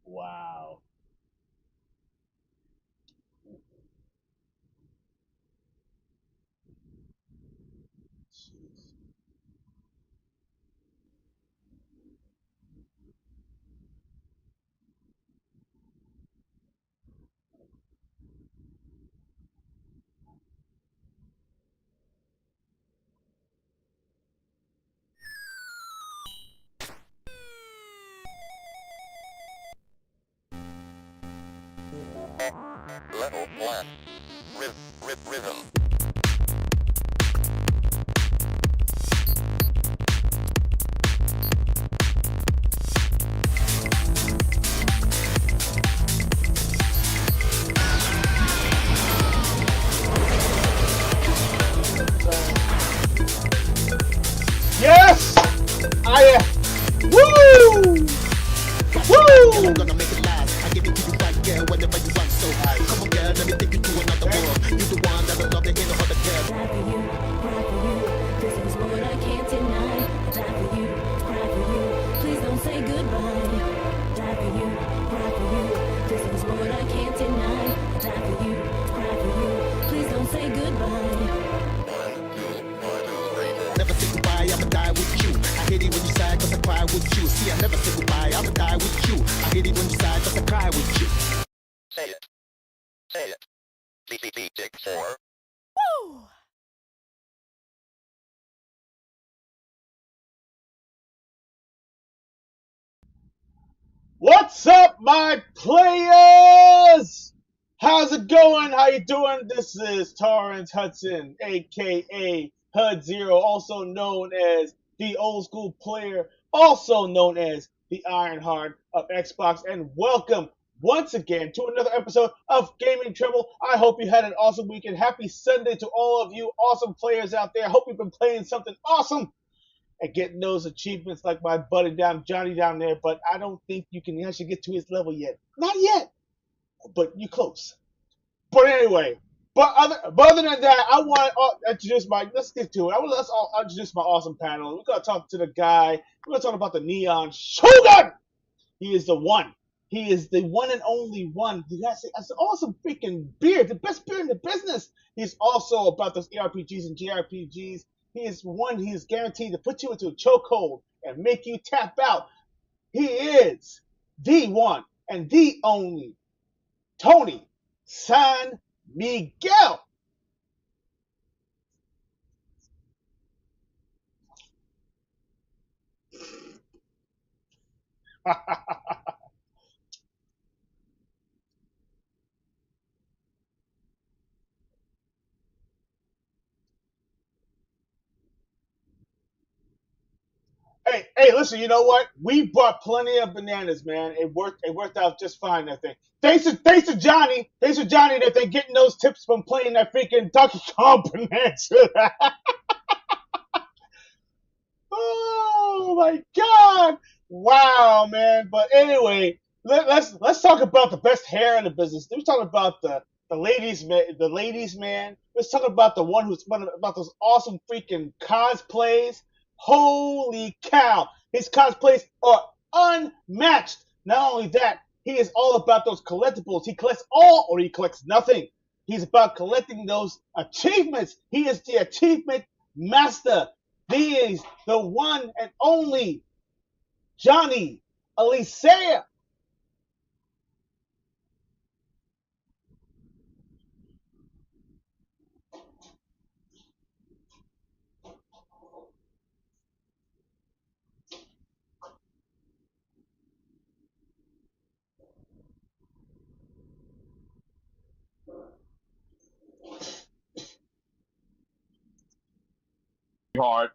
Wow. Jeez. Level 1. Rhythm. Yes! I Woo! Girl, I'm Woo! gonna make it last. I give it to you right, girl, whenever you want. So, come on, girl, let me take you to another world. You the one that I love, there ain't no other girl. Die for you, cry for you. This is what I can't deny. Die for you, cry for you. Please don't say goodbye. Die for you, cry for you. This is what I can't deny. Die for you, cry for you. Please don't say goodbye. Never say goodbye, I'ma die with you. I hate it when you sigh, cause I cry with you. See, I never say goodbye, I'ma die with you. I hate it when you sigh, cause I cry with you. Say it. Say it. CCP Dig 4. Woo! What's up, my players? How's it going? How you doing? This is Torrance Hudson, aka Hud Zero, also known as the old school player, also known as the Iron Heart of Xbox, and welcome once again to another episode of Gaming Treble. I hope you had an awesome weekend. Happy Sunday to all of you awesome players out there. Hope you've been playing something awesome and getting those achievements like my buddy down Johnny down there, but I don't think you can actually get to his level yet. Not yet, but you're close. But anyway, but other than that, I want to introduce my. Let's get to it. Let's all introduce my awesome panel. We're gonna talk to the guy. We're gonna talk about the Neon Shogun. He is the one. He is the one and only one. He has an awesome freaking beard, the best beard in the business. He's also about those ARPGs and JRPGs. He is one. He is guaranteed to put you into a chokehold and make you tap out. He is the one and the only Tony San Miguel. Hey, listen. You know what? We bought plenty of bananas, man. It worked out just fine. I think. Thanks to Johnny. Thanks to Johnny that they're getting those tips from playing that freaking Donkey Kong bonanza. Oh my God! Wow, man. But anyway, let's talk about the best hair in the business. Let's talk about the ladies man. The ladies man. Let's talk about the one who's about those awesome freaking cosplays. Holy cow! His cosplays are unmatched. Not only that, he is all about those collectibles. He collects all, or he collects nothing. He's about collecting those achievements. He is the achievement master. He is the one and only Johnny Alicia. Heart,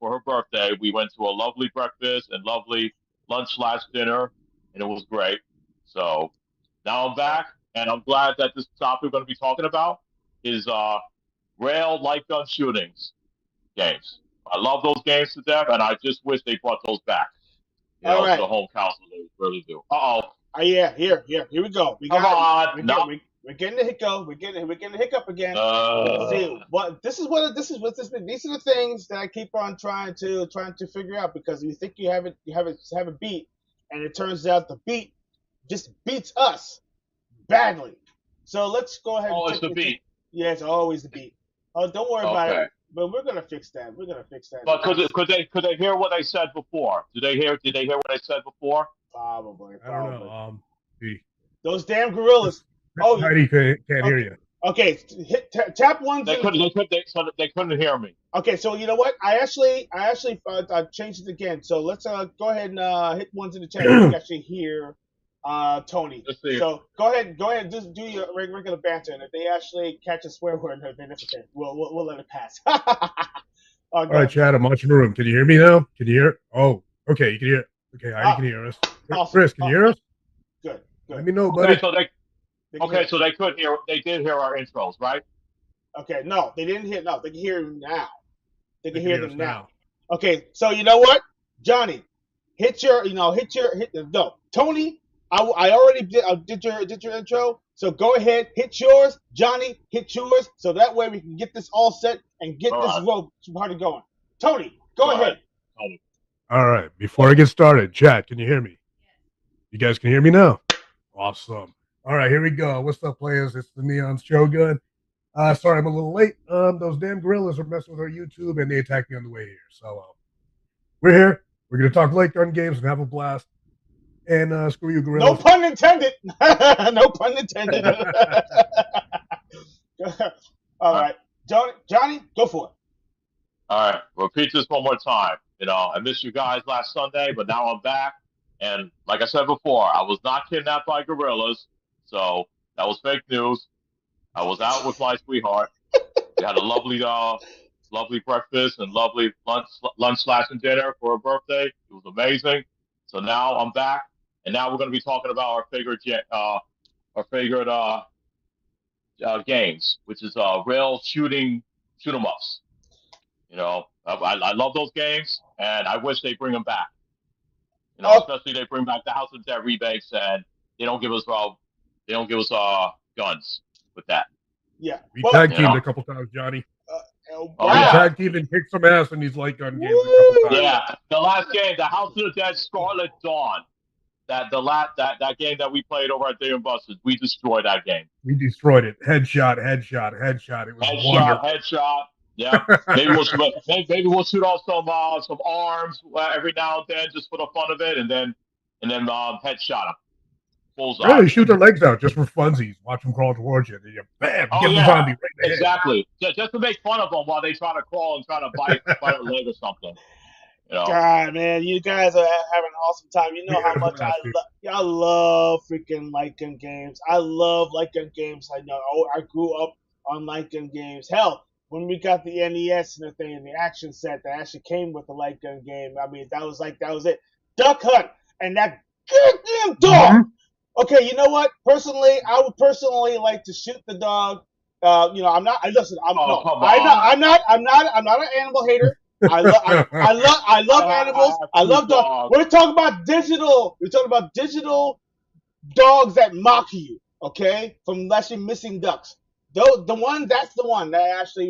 for her birthday, we went to a lovely breakfast and lovely lunch slash dinner, and it was great. So now I'm back, and I'm glad that this topic we're going to be talking about is rail light gun shootings games. I love those games to death, and I just wish they brought those back, All to the right. home council. They really do. Uh oh, Yeah, here we go. We come got on, no. we're getting the hiccup. We're getting the hiccup again. Uh, See what these are the things that I keep on trying to figure out because you think you have it beat, and it turns out the beat just beats us badly. So let's go ahead and Oh, it's the beat. Yeah, it's always the beat. Oh, don't worry about Okay. it. But we're gonna fix that. We're gonna fix that. But could they hear what I said before? Did they hear what I said before? Probably. I don't know. Those damn gorillas. Oh, Heidi can't hear you. okay. Tap one. They couldn't hear me. Okay, so you know what? I actually changed it again. So let's go ahead and hit ones in the chat. You can actually hear Tony. Let's see. So go ahead, just do your regular banter, and if they actually catch a swear word, then it's okay. We'll let it pass. All right, Chad, I'm watching the room. Can you hear me now? Can you hear? Oh, okay, you can hear. Okay, Heidi can hear us. Awesome. Chris, can you hear us? Good. Let me know, buddy. So they could hear. They did hear our intros, right? Okay, no, they didn't hear. No, they can hear them now. They can hear them now. now. Okay, so you know what, Johnny, hit your. No, Tony, I already did your intro. So go ahead, hit yours, Johnny, hit yours. So that way we can get this all set and get this road party going. Tony, go ahead. All right, before I get started, Chad, can you hear me? You guys can hear me now? Awesome. All right, here we go. What's up, players? It's the Neon Shogun. Sorry, I'm a little late. Those damn gorillas are messing with our YouTube, and they attacked me on the way here. So we're here. We're going to talk light gun games and have a blast. And screw you, gorillas. No pun intended. No pun intended. All right, Johnny, go for it. All right, repeat this one more time. I missed you guys last Sunday, but now I'm back. And like I said before, I was not kidnapped by gorillas, so that was fake news. I was out with my sweetheart. We had a lovely breakfast and lovely lunch and dinner for her birthday. It was amazing. So now I'm back, and now we're going to be talking about our favorite games, which is real shoot 'em ups. I love those games, and I wish they bring them back. Especially they bring back the House of Dead remakes, and they don't give us guns with that. Yeah, we tag teamed a couple times, Johnny. Wow. We tag teamed and kicked some ass in these light gun games a couple times. Yeah, the last game, the House of the Dead Scarlet Dawn, that game that we played over at Dave and Buster's, we destroyed that game. We destroyed it. Headshot. It was wonderful. Headshot. Yeah, maybe we'll shoot off some arms every now and then just for the fun of it, and then headshot them. Bullseye. Really, shoot their legs out just for funsies. Watch them crawl towards you. Then you bam, get the zombie right in the head. Exactly. Just to make fun of them while they try to crawl and try to bite a leg or something. God, man, you guys are having an awesome time. You know how much I love freaking light gun games. I love light gun games. I know. I grew up on light gun games. Hell, when we got the NES and the thing and the action set that actually came with the light gun game, I mean, that was it. Duck Hunt and that goddamn dog. Mm-hmm. Okay, you know what? Personally, I would like to shoot the dog. I'm not. Listen, I'm not an animal hater. I love animals. I love dogs. We're talking about digital. We're talking about digital dogs that mock you. Okay, from actually missing ducks. That's the one that actually,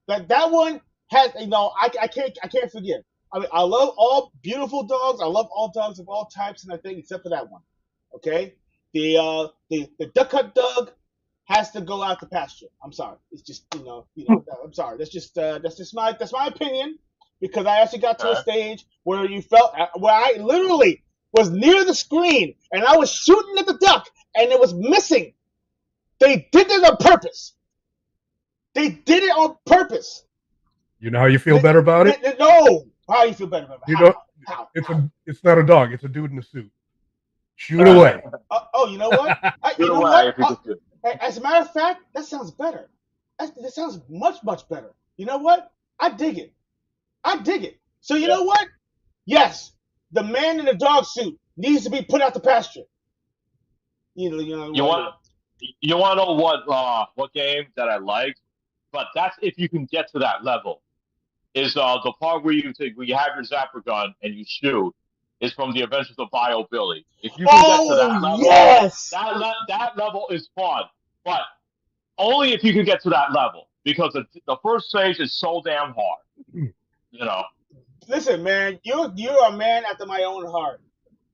that one has, I can't forgive. I mean, I love all beautiful dogs. I love all dogs of all types and everything except for that one. Okay, the Duck Hunt dog has to go out to pasture. I'm sorry. It's just I'm sorry. That's just my opinion, because I actually got to a stage where I literally was near the screen and I was shooting at the duck and it was missing. They did it on purpose. You know how you feel better about it? No. How you feel better about it? How? It's not a dog. It's a dude in a suit. Shoot away. You know what? Shoot away. As a matter of fact, that sounds better. That sounds much, much better. You know what? I dig it. So you know what? Yes, the man in the dog suit needs to be put out the pasture. You want to know what game that I like? But that's if you can get to that level. Is the part where you have your Zapper gun and you shoot. Is from the Adventures of Bio Billy. If you can get to that level, yes! that level is fun, but only if you can get to that level, because the first stage is so damn hard. Listen, man, you're a man after my own heart.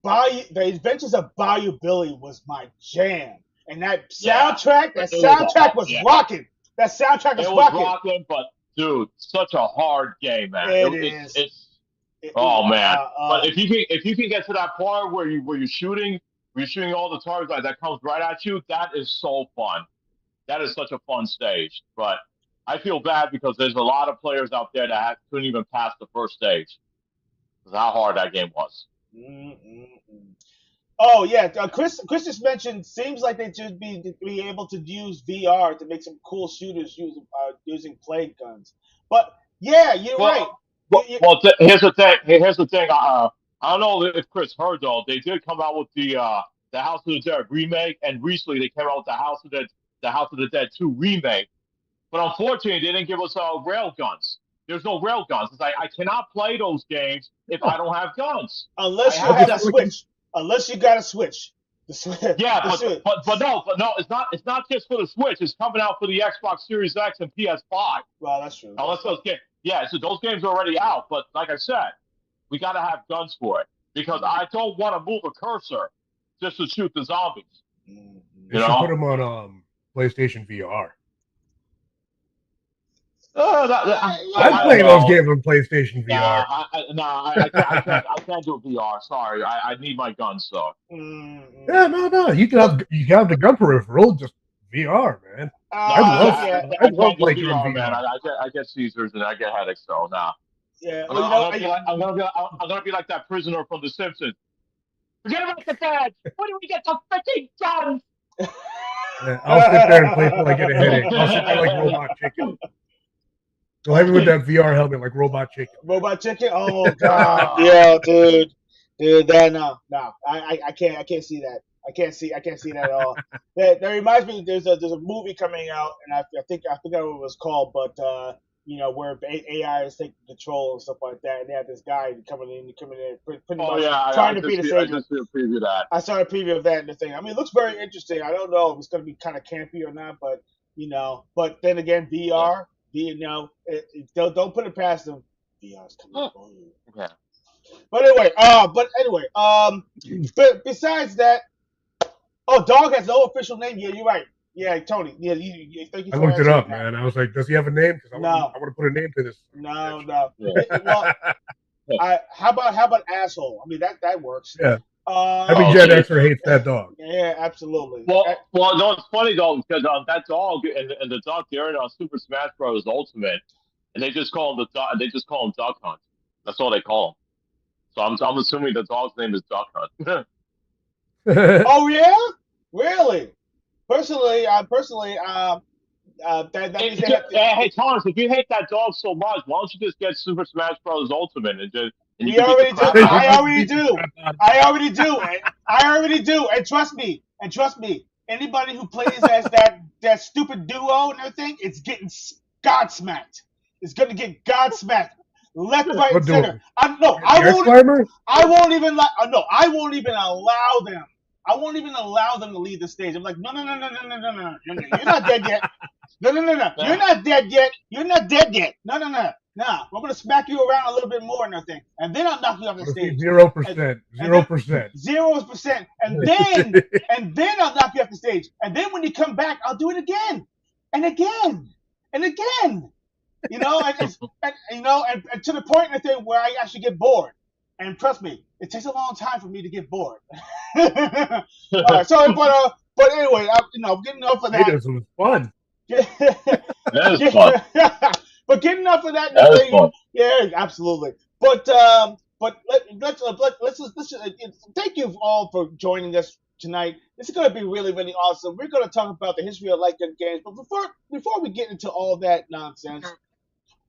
The Adventures of Bayou Billy was my jam, and that Yeah, soundtrack, it was a hard, was yeah, rocking. That soundtrack it was was rocking. rocking, but dude, such a hard game, man. It is. It's oh man. But Um, if you can get to that part where you're shooting all the targets like that comes right at you, that is so fun. That is such a fun stage. But I feel bad because there's a lot of players out there that couldn't even pass the first stage. Because how hard that game was. mm, mm, mm. Oh yeah, Chris just mentioned. Seems like they should be able to use VR to make some cool shooters using play guns. But yeah, you're right. Here's the thing. Here's the thing. I don't know if Chris heard though. They did come out with the House of the Dead remake, and recently they came out with the House of the Dead 2 remake. But unfortunately, they didn't give us rail guns. There's no rail guns. It's like I cannot play those games if I don't have guns. Unless I you have have a to, Switch. Unless you got a Switch. yeah, The Switch. but no, it's not just for the Switch. It's coming out for the Xbox Series X and PS5. Well, that's true. Unless those games, yeah, so those games are already out. But like I said, we got to have guns for it because I don't want to move a cursor just to shoot the zombies. Mm-hmm. They should put them on PlayStation VR. I'm playing those games on PlayStation VR. I can't do VR. Sorry, I need my guns though. Mm-hmm. Yeah, no. You can have the gun peripheral, just VR, man. I love playing VR, man. I get seizures and I get headaches, so nah. Yeah, I'm gonna be like that prisoner from The Simpsons. Forget about the bed. When do we get the freaking guns? Yeah, I'll sit there and play till I get a headache. I'll sit there like Robot Chicken. Go have me with that VR helmet like Robot Chicken. Robot Chicken? Oh god, yeah, dude. That no. I can't see that. I can't see that at all. That reminds me. There's a movie coming out, and I forgot what it was called, but where AI is taking control and stuff like that, and they have this guy coming in, pretty much trying to be the savior. I just preview that. I saw a preview of that and the thing. I mean, it looks very interesting. I don't know if it's going to be kind of campy or not, but But then again, VR. Don't put it past them. VR's coming for you. Okay. But anyway, but besides that, Dog has no official name. Yeah, you're right. Yeah, Tony. Yeah, thank you. I looked it up, man. I was like, does he have a name? Because I want to put a name to this. No. Well, how about asshole? I mean, that works. Yeah. Every Gen Xer hates that dog. Yeah, absolutely. Well, no, it's funny though because that dog and the dog they're in Super Smash Bros. Ultimate, and they just call him Duck Hunt. That's all they call him. So I'm assuming the dog's name is Duck Hunt. Oh yeah, really? Personally, hey Thomas, if you hate that dog so much, why don't you just get Super Smash Bros. Ultimate and just I already do. And trust me. Anybody who plays as that stupid duo and everything, it's getting godsmacked. It's gonna get godsmacked. Left, right, and center. I won't even allow them. I won't even allow them to leave the stage. I'm like, no. You're not dead yet. No. You're not dead yet. No. Nah, I'm gonna smack you around a little bit more and everything, and then I'll knock you off the stage. 0%, 0%, and then I'll knock you off the stage, and then when you come back, I'll do it again, and again, and again. And to the point in the thing where I actually get bored, and trust me, it takes a long time for me to get bored. All right, sorry, but anyway, getting off of that. It was fun. That is fun. But getting enough of that, yeah, absolutely. But let's thank you all for joining us tonight. This is going to be really, really awesome. We're going to talk about the history of light gun games. But before we get into all that nonsense,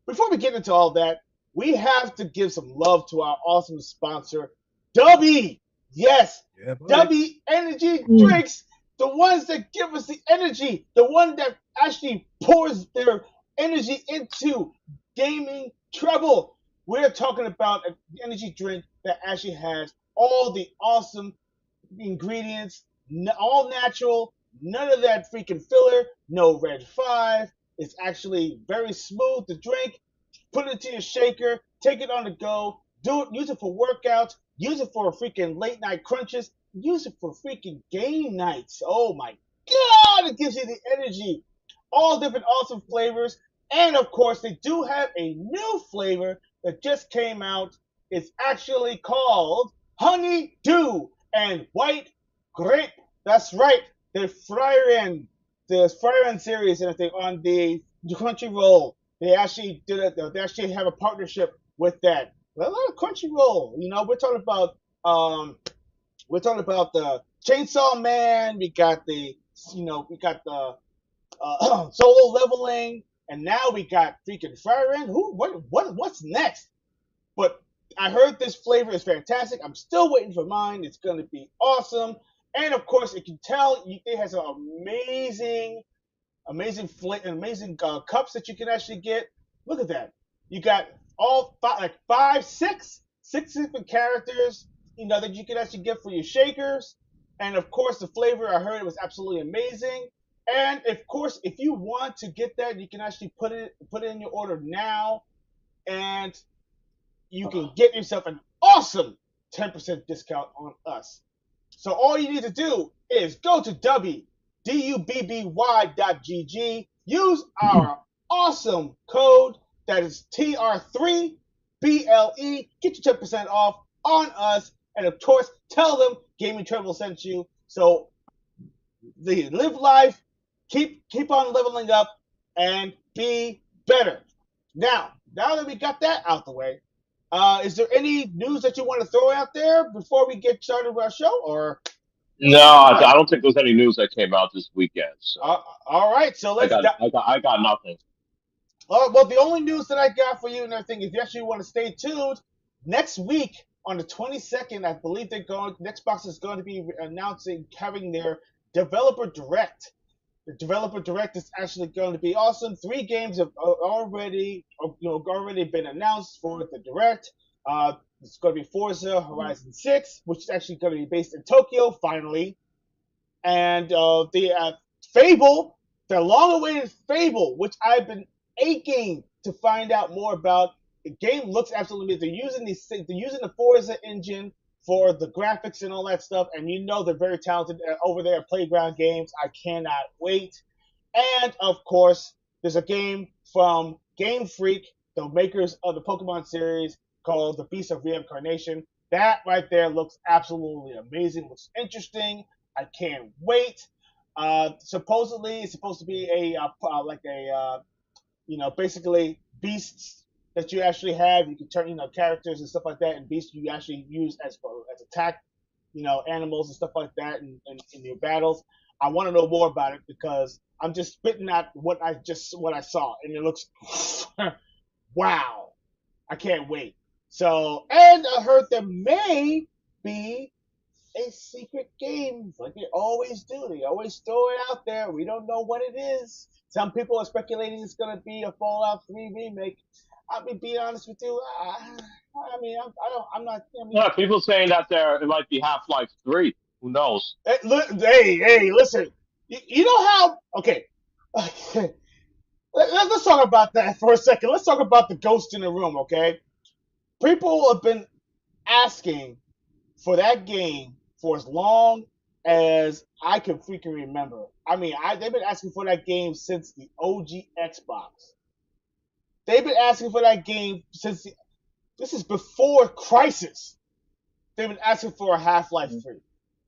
we have to give some love to our awesome sponsor, W. Yes, yeah, W Energy Drinks, the ones that give us the energy, the one that actually pours their energy into gaming Treble. We're talking about an energy drink that actually has all the awesome ingredients, all natural, none of that freaking filler, no red 5. It's actually very smooth to drink. Put it into your shaker, take it on the go, use it for workouts, Use it for freaking late night crunches. Use it for freaking game nights. Oh my god, it gives you the energy. All different awesome flavors. And of course, they do have a new flavor that just came out. It's actually called Honey Dew and White Grape. That's right. The Frying series and everything on the Crunchyroll. They actually did it. They actually have a partnership with that. A lot of Crunchyroll. We're talking about the Chainsaw Man. We got the solo leveling, and now we got freaking Fire End. What's next? But I heard this flavor is fantastic. I'm still waiting for mine. It's going to be awesome. And of course, you can tell it has an amazing cups that you can actually get. Look at that. You got all six different characters, that you can actually get for your shakers. And of course, the flavor, I heard it was absolutely amazing. And of course, if you want to get that, you can actually put it in your order now, and you can get yourself an awesome 10% discount on us. So all you need to do is go to wdubby.gg, use our awesome code that is TR3BLE, get your 10% off on us, and of course, tell them Gaming Treble sent you. So they live life, keep on leveling up, and be better. Now that we got that out the way, is there any news that you want to throw out there before we get started with our show? Or No, I don't think there's any news that came out this weekend. So all right, so I got nothing. Well, the only news that I got for you and everything, if you actually want to stay tuned, next week on the 22nd, I believe Xbox is going to be having their developer direct. The developer direct is actually going to be awesome. 3 games have already been announced for the direct. It's going to be Forza Horizon 6, which is actually going to be based in Tokyo finally, and the Fable, the long-awaited Fable, which I've been aching to find out more about. The game looks absolutely amazing. They're using the Forza engine for the graphics and all that stuff, and they're very talented over there at Playground Games. I cannot wait. And of course, there's a game from Game Freak, the makers of the Pokemon series, called The Beast of Reincarnation. That right there looks absolutely amazing. Looks interesting. I can't wait. Supposedly, it's supposed to be basically beasts that you actually have. You can turn, characters and stuff like that, and beasts you actually use as attack, animals and stuff like that in your battles. I want to know more about it because I'm just spitting out what I saw, and it looks wow. I can't wait. So, and I heard there may be a secret game, like they always do. They always throw it out there. We don't know what it is. Some people are speculating it's going to be a Fallout 3 remake. I'll be honest with you. I'm not. Yeah, people saying that it might be Half-Life 3. Who knows? Hey, listen. You know how? Okay. Let's talk about that for a second. Let's talk about the ghost in the room, okay? People have been asking for that game for as long as I can freaking remember. They've been asking for that game since the OG Xbox. They've been asking for that game since this is before Crisis. They've been asking for a Half-Life 3.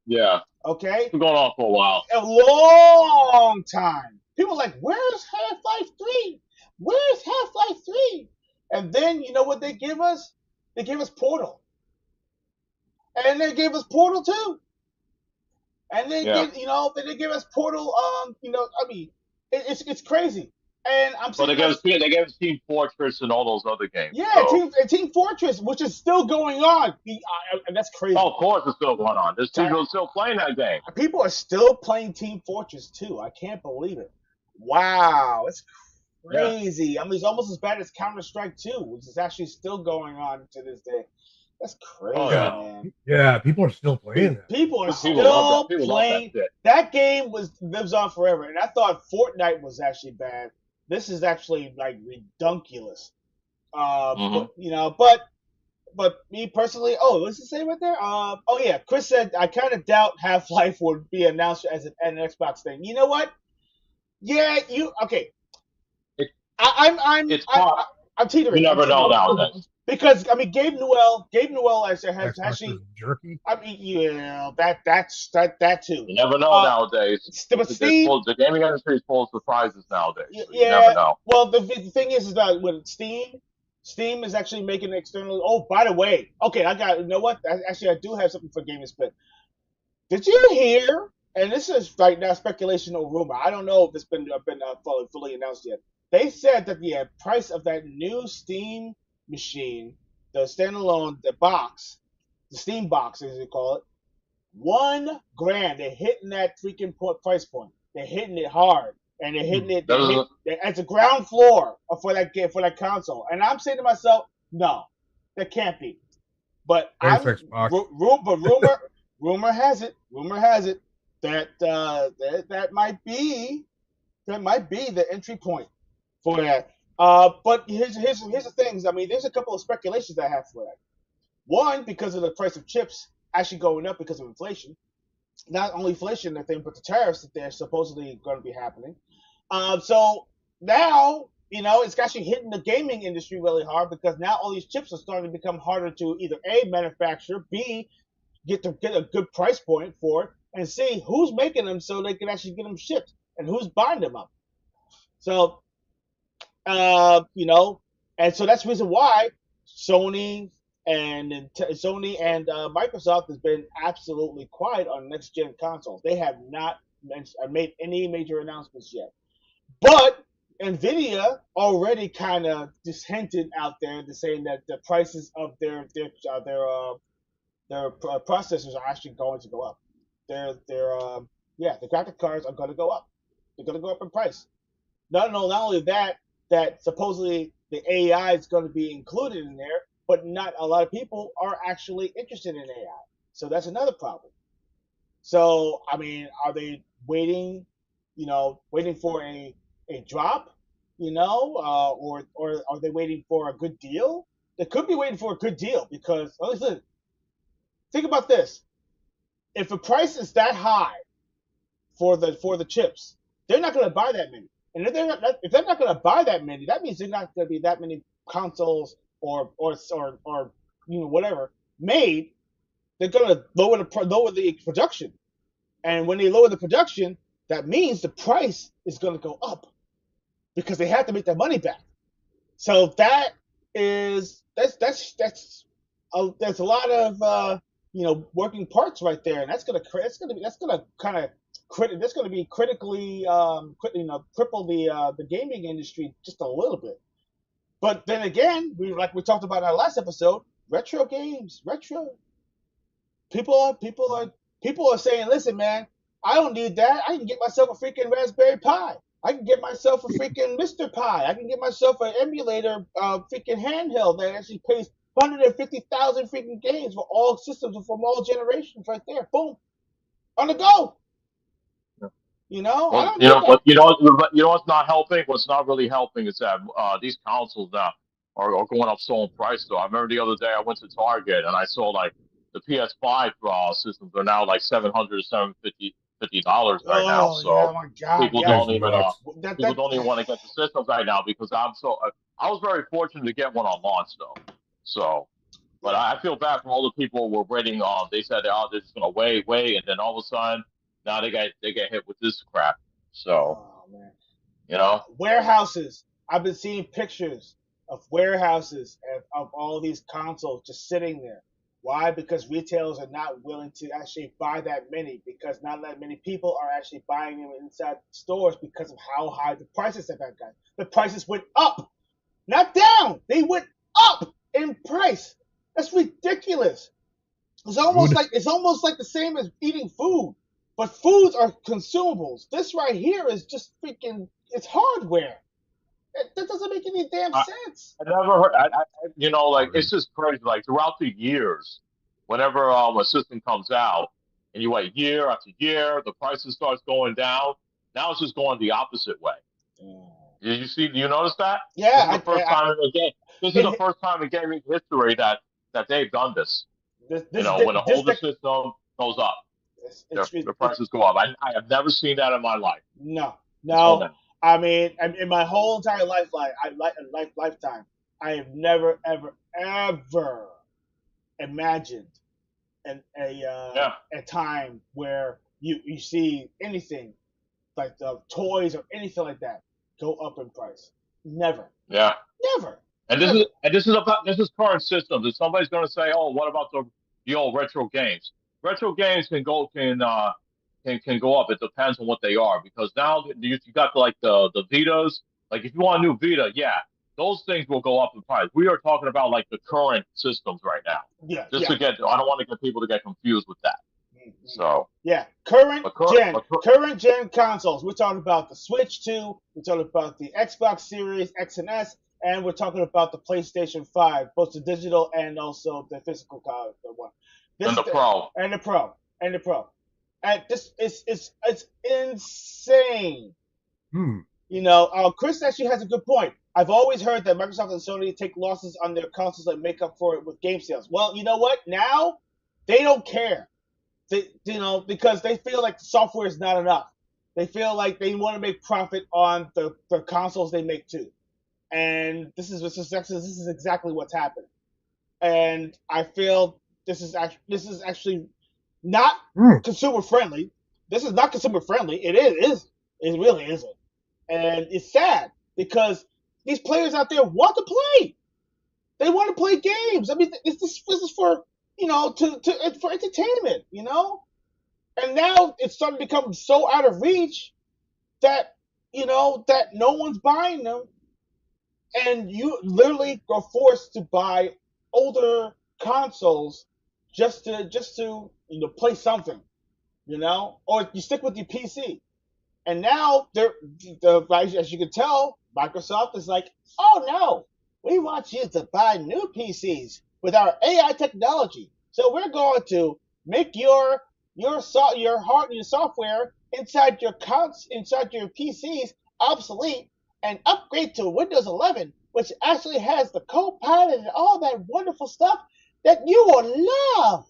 Yeah. Okay? It's been going on for a while. A long time. People are like, where's Half-Life 3? Where's Half-Life 3? And then, you know what they give us? They gave us Portal. And they gave us Portal 2. And they gave us Portal, it's crazy. And they gave us Team Fortress and all those other games. Yeah, so. Team Fortress, which is still going on. And that's crazy. Oh, of course it's still going on. There's people still playing that game. People are still playing Team Fortress 2. I can't believe it. Wow, it's crazy. Yeah. It's almost as bad as Counter-Strike 2, which is actually still going on to this day. That's crazy, man. Yeah, people are still playing that. People are still playing. That game lives on forever. And I thought Fortnite was actually bad. This is actually like redunculous. But But me personally, what's it say right there? Oh yeah, Chris said I kind of doubt Half Life would be announced as an Xbox thing. You know what? Yeah, you okay? It, I, I'm I'm it's I'm part. I'm You teetering. I'm never know teetering nowadays. because I mean Gabe Newell actually has Xbox is actually. jerky. I mean, yeah, that too. You never know Uh, nowadays. but Steam, The gaming industry is full of surprises nowadays, so you never yeah. know. Well, the thing is that with Steam is actually making external. Oh, by the way, okay, I got. You know what? Actually, I do have something for Gaming Split. Did you hear? And this is right now speculation or rumor. I don't know if it's been fully announced yet. They said that the price of that new Steam machine, the standalone, the Steam box as they call it, $1,000. They're hitting that freaking price point. They're hitting it hard, and they're hitting it. Those It's a ground floor for that console. And I'm saying to myself, no, that can't be. But Thanks, Xbox. but rumor has it that that might be the entry point for that. But here's the things. I mean, there's a couple of speculations I have for that. One, because of the price of chips actually going up because of inflation. Not only inflation, the thing, but the tariffs that they're supposedly going to be happening. So now, it's actually hitting the gaming industry really hard because now all these chips are starting to become harder to either A, manufacture, B, get a good price point for it, and C, who's making them so they can actually get them shipped and who's buying them up. So, and so that's the reason why Sony and Microsoft has been absolutely quiet on next gen consoles. They have not made any major announcements yet. But Nvidia already kind of just hinted out there to saying that the prices of their processors are actually going to go up. The graphic cards are going to go up. They're going to go up in price. Not only that supposedly the AI is going to be included in there, but not a lot of people are actually interested in AI. So that's another problem. So I mean, are they waiting for a drop, or are they waiting for a good deal? They could be waiting for a good deal because listen, think about this: if the price is that high for the chips, they're not going to buy that many. And if they're not going to buy that many, that means there's not going to be that many consoles or whatever made. They're going to lower the production, and when they lower the production, that means the price is going to go up because they have to make their money back. So there's a lot of working parts right there, and that's gonna kind of that's gonna be critically cripple the gaming industry just a little bit. But then again, we talked about in our last episode, retro games, retro people are saying, listen, man, I don't need that. I can get myself a freaking Raspberry Pi. I can get myself a freaking Mr. Pi. I can get myself an emulator, freaking handheld that actually plays 150,000 freaking games for all systems from all generations right there. Boom. On the go. I Well, don't need that. you know what's not helping? What's not really helping is that these consoles now are going up so in price. Though I remember the other day I went to Target and I saw like the PS5 systems are now like 700 to 750 dollars right now. Oh, yeah, So my God, people yes. That's don't even nuts. That, people that, don't even want to get the systems right now because I was very fortunate to get one on launch though. So, but yeah. I feel bad for all the people who were waiting on. They said, oh, they're just gonna wait, and then all of a sudden now they get hit with this crap. So, Oh, man. you know, Warehouses. I've been seeing pictures of warehouses of all these consoles just sitting there. Why? Because retailers are not willing to actually buy that many because not that many people are actually buying them inside stores because of how high the prices have gotten. The prices went up, not down. They went up in price. That's ridiculous. Food. It's almost like the same as eating food, but foods are consumables. This right here is just freaking. It's hardware. That doesn't make any damn I, sense. I never heard. Like Sorry. it's just crazy. Like throughout the years, whenever a system comes out, and you wait year after year, the prices starts going down. Now it's just going the opposite way. Did you see? Do you notice that? This Yeah, is the first time in the game. This is the it, first time in gaming history that that they've done this. This You this know, this, when the this, older system goes up, it's, the it's, prices go up. I have never seen that in my life no, until no. now. I mean, in my whole entire lifetime, I have never, ever, ever imagined Yeah, a time where you see anything like the toys or anything like that go up in price. Never, yeah. never, And never. this is current systems. If somebody's going to say, "Oh, what about the old retro games?" Retro games can go up. It depends on what they are because now you got like the Vitas. Like if you want a new Vita, yeah, those things will go up in price. We are talking about like the current systems right now. Yeah, Just yeah. to get, I don't want to get people to get confused with that. Mm-hmm. So, Yeah, current but cur- gen, but cur- current gen consoles. We're talking about the Switch 2. We're talking about the Xbox Series X and S, and we're talking about the PlayStation 5, both the digital and also the physical one. This and is the Pro. and the Pro and the Pro. And this is it's insane. Hmm. You know, Chris actually has a good point. I've always heard that Microsoft and Sony take losses on their consoles and make up for it with game sales. Well, you know what? Now they don't care. Because they feel like the software is not enough. They feel like they want to make profit on the consoles they make too. And this is exactly what's happening. And I feel this is actually not Hmm. consumer friendly. This is not consumer friendly. It is. It really isn't. And it's sad because these players out there want to play. They want to play games. I mean, this is for for entertainment. And now it's starting to become so out of reach that that no one's buying them, and you literally are forced to buy older consoles just to play something, or you stick with your PC. And now as you can tell, Microsoft is like, oh no, we want you to buy new PCs with our AI technology. So we're going to make your hard your software inside your PCs obsolete and upgrade to Windows 11, which actually has the Copilot and all that wonderful stuff that you will love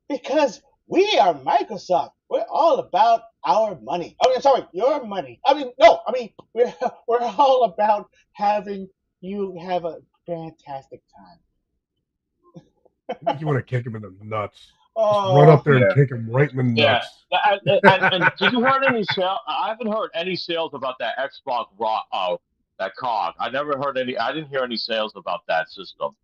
because we are Microsoft. We're all about our money. I mean, sorry, your money. I mean, no, I mean, we're all about having you have a fantastic time. I think you want to kick him in the nuts. Just run Oh, up there and kick him right in the Yeah. nuts. And did you heard any sale? I haven't heard any sales about that Xbox Raw, that cog. I never heard any. I didn't hear any sales about that system.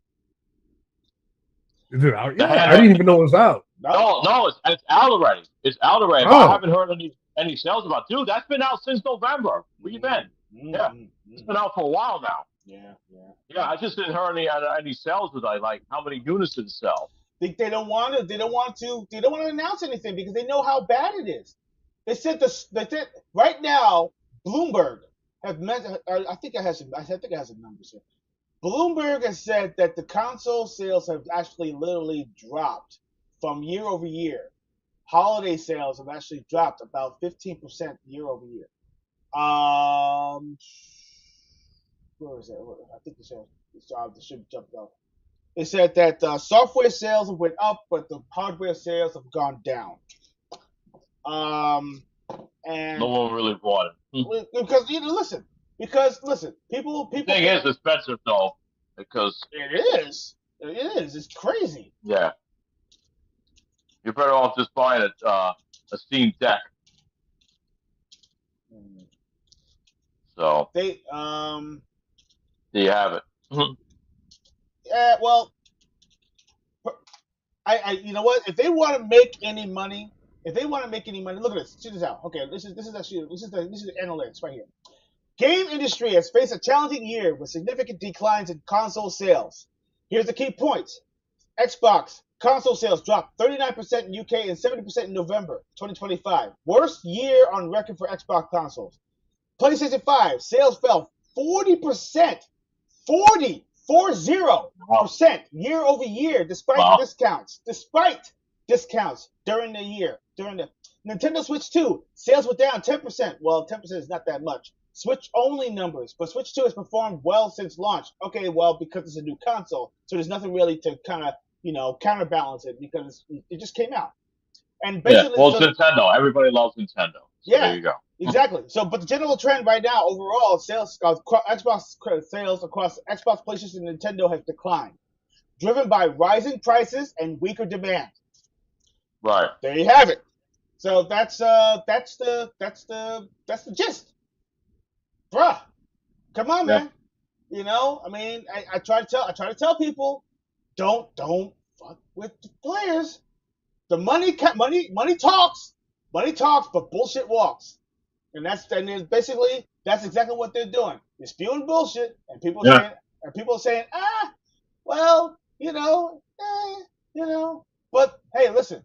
Is it out The yet? I handheld. didn't even know it was out. No, it's out already. It's out already. But I Oh. haven't heard any sales about. Dude, that's been out since November. Where you been? Yeah, it's been out for a while now. Yeah. Yeah, I just didn't hear any sales with like how many units did it sell. They don't want to. They don't want to announce anything because they know how bad it is. They said this. They said right now, Bloomberg have met. I think I have some. I think I have some numbers here. Bloomberg has said that the console sales have actually literally dropped from year over year. Holiday sales have actually dropped about 15% year over year. Where is that? I think it should jump up. It said that software sales went up, but the hardware sales have gone down. And No one really bought it. because listen, people. The thing is expensive though, because it is. It's crazy. yeah, you're better off just buying a Steam Deck. So They there you have it. yeah, well, I you know what? If they want to make any money, look at this. Check this out. Okay, this is the analytics right here. Game industry has faced a challenging year with significant declines in console sales. Here's the key points. Xbox console sales dropped 39% in UK and 70% in November 2025. Worst year on record for Xbox consoles. PlayStation 5 sales fell 40%. 40% year over year despite discounts during the year. During the Nintendo Switch 2, sales were down 10%. Well, 10% is not that much. Switch only numbers, but Switch 2 has performed well since launch. Okay, well, because it's a new console, so there's nothing really to kind of counterbalance it because it just came out. And Yeah. basically, Well, it's Nintendo. Everybody loves Nintendo. So there yeah, you go. exactly. So, but the general trend right now, overall, Xbox sales across Xbox, PlayStation, and Nintendo has declined, driven by rising prices and weaker demand. Right. There you have it. So that's the gist, bruh. Come on, Yeah. man. I mean, I try to tell people, don't fuck with the players. The money talks, but bullshit walks. Basically that's exactly what they're doing. They're spewing bullshit, and Yeah. people are saying, well, But hey, listen,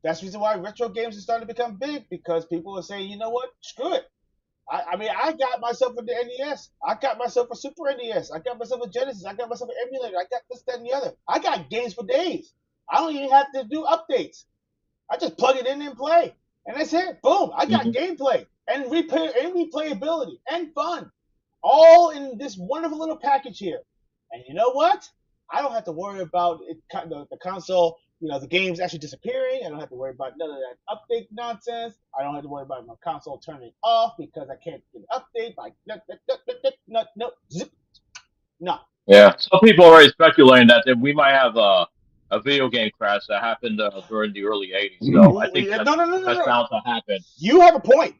that's the reason why retro games are starting to become big because people are saying, you know what, screw it. I mean, I got myself a NES. I got myself a Super NES. I got myself a Genesis. I got myself an emulator. I got this, that, and the other. I got games for days. I don't even have to do updates. I just plug it in and play. And that's it. Boom. I got Mhm. gameplay and replayability and fun. All in this wonderful little package here. And you know what? I don't have to worry about the console, the games actually disappearing. I don't have to worry about none of that update nonsense. I don't have to worry about my console turning off because I can't get an update. Like, no, zip. No. Yeah. Some people are already speculating that we might have a video game crash that happened during the early '80s. So I Ooh, think no, no, no, no, that's no. bound to happen. You have a point.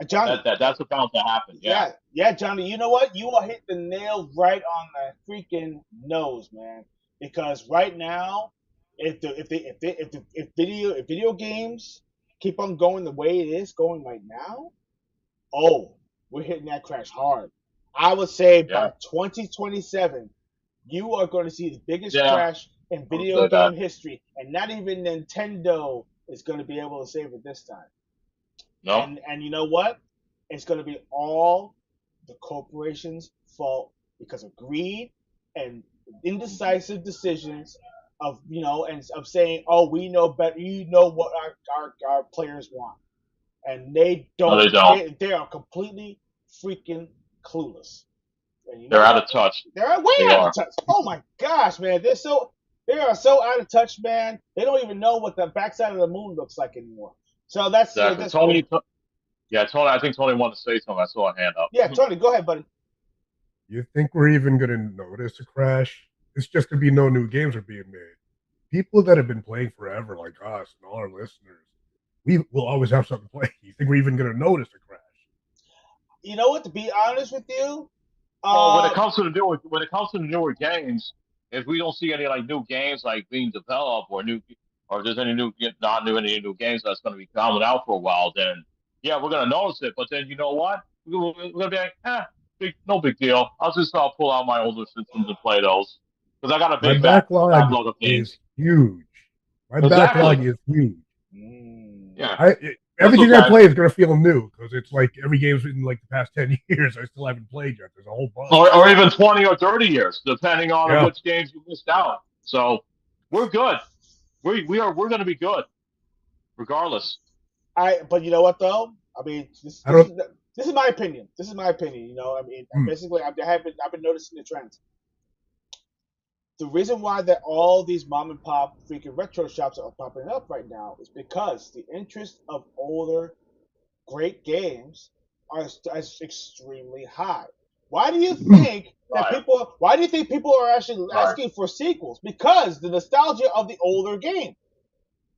Johnny. That's bound to happen. Yeah. Yeah, Johnny. You know what? You are hitting the nail right on the freaking nose, man. Because right now, if video games keep on going the way it is going right now, oh, we're hitting that crash hard. I would say Yeah. by 2027, you are going to see the biggest Yeah. crash in I would video say game that. history, and not even Nintendo is going to be able to save it this time. No. And you know what? It's going to be all the corporations' fault because of greed and indecisive decisions and of saying, "Oh, we know better. You know what our players want," and they No, don't. they don't. They are completely freaking clueless. And you know They're out what? of touch. They're way They out of are. touch. Oh my gosh, man! They are so out of touch, man. They don't even know what the backside of the moon looks like anymore. So Exactly. that's Tony. Yeah, Tony. I think Tony wanted to say something. I saw a hand up. yeah. Tony, go ahead, buddy. You think we're even going to notice a crash? It's just going to be no new games are being made. People that have been playing forever, like us and all our listeners, we will always have something to play. You think we're even going to notice a crash? You know what? To be honest with you, Well, when it comes to the newer games, if we don't see any like new games like being developed or if there's any any new games that's going to be coming out for a while, then yeah, we're going to notice it. But then you know what? We're going to be like, no big deal. I'll just pull out my older systems and play those because I got a My big backlog backlog of games. is huge. My Exactly. backlog is huge. Yeah. Everything I okay. play is going to feel new because it's like every game's in like the past 10 years. I still haven't played yet. There's a whole bunch. Or even 20 or 30 years, depending on Yeah. which games you missed out. So we're good. We're going to be good, regardless. But you know what though? I mean, this is my opinion. This is my opinion. I mean, basically, I've been noticing the trends. The reason why that all these mom and pop freaking retro shops are popping up right now is because the interest of older great games is extremely high. Why do you think that Right. people? Why do you think people are actually asking for sequels? Because the nostalgia of the older game.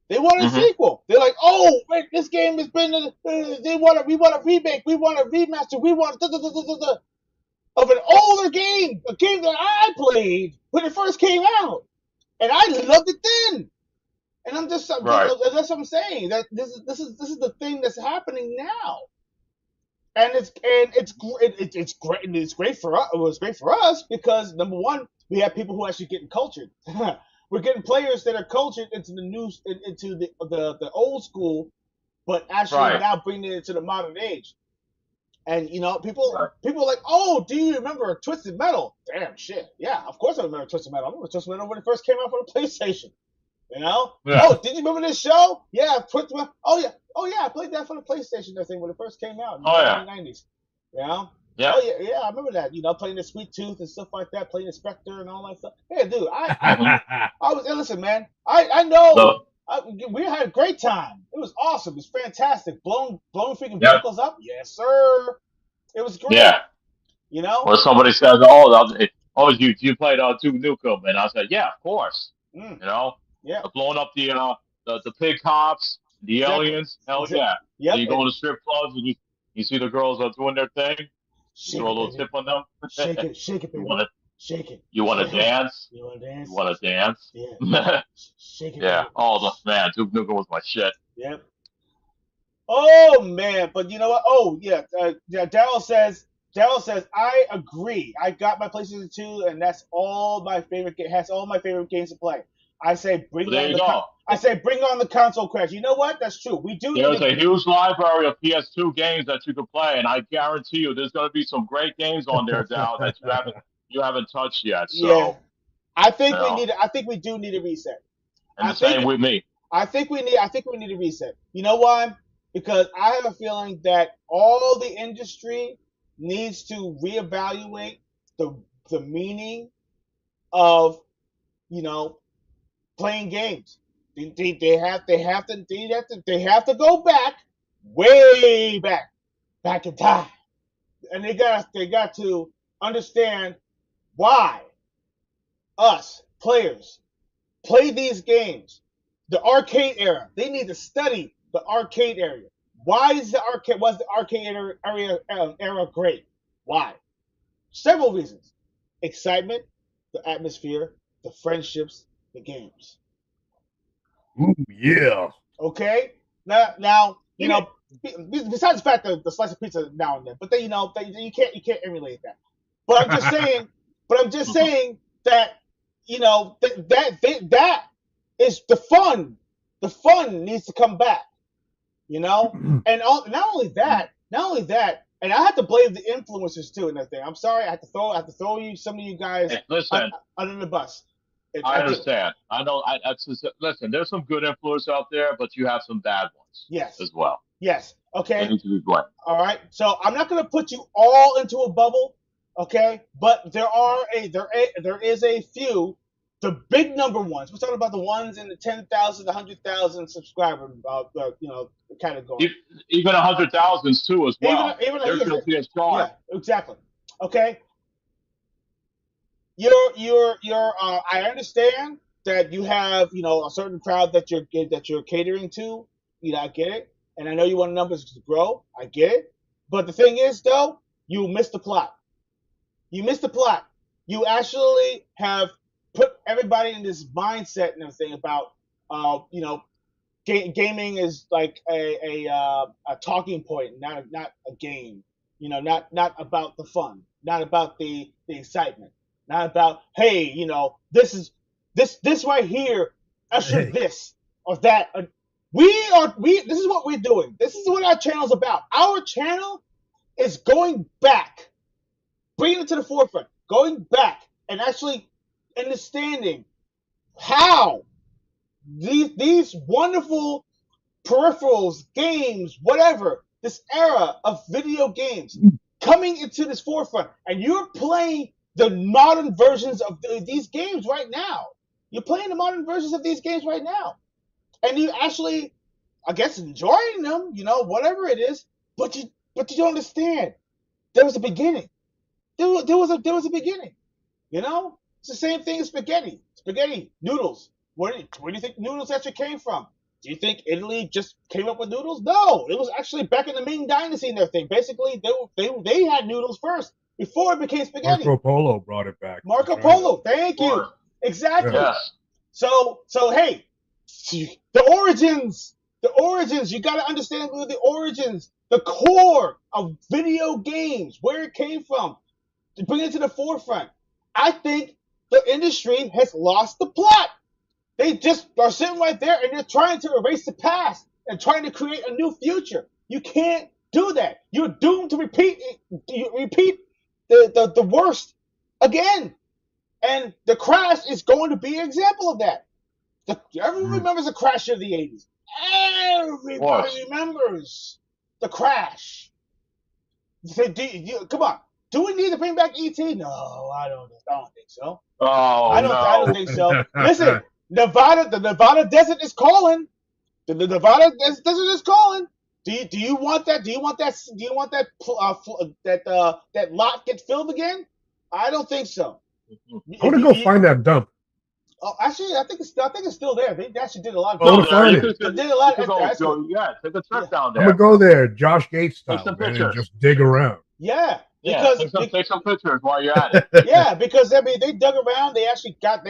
They want a sequel. They're like, oh, wait, this game has been. We want a remake. We want a remaster. We want of an older game, a game that I played when it first came out, and I loved it then. And I'm just Right. that's what I'm saying. That this is the thing that's happening now. And it's great. And it's great for us. It was great for us because number one, we have people who are actually getting cultured. We're getting players that are cultured into the old school, but actually now bringing it into the modern age. And people are like, oh, do you remember Twisted Metal? Damn shit, yeah, of course I remember Twisted Metal. I remember Twisted Metal when it first came out for the PlayStation. Yeah. Oh, did you remember this show? Yeah, oh yeah, I played that for the PlayStation. That thing when it first came out in the 1990s. Yeah. Oh yeah, I remember that. Playing the Sweet Tooth and stuff like that, playing the Spectre and all that stuff. Yeah, dude, Mhm. I was. Hey, listen, man, I know. So, We had a great time. It was awesome. It was fantastic. Blowing freaking yeah, vehicles up. Yes, sir. It was yeah. great. You know. Or somebody says, "Oh, you played Duke Nukem," and I said, "Yeah, of course." Mm, You know, yeah. blowing up the pig cops, the Exactly. aliens. Hell Exactly. yeah. And Yep. you go to And the strip clubs and you see the girls are doing their thing. You shake throw a it, little baby. tip on them. Shake it, You baby. want to Shake it. you want to Shake it. dance. You want to You dance? want to dance. Yeah. Shake it, Yeah. baby. Oh man, Duke Nukem was my shit. Yep. Oh man, but you know what? Oh yeah. Daryl says I agree. I got my PlayStation 2, and that's all my favorite. Has all my favorite games to play. I say Well, bring there on you the. go. I say bring on the console crash. You know what? That's true. We do need There's to. a huge library of PS2 games that you can play, and I guarantee you, there's going to be some great games on there, Dow, that you haven't touched yet. Yeah, So, I you think we know, need. I think we do need a reset. and I the think. same with me. I think we need. I think we need a reset. You know why? Because I have a feeling that all the industry needs to reevaluate the the meaning of you know playing games. They have to go back, way back in time, and they got to understand why us players play these games. The arcade era. They need to study the arcade area. Why is the arcade? Was the arcade era great? Why? Several reasons: excitement, the atmosphere, the friendships, the games. Ooh, yeah. Okay. Now Yeah. besides the fact that the slice of pizza now and then, but then you can't emulate that. But I'm just saying. But I'm just saying that that is the fun. The fun needs to come back. And not only that, and I have to blame the influencers too and everything. I'm sorry, I have to throw some of you guys Hey, listen, under the bus. I I do. understand. I know. Listen, there's some good influencers out there, but you have some bad ones Yes. as well. Yes. They Okay. need to be blamed. All right. So I'm not going to put you all into a bubble, okay? But there is a few, the big number ones. We're talking about the ones in the 10,000, 100,000 subscriber, category. E- Even 100,000s too as Even well. even They're yes, guilty as charged. yeah, exactly. Okay. You're. I understand that you have a certain crowd that you're catering to. I get it, and I know you want numbers to grow. I get it, but the thing is, though, you missed the plot. You missed the plot. You actually have put everybody in this mindset and everything about, uh, you know, gaming is like a talking point, not a game. Not about the fun, not about the excitement, not about, hey, this right here, usher Hey. this or that. We this is what we're doing. This is what our channel's about. Our channel is going back, bringing it to the forefront, going back and actually understanding how these wonderful peripherals, games, whatever, this era of video games coming into this forefront, and you're playing the modern versions of these games right now. You're playing the modern versions of these games right now, and you actually, I guess, enjoying them. Whatever it is, but you don't understand. There was a beginning. There was a beginning. It's the same thing as spaghetti. Spaghetti noodles. Where do you think noodles actually came from? Do you think Italy just came up with noodles? No, it was actually back in the Ming Dynasty and everything. Basically, they had noodles first before it became spaghetti. Marco Polo brought it back from Marco China. Polo, thank Of course. you. Exactly. Yes. So hey, the origins, you got to understand the origins, the core of video games, where it came from, to bring it to the forefront. I think the industry has lost the plot. They just are sitting right there and they're trying to erase the past and trying to create a new future. You can't do that. You're doomed to repeat the worst again. And the crash is going to be an example of that. Everyone Mm. remembers the crash of the 80s. Of course. Everybody remembers the crash. Come on. Do we need to bring back ET? No, I don't think so. Oh I don't no. think so. Listen, the Nevada desert is calling. The Nevada desert is calling. Do you want that? Do you want that that lot get filled again? I don't think so. I want to go find that dump. Oh, actually, I think it's still there. They actually did a lot of. I want to find You it. could, Did a lot. you could That's good. go, yeah, take a trip Yeah. down I'm there. gonna go there, Josh Gates Take style, some man, and pictures. just dig around. Yeah, Yeah, because take some pictures while you're at it. yeah, because I mean they dug around. They actually got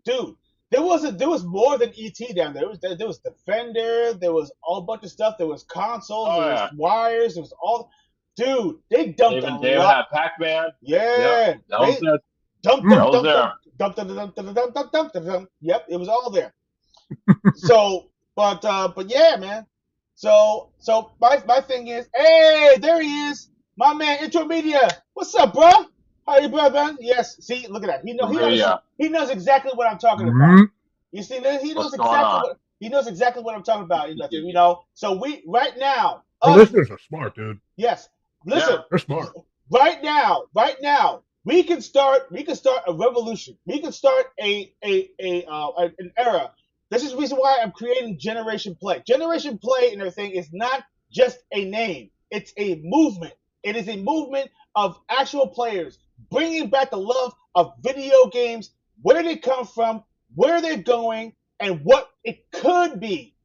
dude. There was more than ET down there. There was Defender. There was all bunch of stuff. There was consoles. Oh There was yeah. wires. There was all. Dude, they dumped a They even lot. had Pac-Man. Yeah, Yep, that was they it. dumped, That dumped, was dumped, there. dumped, dumped, dumped, dumped, dumped, dumped, dumped, dumped. Yep, it was all there. So, but yeah, man. So my thing is, hey, there he is, my man, Intermedia. What's up, bro? How you, bro, man? Yes. See, look at that. Yeah. He knows exactly what I'm talking about. Mhm. You see, he knows What's going on? exactly what I'm talking about. You know. So we right now. Our listeners are smart, dude. Yes. Listen. Yeah. They're smart. Right now, we can start a revolution. We can start an era. This is the reason why I'm creating Generation Play. Generation Play and everything is not just a name. It's a movement. It is a movement of actual players bringing back the love of video games, where they come from, where they're going, and what it could be.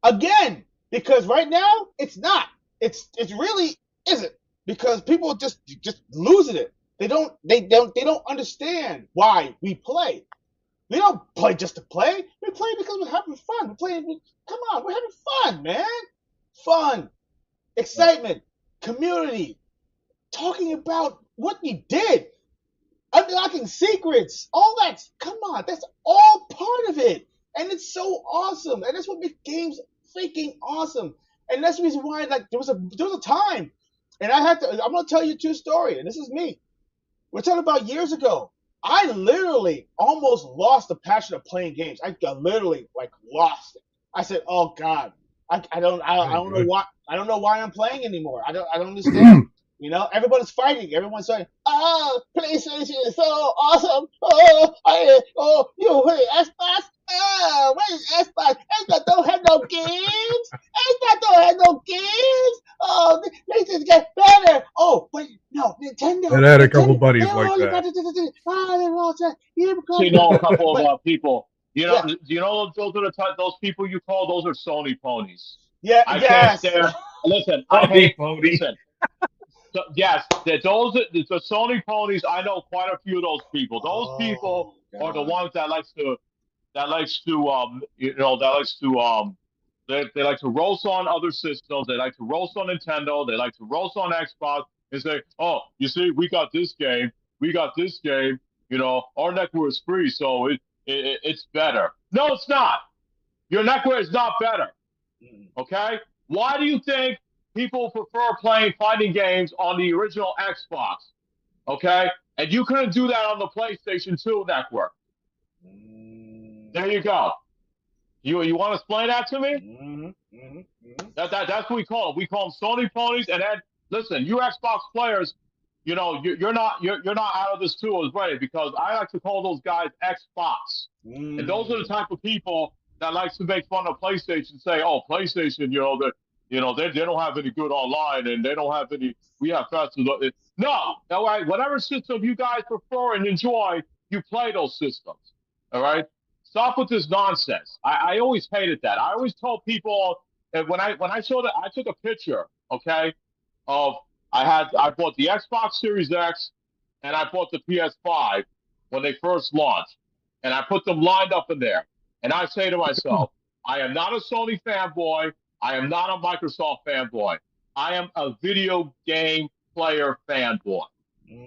Again, because right now it's not. It's really isn't, because people are just losing it. They don't understand why we play. We don't play just to play. We play because we're having fun. Come on, we're having fun, man. Fun, excitement, community, talking about what we did, unlocking secrets, all that. Come on, that's all part of it, and it's so awesome. And that's what makes games freaking awesome. And that's the reason why, like, there was a time, and I'm gonna tell you a true story, and this is me. We're talking about years ago. I literally almost lost the passion of playing games. I literally lost it. I said, "Oh God, I don't know why I'm playing anymore. I don't understand." You know, everybody's fighting. Everyone's saying, "Oh, PlayStation is so awesome. Oh, you play Xbox? Oh, what is Xbox? Xbox don't have no games. Xbox don't have no games. Oh, they just get better. Oh, but no, Nintendo." And I had a couple buddies they're like all that. about they're all set. So you know a couple of people. You know, Yeah. you know those are those people you call, those are Sony ponies. Yeah, I yes. can't stand. Listen, I hate. Listen. So, yes, the Sony ponies. I know quite a few of those people. Those people are the ones that likes to they like to roast on other systems. They like to roast on Nintendo. They like to roast on Xbox and say, "Oh, you see, we got this game. We got this game. You know, our network is free, so it's better." No, it's not. Your network is not better. Okay? Why do you think people prefer playing fighting games on the original Xbox? Okay? And you couldn't do that on the PlayStation 2 network. There you go. You want to explain that to me? That's what we call them. We call them Sony ponies. And then listen, you Xbox players, you know you're not out of this too as well, because I like to call those guys Xbox. And those are the type of people that likes to make fun of PlayStation, say, "Oh, PlayStation, they don't have any good online, and they don't have any. We have faster." No, all right. Whatever system you guys prefer and enjoy, you play those systems. All right. Stop with this nonsense. I always hated that. I always told people, when I showed it, I took a picture, okay, of I bought the Xbox Series X and I bought the PS5 when they first launched, and I put them lined up in there. And I say to myself, I am not a Sony fanboy. I am not a Microsoft fanboy. I am a video game player fanboy.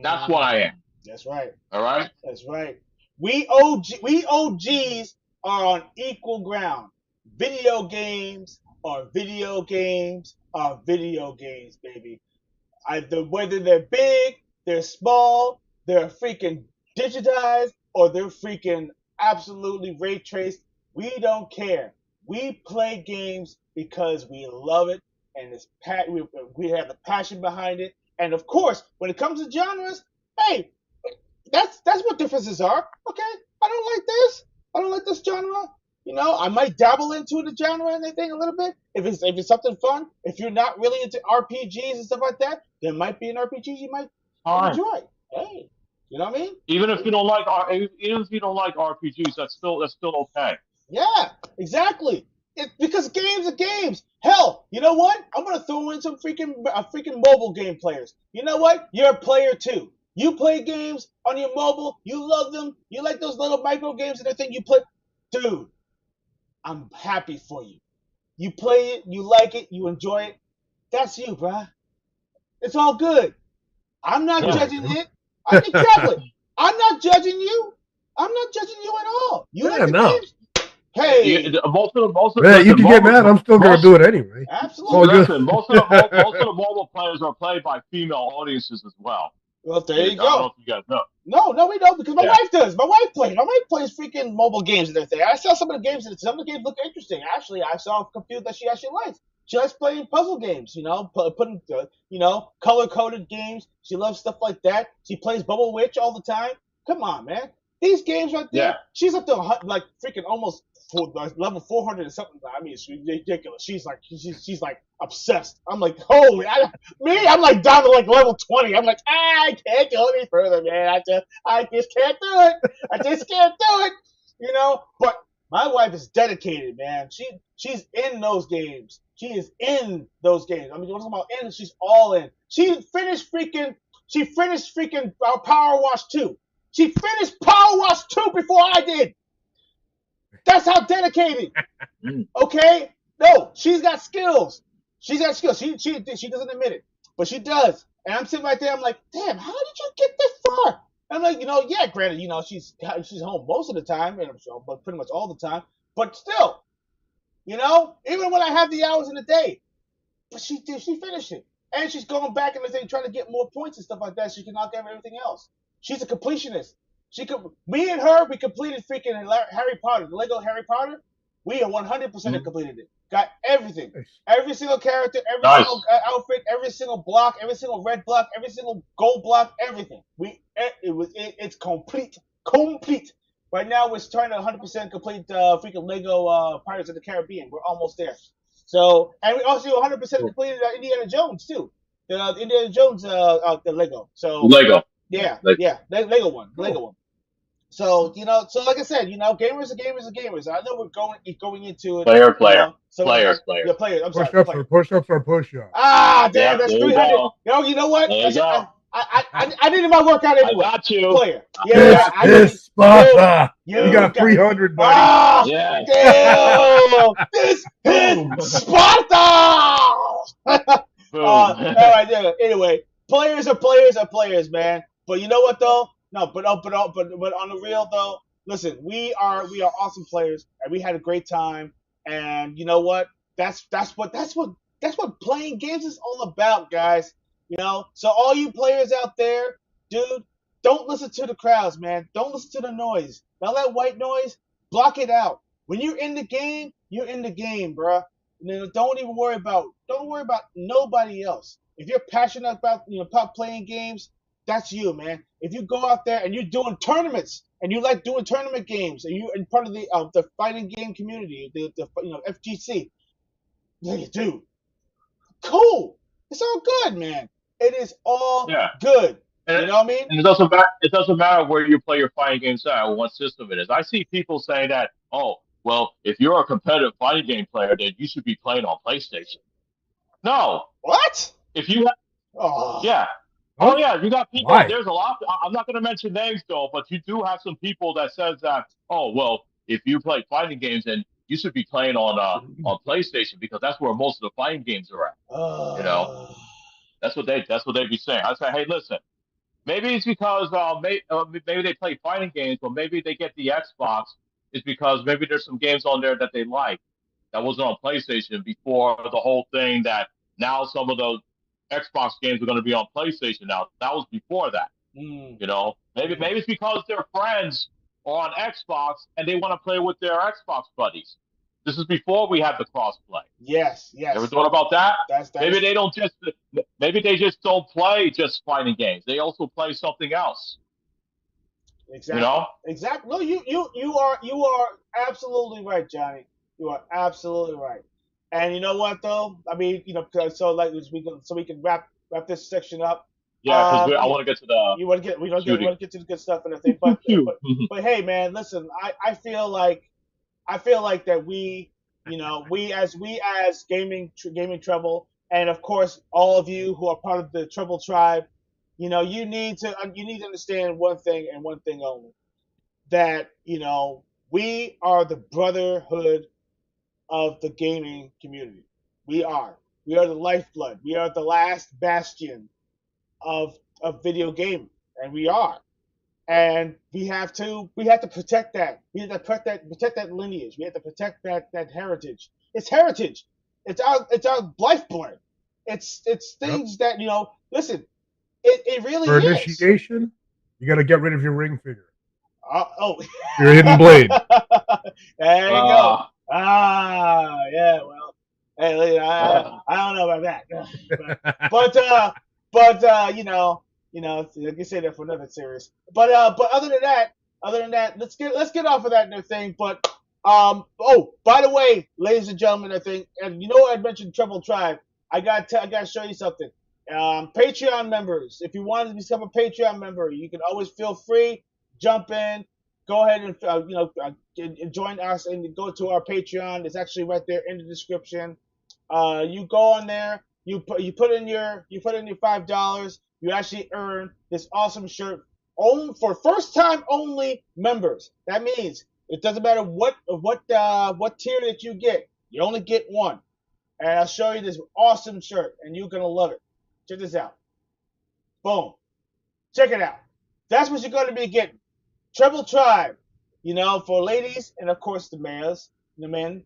That's what I am. That's right. All right. That's right. We OGs are on equal ground. Video games are video games are video games, baby. Whether they're big, they're small, they're freaking digitized, or they're freaking absolutely ray traced, we don't care. We play games because we love it, and we have the passion behind it, And of course, when it comes to genres, hey, that's what differences are. Okay, I don't like this. I don't like this genre. You know, I might dabble into the genre and everything a little bit if it's something fun. If you're not really into RPGs and stuff like that, there might be an RPG you might Fine. enjoy. Hey, you know what I mean? Even if you don't like RPGs, that's still okay. Yeah, exactly. Because games are games. Hell, you know what? I'm gonna throw in some freaking mobile game players. You know what? You're a player too. You play games on your mobile. You love them. You like those little micro games and everything you play. Dude, I'm happy for you. You play it. You like it. You enjoy it. That's you, bruh. It's all good. I'm not Yeah. judging it. Exactly. I'm not judging you. I'm not judging you at all. You Yeah, like the no. games? Hey, Most of Yeah, you listen, can get mad. I'm still gonna most- do it anyway. absolutely. All good. Listen, most of the mobile players are played by female audiences as well. Well, there I you don't know go. if you guys know. No, we don't because my Yeah. wife does. My wife plays. My wife plays freaking mobile games and everything. I saw some of the games and some of the games look interesting. Actually, I saw a computer that she actually likes. She likes playing puzzle games. You know, putting color coded games. She loves stuff like that. She plays Bubble Witch all the time. Come on, man. These games right there. Yeah. She's up to like freaking almost level 400 or something. I mean, it's ridiculous. She's like obsessed. I'm like, holy, I'm like down to like level 20. I'm like, I can't go any further, man. I just can't do it. I just can't do it. You know, but my wife is dedicated, man. She's in those games. She is in those games. I mean, you're talking about in, she's all in. She finished freaking Power Wash 2. She finished Power Wash 2 before I did. That's how dedicated. Okay? No, she's got skills. She's got skills. She doesn't admit it, but she does. And I'm sitting right there. I'm like, damn, how did you get this far? And I'm like, yeah, granted, she's home most of the time, but pretty much all the time. But still, even when I have the hours in the day, but she finished it, and she's going back and everything, trying to get more points and stuff like that. So she can knock out everything else. She's a completionist. Me and her, we completed freaking Harry Potter, the Lego Harry Potter. We 100% completed it. Got everything, every single character, every single outfit, every single block, every single red block, every single gold block, everything. It's complete. Right now, we're trying to 100% complete freaking Lego Pirates of the Caribbean. We're almost there. So, and we also 100% completed Indiana Jones too. The Indiana Jones the Lego. So Lego. Yeah, Lego one. So like I said, gamers are gamers. I know we're going into it. Player. Players. Players. Players. I'm sorry. Push-ups are push-ups. Ah, damn, that's there you 300. go. You know what? There you go. I needed my workout anyway. I got you. Player. Yeah, This Sparta. You got 300, buddy. Ah, Yeah. damn. This is Sparta. All right, yeah. Anyway, players are players, man. But you know what though? No, but on the real though, listen, we are awesome players, and we had a great time. And you know what? That's what playing games is all about, guys. So all you players out there, dude, don't listen to the crowds, man. Don't listen to the noise. All that white noise, block it out. When you're in the game, you're in the game, bruh. Don't worry about nobody else. If you're passionate about playing games, that's you, man. If you go out there and you're doing tournaments and you like doing tournament games and you're in part of the fighting game community, the FGC, dude, cool. It's all good, man. It is all good. And, you know what I mean? And it doesn't matter where you play your fighting games at or what system it is. I see people saying that, oh, well, if you're a competitive fighting game player, then you should be playing on PlayStation. No. What? If you have, yeah. Oh yeah, you got people. Why? There's a lot. I'm not going to mention names though, but you do have some people that says that. Oh well, if you play fighting games, then you should be playing on PlayStation because that's where most of the fighting games are at. That's what they be saying. I say, hey, listen, maybe it's because maybe they play fighting games, but maybe they get the Xbox. It's because maybe there's some games on there that they like that wasn't on PlayStation before the whole thing that now some of those Xbox games are going to be on PlayStation now. That was before that. Maybe it's because their friends are on Xbox and they want to play with their Xbox buddies. This is before we had the crossplay. Yes. Ever thought about that? That Maybe is they don't just. Maybe they just don't play just fighting games. They also play something else. exactly. You know? Exactly. No, you are absolutely right, Johnny. You are absolutely right. And you know what though? I mean, so like we can wrap this section up. Yeah, because I Yeah, want to get to the you want to get we don't get we shooting. want to get to the good stuff and everything, but Shoot. but hey, man, listen, I feel like that we as gaming Treble, and of course all of you who are part of the Treble tribe, you need to understand one thing and one thing only, that we are the brotherhood of the gaming community. We are. We are the lifeblood. We are the last bastion of video gaming, and we are. And we have to protect that. We have to protect that lineage. We have to protect that heritage. It's heritage. It's our lifeblood. It's Yep. things that listen. It really For is. initiation, you got to get rid of your ring finger. Oh, Your hidden blade. there you go. Yeah. Well, hey, I don't know about that, but like you say that for another series. But other than that, let's get off of that new thing. But oh, by the way, ladies and gentlemen, I think, and I mentioned Treble Tribe. I gotta show you something. Patreon members, if you want to become a Patreon member, you can always feel free, jump in, go ahead and join us and go to our Patreon. It's actually right there in the description. You go on there, you put in your $5. You actually earn this awesome shirt only for first time only members. That means it doesn't matter what tier that you get. You only get one. And I'll show you this awesome shirt, and you're gonna love it. Check this out. Boom. Check it out. That's what you're gonna be getting. Treble Tribe, for ladies and of course the males, the men.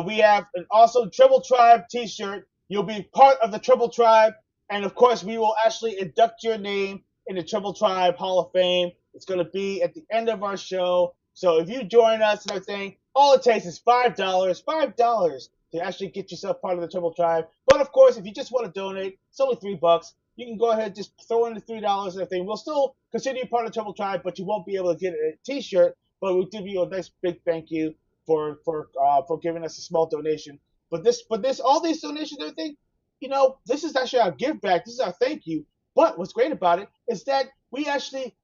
We have an awesome Treble Tribe T-shirt. You'll be part of the Treble Tribe, and of course we will actually induct your name in the Treble Tribe Hall of Fame. It's going to be at the end of our show. So if you join us and everything, all it takes is $5 to actually get yourself part of the Treble Tribe. But of course, if you just want to donate, it's only $3. You can go ahead and just throw in the $3 and everything. We'll still consider you part of the Treble Tribe, but you won't be able to get a T-shirt. But we'll give you a nice big thank you for giving us a small donation. But all these donations and everything, this is actually our give back. This is our thank you. But what's great about it is that we actually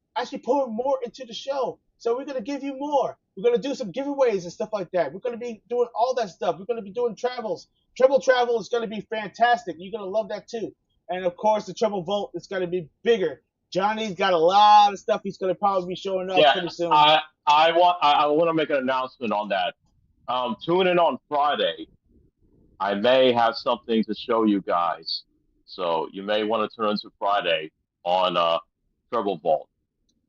pour more into the show. So we're gonna give you more. We're gonna do some giveaways and stuff like that. We're gonna be doing all that stuff. We're gonna be doing travels. Treble travel is gonna be fantastic. You're gonna love that too. And of course, the Treble Vault is gonna be bigger. Johnny's got a lot of stuff he's gonna probably be showing up pretty soon. I want to make an announcement on that. Tune in on Friday. I may have something to show you guys, so you may want to turn to Friday on Treble Vault,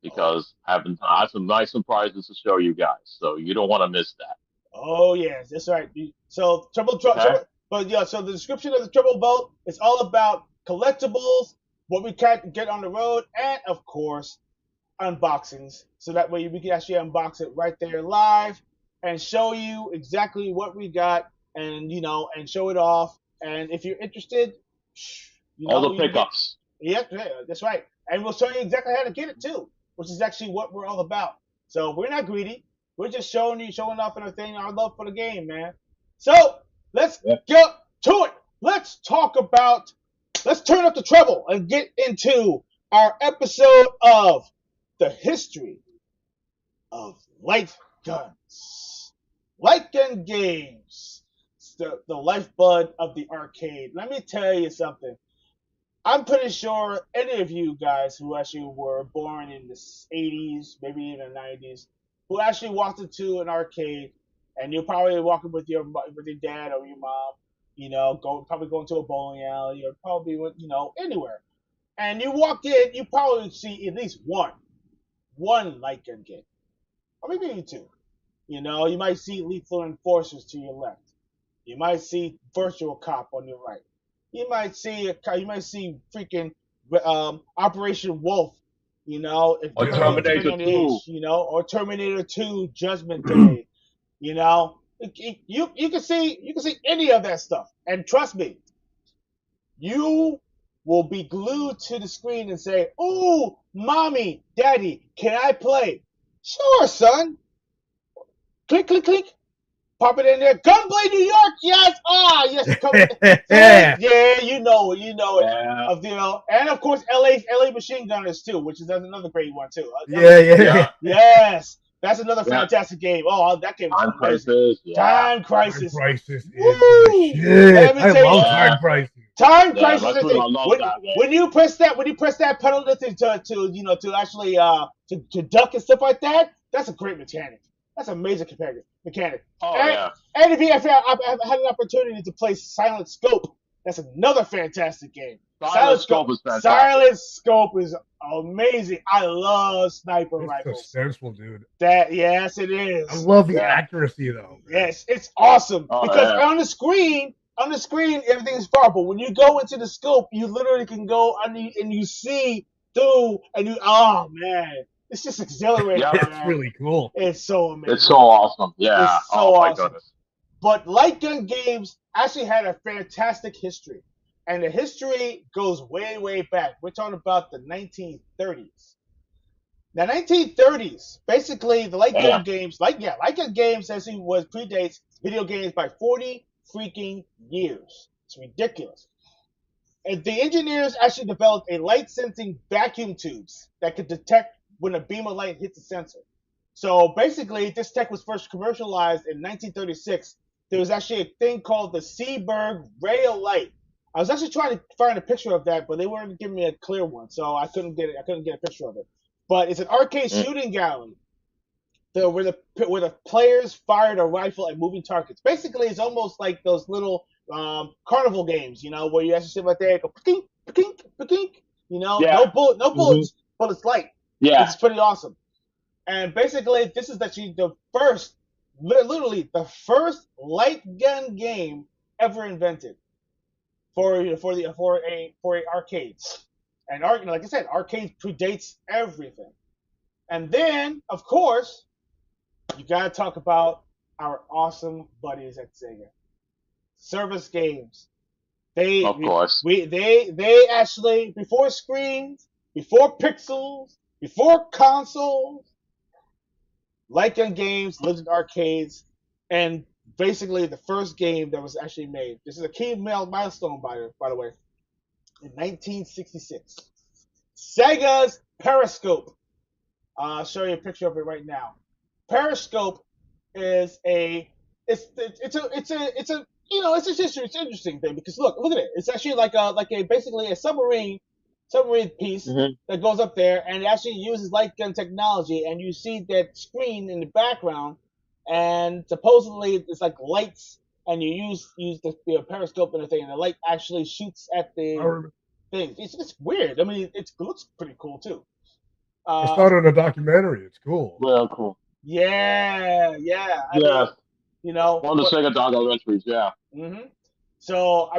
because I have some nice surprises to show you guys. So you don't want to miss that. Oh yes, that's right. So Okay. but yeah. So the description of the Treble Vault is all about collectibles, what we can get on the road, and of course unboxings. So that way we can actually unbox it right there live and show you exactly what we got, and and show it off. And if you're interested, All the pickups. Yeah, that's right. And we'll show you exactly how to get it too, which is actually what we're all about. So we're not greedy. We're just showing off and everything, our love for the game, man. So let's get to it. Let's turn up the treble and get into our episode of the history of light guns. Light gun games. It's the lifeblood of the arcade. Let me tell you something. I'm pretty sure any of you guys who actually were born in the 80s, maybe even the 90s, who actually walked into an arcade, and you're probably walking with your dad or your mom, probably going to a bowling alley, or probably anywhere. And you walk in, you probably see at least one light gun game, or maybe even two. You might see Lethal Enforcers to your left. You might see Virtual Cop on your right. You might see freaking Operation Wolf, Or Terminator 2. or Terminator 2 Judgment Day, You can see any of that stuff, and trust me, you will be glued to the screen and say, "Ooh, mommy, daddy, can I play?" Sure, son. Click, click, click. Pop it in there. Gunblade New York, yes. Yes. Yeah, you know it. Yeah. And of course, LA Machine Gunners too, which is another great one too. Yeah. Yes, that's another Yeah. fantastic game. Oh, that game was Time amazing. Crisis. Yeah. Time Time Crisis. Crisis is the Woo! shit. Let me I tell you love something. Time Crisis. Time Yeah. Crisis That's is what the I love when that game. when you press that pedal to actually to duck and stuff like that. That's a great mechanic. That's a major mechanic. Oh And, yeah. and if I've had an opportunity to play Silent Scope, that's another fantastic game. Silent Scope is fantastic. Silent Scope is amazing. I love sniper It's rifles. suspenseful, dude. Yes, it is. I love the Yeah. accuracy though. Man. Yes, it's awesome Oh, because yeah. on the screen, everything's far. But when you go into the scope, you literally can go and you see through, and oh man, it's just exhilarating. Yeah. It's Man. really cool. It's so amazing. It's so awesome. Yeah. It's so oh my awesome. goodness. But light gun games actually had a fantastic history, and the history goes way, way back. We're talking about the 1930s. Now, 1930s, basically, the light gun games, light gun games actually predates video games by 40 freaking years. It's ridiculous. And the engineers actually developed a light sensing vacuum tubes that could detect when a beam of light hits a sensor. So basically, this tech was first commercialized in 1936. There was actually a thing called the Seeberg Ray of Light. I was actually trying to find a picture of that, but they weren't giving me a clear one, so I couldn't get it. I couldn't get a picture of it. But it's an arcade shooting gallery where the players fired a rifle at moving targets. Basically, it's almost like those little carnival games, where you actually sit right there and go pink, pink, pink. Yeah. No bullets, but it's light. Yeah. It's pretty awesome. And basically, this is actually literally the first light gun game ever invented for arcades. And like I said, arcades predates everything. And then, of course, you gotta talk about our awesome buddies at Sega. Service games. Of course. They actually, before screens, before pixels, before consoles, light gun games lived in arcades, and basically the first game that was actually made. This is a key milestone, by the way. In 1966, Sega's Periscope. I'll show you a picture of it right now. Periscope is it's just an interesting thing because look at it. It's actually like basically a submarine piece that goes up there, and it actually uses light gun technology, and you see that screen in the background, and supposedly it's like lights, and you use the periscope and the thing, and the light actually shoots at the thing. It's weird. I mean, it looks pretty cool too. I saw it in a documentary. It's cool. Well, cool. Yeah. I mean, one of the Sega documentaries. Yeah. Mm-hmm. So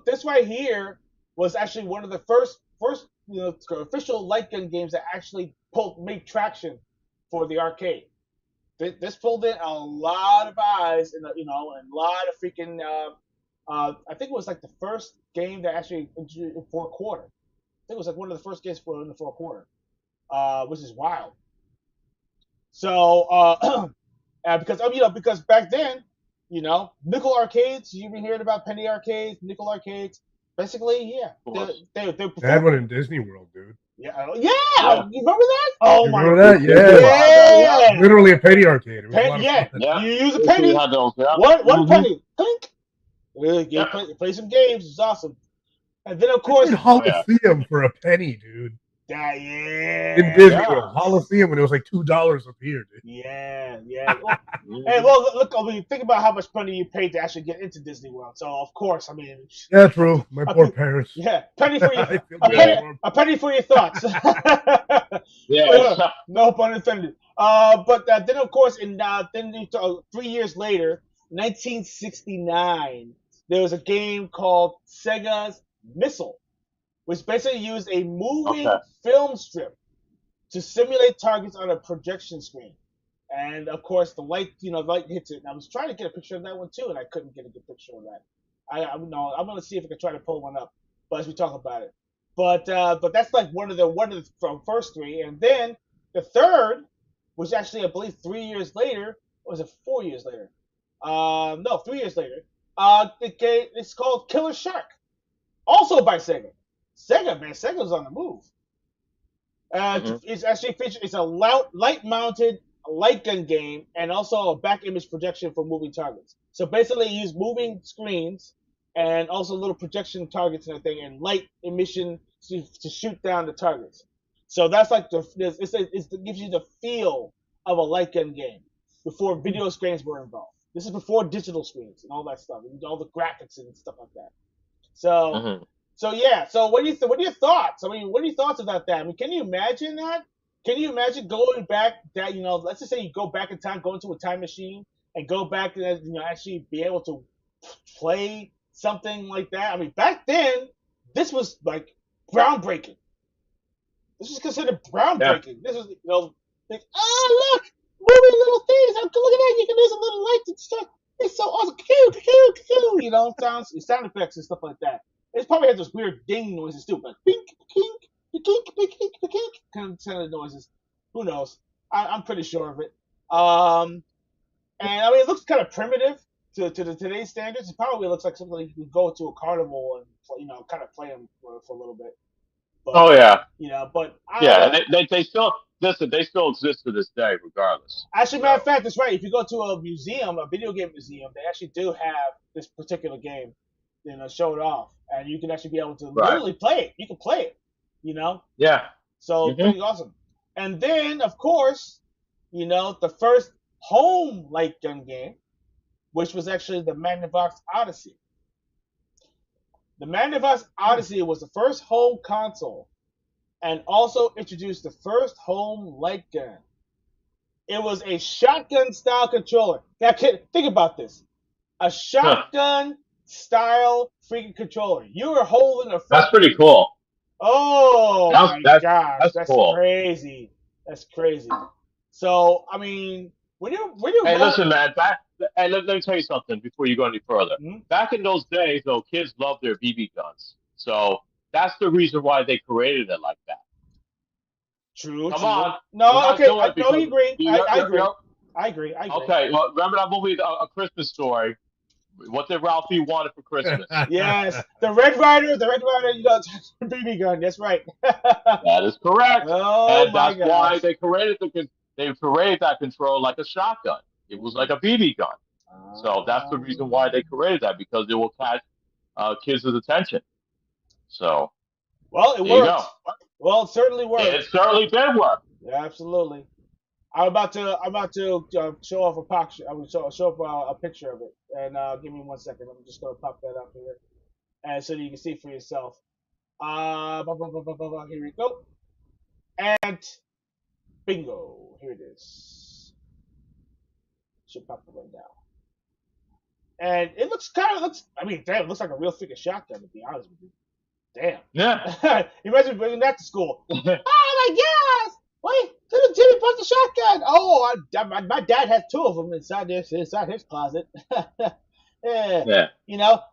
this right here was actually one of the first official light gun games that actually made traction for the arcade. This pulled in a lot of eyes and a lot of freaking. I think it was like the first game that actually in 4/4. I think it was like one of the first games in the 4/4, which is wild. So because back then, nickel arcades. You've been hearing about penny arcades, nickel arcades. Basically, yeah, they had one in Disney World, dude. Yeah. You remember that? Oh my! Remember that? Yeah. Literally a penny arcade. It was a lot of fun. You use a penny. One penny. Clink. Play some games. It's awesome. And then of course, Coliseum for a penny, dude. Yeah. In Disney World, Coliseum, when it was like $2 a beer, dude. Yeah. Well, look. I mean, think about how much money you paid to actually get into Disney World. So, of course, I mean. Yeah, true. My poor parents. Yeah, penny for your a penny for your thoughts. No pun intended. But then, of course, 3 years later, 1969, there was a game called Sega's Missile, which basically used a moving film strip to simulate targets on a projection screen. And of course, the light, light hits it. And I was trying to get a picture of that one too, and I couldn't get a good picture of that. I'm gonna see if I can try to pull one up, but as we talk about it. But that's like one of the from first three, and then the third, which actually I believe 3 years later, or was it 4 years later? No, 3 years later. It's called Killer Shark, also by Sega. Sega, man, Sega's on the move. Mhm. It's actually featured. It's a light-mounted light gun game, and also a back image projection for moving targets. So basically, you use moving screens and also little projection targets and everything, and light emission to shoot down the targets. So that's like it gives you the feel of a light gun game before video screens were involved. This is before digital screens and all that stuff, and all the graphics and stuff like that. So Mhm. so yeah. So what are your thoughts? I mean, what are your thoughts about that? I mean, can you imagine that? Can you imagine going back that let's just say you go back in time, go into a time machine, and go back and actually be able to play something like that? I mean, back then this was like groundbreaking. This is considered Yeah. groundbreaking. This is like, oh look, moving little things. Look at that. You can use a little light and stuff. It's so awesome. Sound effects and stuff like that. It probably has those weird ding noises too, like pink, pink, pink, pink, pink, pink, kind of noises. Who knows? I'm pretty sure of it. And I mean, it looks kind of primitive to today's standards. It probably looks like something you can go to a carnival and kind of play them for a little bit. But Oh yeah. but I don't Yeah, and know. they still listen. They still exist to this day, regardless. Actually, matter of So fact, that's right. If you go to a museum, a video game museum, they actually do have this particular game, show it off, and you can actually be able to right. literally play it. You can play it, you know. Yeah. So Hmm. pretty awesome. And then, of course, the first home light gun game, which was actually the Magnavox Odyssey. The Magnavox Odyssey was the first home console, and also introduced the first home light gun. It was a shotgun style controller. Now, think about this: a Huh. shotgun style freaking controller. You were holding a That's pretty fucking. cool. Oh That's my that's gosh, that's that's cool. crazy. That's crazy. So I mean, when you're Hey, roll, listen, man. Let me tell you something before you go any further. hmm? Back in those days, though, kids loved their BB guns. So that's the reason why they created it like that. True, Come true. on, we No, gotta okay, do I it no, because you agree. you I, know, I you agree. know, I agree. I agree. okay. Well, remember that movie, A Christmas Story? What did Ralphie wanted for Christmas? Yes, the Red Rider, BB gun. That's right. That is correct, Oh and my that's why gosh. they created that control like a shotgun. It was like a BB gun. So that's the reason why they Um, created that because it will catch kids' attention. So well, it there you go. worked. Well, it certainly It worked. certainly did work. Yeah, absolutely. I'm about to show off a picture. I will show up a picture of it, and give me 1 second. I'm just gonna pop that up here, and so you can see for yourself. Here we go, and bingo, here it is. Should pop it right now, and it looks. I mean, damn, it looks like a real freaking shotgun. To be honest with you, Yeah. damn. Imagine bringing that to school. Oh my gosh! Wait, little Jimmy punched a shotgun. Oh, my dad has two of them inside his closet. Yeah, Yeah.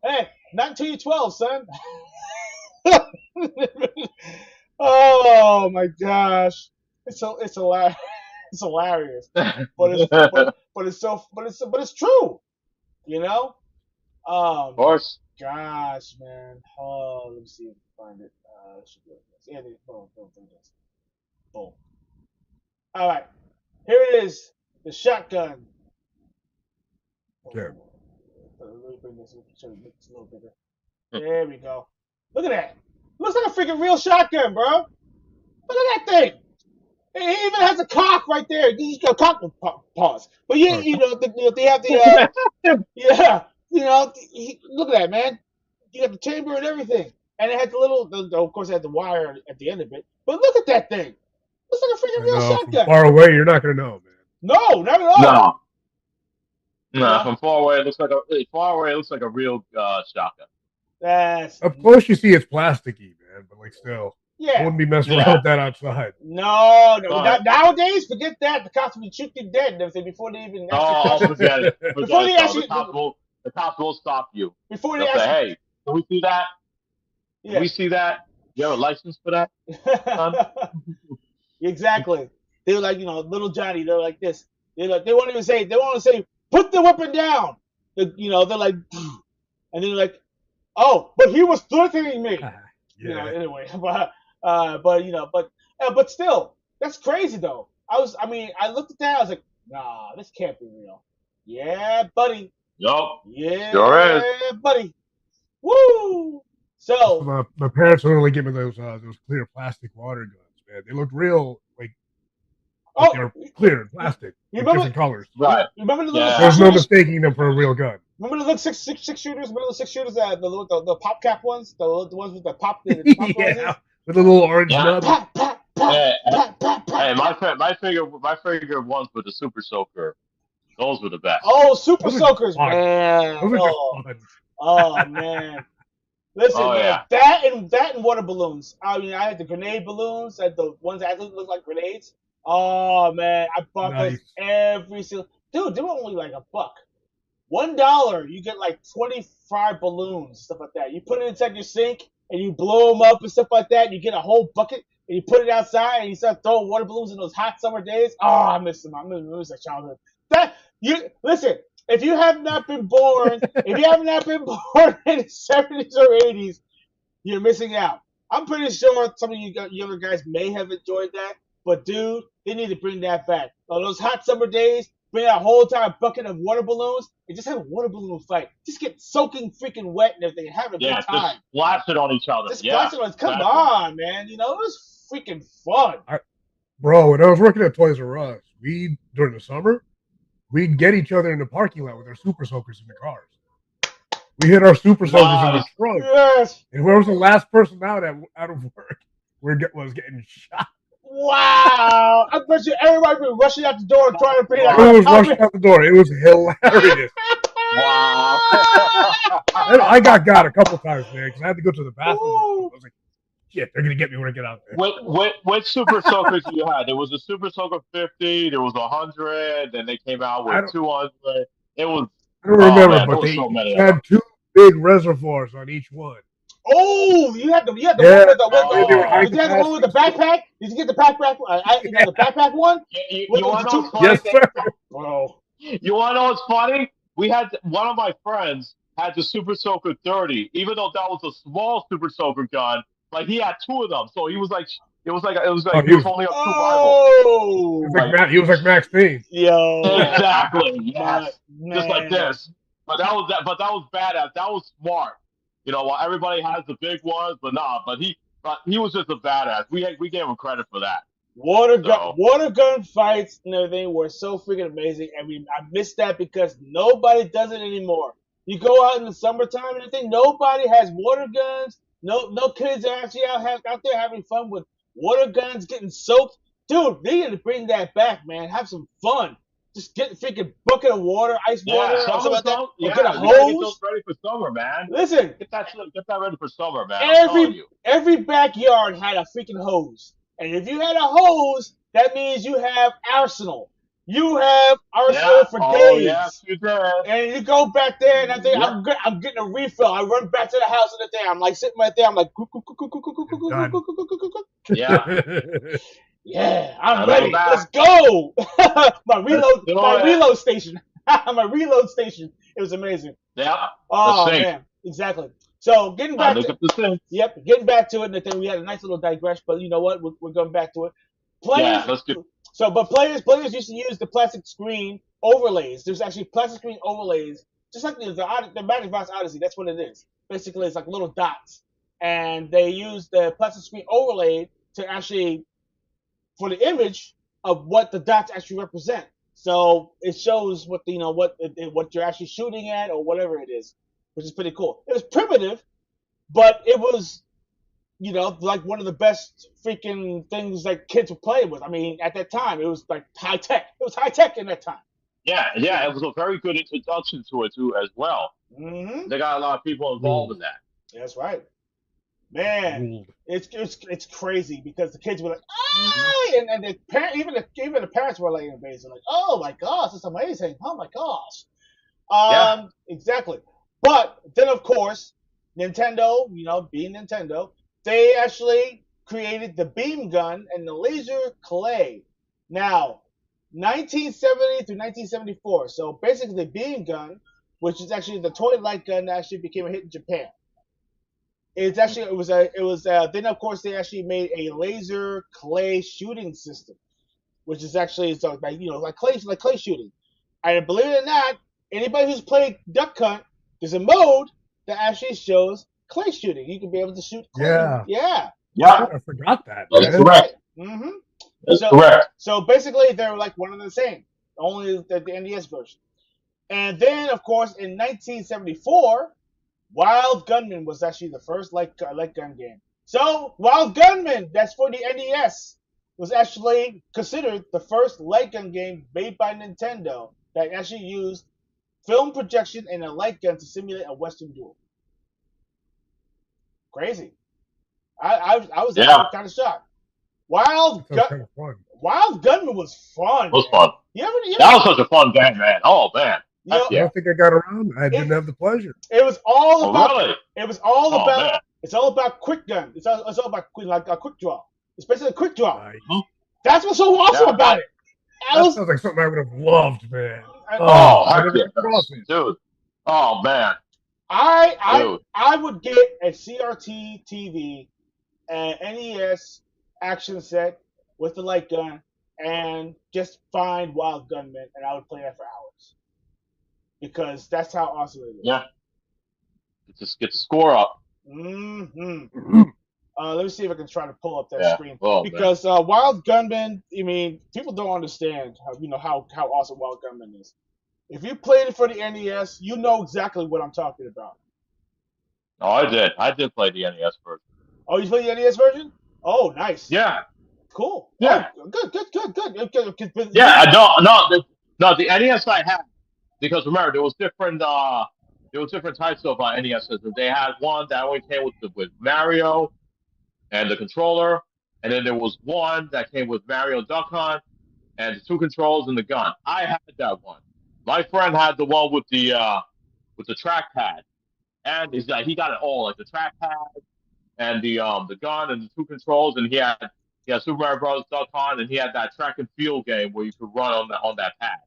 hey, not until you're 12, son. Oh my gosh, it's hilarious. It's hilarious, but it's Of but it's true. You know. Oh my course. gosh, man. Oh, let me see if I can find it. Should be like this. Yeah, boom, boom, boom, boom. All right, here it is. The shotgun. Okay. Oh, let me bring this. So it looks a little bigger. There we go. Look at that. Looks like a freaking real shotgun, bro. Look at that thing. It even has a cock right there. You just got cock pause. But yeah, they have the yeah, look at that, man. You got the chamber and everything, and it had of course, it had the wire at the end of it. But look at that thing. Looks like a freaking I real know from shotgun. far away you're not gonna know, man. No, not at all. No. You No. know, From far away, it looks like a real shotgun. that's Up close you see it's plasticky, man, but like still. I wouldn't be messing around with that outside. No. Nowadays, forget that. The cops would shoot you dead and everything before they even ask you Oh, questions. forget it. Before they ask you, The cops will stop you. before they They'll ask say, you, "Hey, can we see that? Can yeah. we see that? You have a license for that, son?" Exactly. They were like, little Johnny. They're like this. They won't even say. They won't say, put the weapon down. They're like, and they're like, oh, but he was threatening me. Yeah. Anyway, but still, that's crazy though. I looked at that. I was like, nah, this can't be real. Yeah, buddy. Yup. Yeah, Sure is. buddy. Woo. So My parents would only give me those clear plastic water guns, man. They looked real like they're clear plastic, with different colors. Right. Remember the little Yeah. There's no mistaking them for a real gun. Remember the little six shooters? Remember the 6 shooters? The pop cap ones, the ones with the pop. Yeah, with the little orange nub. Pop, pop, pop, Hey, pop, pop, pop, hey, pop. my favorite ones with the super soaker. Those were the best. Oh, super Those are soakers, fun. man! Those are just fun. Oh man! Listen, Oh, man, yeah. that and water balloons. I mean, I had the grenade balloons, the ones that actually look like grenades. Oh man, I bought those Nice. every single. Dude, they were only like $1. $1, you get like 25 balloons, stuff like that. You put it inside your sink and you blow them up and stuff like that. And you get a whole bucket and you put it outside and you start throwing water balloons in those hot summer days. Oh, I miss them. I miss that childhood. Listen. If you have not been born, in the 70s or 80s, you're missing out. I'm pretty sure some of you younger guys may have enjoyed that, but dude, they need to bring that back. Those hot summer days, bring out a whole entire bucket of water balloons and just have a water balloon fight. Just get soaking freaking wet and everything and have a good time. Just splash it on each other. Just splash it on. Come on, man. It was freaking fun. Bro, when I was working at Toys R Us, during the summer, we'd get each other in the parking lot with our super soakers in the cars. We hit our super soakers in the trunk. Yes. And whoever was the last person out of work was getting shot. Wow! I bet you everybody was rushing out the door and trying to pay that. Everyone was rushing out the door. It was hilarious. Wow! I got a couple times, man, because I had to go to the bathroom. I was like, shit, they're gonna get me when I get out there. What super soakers you had? There was a super soaker 50. There was 100. Then they came out with 200. It was. I don't remember, man, but they so had 2 big reservoirs on each one. Oh, you had the one with the backpack. Did you get the backpack? The backpack one. You want to know what's funny? Yes, sir. Bro. You want to know what's funny? We had one of my friends had the Super Soaker 30, even though that was a small Super Soaker gun. Like he had 2 of them, so he was like he was only up 2 rivals. He was like Max Payne. Yo. Exactly. Yes. Just like this. But that was badass. That was smart. While everybody has the big ones, but he was just a badass. We gave him credit for that. Water gun fights and everything were so freaking amazing. I mean, I miss that because nobody does it anymore. You go out in the summertime and everything, nobody has water guns. No kids are actually out there having fun with water guns, getting soaked. Dude, they need to bring that back, man. Have some fun. Just get a freaking bucket of water, ice water, or something like that. Yeah, get a hose. Get hose. ready for summer, man. Listen, get that ready for summer, man. Every backyard had a freaking hose, and if you had a hose, that means you have arsenal. You have arsenal for days. Oh, yes, you did. And you go back there, and I think I'm getting a refill. I run back to the house, and I'm like sitting right there. I'm like, yeah, I'm ready. Let's go. my reload station. My reload station. It was amazing. Yeah. Oh man, exactly. So getting back to it, and then we had a nice little digress. But you know what? We're going back to it. Let's do. So, but players used to use the plastic screen overlays. There's actually plastic screen overlays, just like the Magic Box Odyssey. That's what it is. Basically, it's like little dots, and they use the plastic screen overlay to actually for the image of what the dots actually represent. So it shows what what you're actually shooting at or whatever it is, which is pretty cool. It was primitive, but it was like one of the best freaking things that kids were playing with. I mean, at that time, it was like high tech. It was high tech in that time. Yeah, it was a very good introduction to it too, as well. Mm-hmm. They got a lot of people involved in that. That's right. Man, Ruled. it's crazy because the kids were like, ah, and the parent, even the parents were like amazing, like, oh my gosh, it's amazing, oh my gosh. Yeah. Exactly. But then, of course, Nintendo, being Nintendo, they actually created the beam gun and the laser clay. Now, 1970 through 1974. So basically, the beam gun, which is actually the toy light gun that actually became a hit in Japan. It's actually then of course they actually made a laser clay shooting system, which is actually so like clay shooting. And believe it or not, anybody who's played Duck Hunt, there's a mode that actually shows clay shooting. You can be able to shoot clay. Yeah. Yeah. Yeah. I forgot that. That's Man. correct. Mm-hmm. That's So, correct. So basically, they're like one and the same, only the NES version. And then, of course, in 1974, Wild Gunman was actually the first light gun game. So, Wild Gunman, that's for the NES, was actually considered the first light gun game made by Nintendo that actually used film projection and a light gun to simulate a Western duel. Crazy. I was actually kind of shocked. Wild Kind of fun. Wild Gunman was fun. It was man. fun. You That was such a fun game, man. Oh man. You know, I don't think I got around. I didn't have the pleasure. It was all about. Oh, really? It was all Oh, about. man. It's all about quick gun. It's all about like a quick draw, especially a quick draw. Nice. That's what's so awesome Yeah. about it. That sounds like something I would have loved, man. Oh, I heck never yeah. crossed it. Dude. Oh man. I would get a CRT TV, an NES action set with the light gun, and just find Wild Gunman, and I would play that for hours because that's how awesome it is. Yeah. Just get the score up. Mm-hmm. Let me see if I can try to pull up that screen because Wild Gunman. I mean, people don't understand how awesome Wild Gunman is. If you played it for the NES, you know exactly what I'm talking about. Oh, I did. I did play the NES version. Oh, you played the NES version? Oh, nice. Yeah. Cool. Yeah. Oh, good. Yeah. I don't. No. The NES I had, because remember there was different types of NES systems. They had one that only came with Mario and the controller, and then there was one that came with Mario Duck Hunt and the two controls and the gun. I had that one. My friend had the one with the trackpad, and he got it all, like the trackpad and the gun and the two controls, and he had Super Mario Bros. Duck Hunt, and he had that track and field game where you could run on that pad.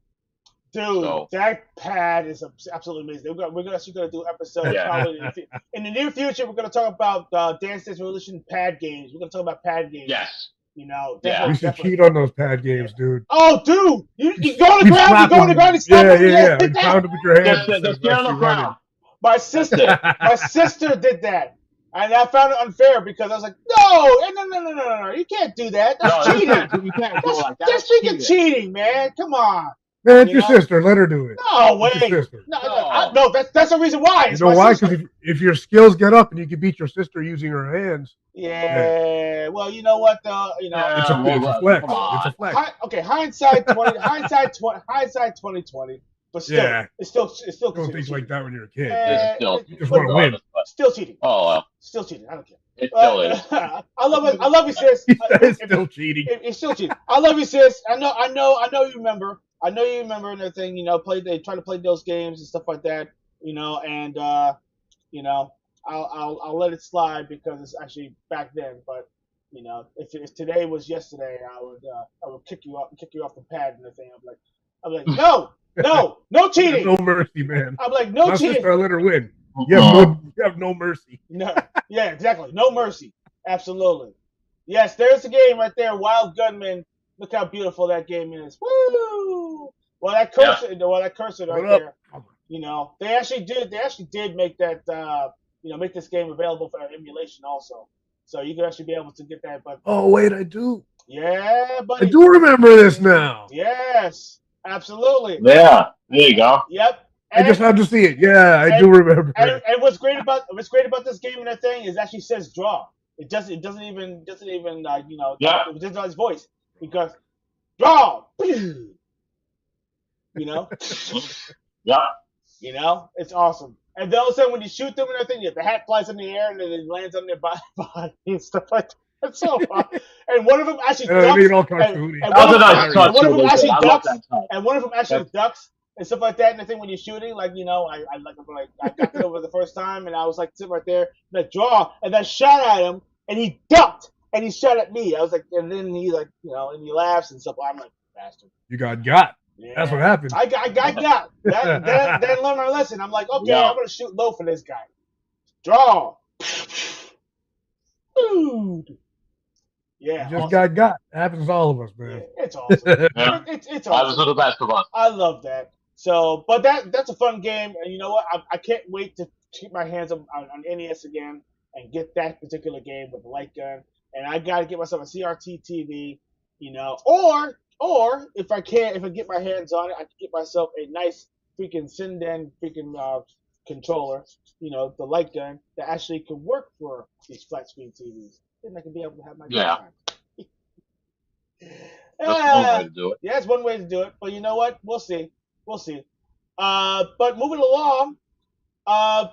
Dude, that pad is absolutely amazing. We're actually going to do episodes probably in the near future. We're going to talk about Dance Dance Revolution pad games. We're going to talk about pad games. Yes. We should cheat on those pad games, dude. Oh, dude, you go on the ground. You go on the ground and slap them. Yeah. You pound them with your hands. Just get on the ground. My sister did that. And I found it unfair because I was like, no, you can't do that. That's cheating. You can't do it like that. That's freaking cheating, man. Come on. Man, it's your sister. Let her do it. No way. No, that's the reason why. You know why? Because if your skills get up and you can beat your sister using her hands. Yeah. Well, you know what? It's a flex. It's a flex. Okay, hindsight 2020. But still, it's still. You don't think like that when you're a kid. You just want to win. Still cheating. Oh, well. Still cheating. I don't care. It still is. I love you, sis. It's still cheating. It's still cheating. I love you, sis. I know you remember. I know you remember and everything. They try to play those games and stuff like that. And I'll let it slide because it's actually back then. But if today was yesterday, I would kick you off the pad and everything. I'm like, no cheating. No mercy, man. I'm like, no My cheating. sister, I let her win. You have no mercy. No, yeah, exactly. No mercy. Absolutely. Yes, there's a game right there, Wild Gunman. Look how beautiful that game is. Woo! Well, that cursor right there. They actually did make that make this game available for emulation also. So you can actually be able to get that. But oh wait, I do. Yeah, buddy. I do remember this now. Yes, absolutely. Yeah, there you go. Yep. I just had to see it. Yeah, I do remember. And what's great about this game and that thing is it actually says draw. It doesn't even it doesn't know his voice because draw. Yeah. It's awesome. And then all of a sudden, when you shoot them and everything, the hat flies in the air and then it lands on their body and stuff like that. That's so fun. And one of them actually They ducks. make it all And, cartoony. and That one was a of nice them, touch. and one of them too, actually I love ducks. that touch. And one of them actually Yep. ducks and stuff like that. And the thing when you're shooting, like I got it over the first time, and I was like sitting right there, and I draw, and then shot at him, and he ducked, and he shot at me. I was like, and then he like and he laughs and stuff. I'm like, bastard. You got. Yeah. That's what happened. I got that. Then learn my lesson. I'm like, okay, Yeah. I'm gonna shoot low for this guy. Draw. Dude. Yeah. You just awesome. got. It happens to all of us, Yeah, man. it's awesome. Yeah. It's That was awesome. the best of us. I love that. So, but that's a fun game, and you know what? I can't wait to keep my hands on NES again and get that particular game with the light gun. And I got to get myself a CRT TV, or if I get my hands on it, I can get myself a nice freaking Sinden controller, the light gun that actually can work for these flat screen TVs. Then I can be able to have my Yeah. time. That's one way to do it. Yeah, it's one way to do it. But you know what? We'll see. But moving along,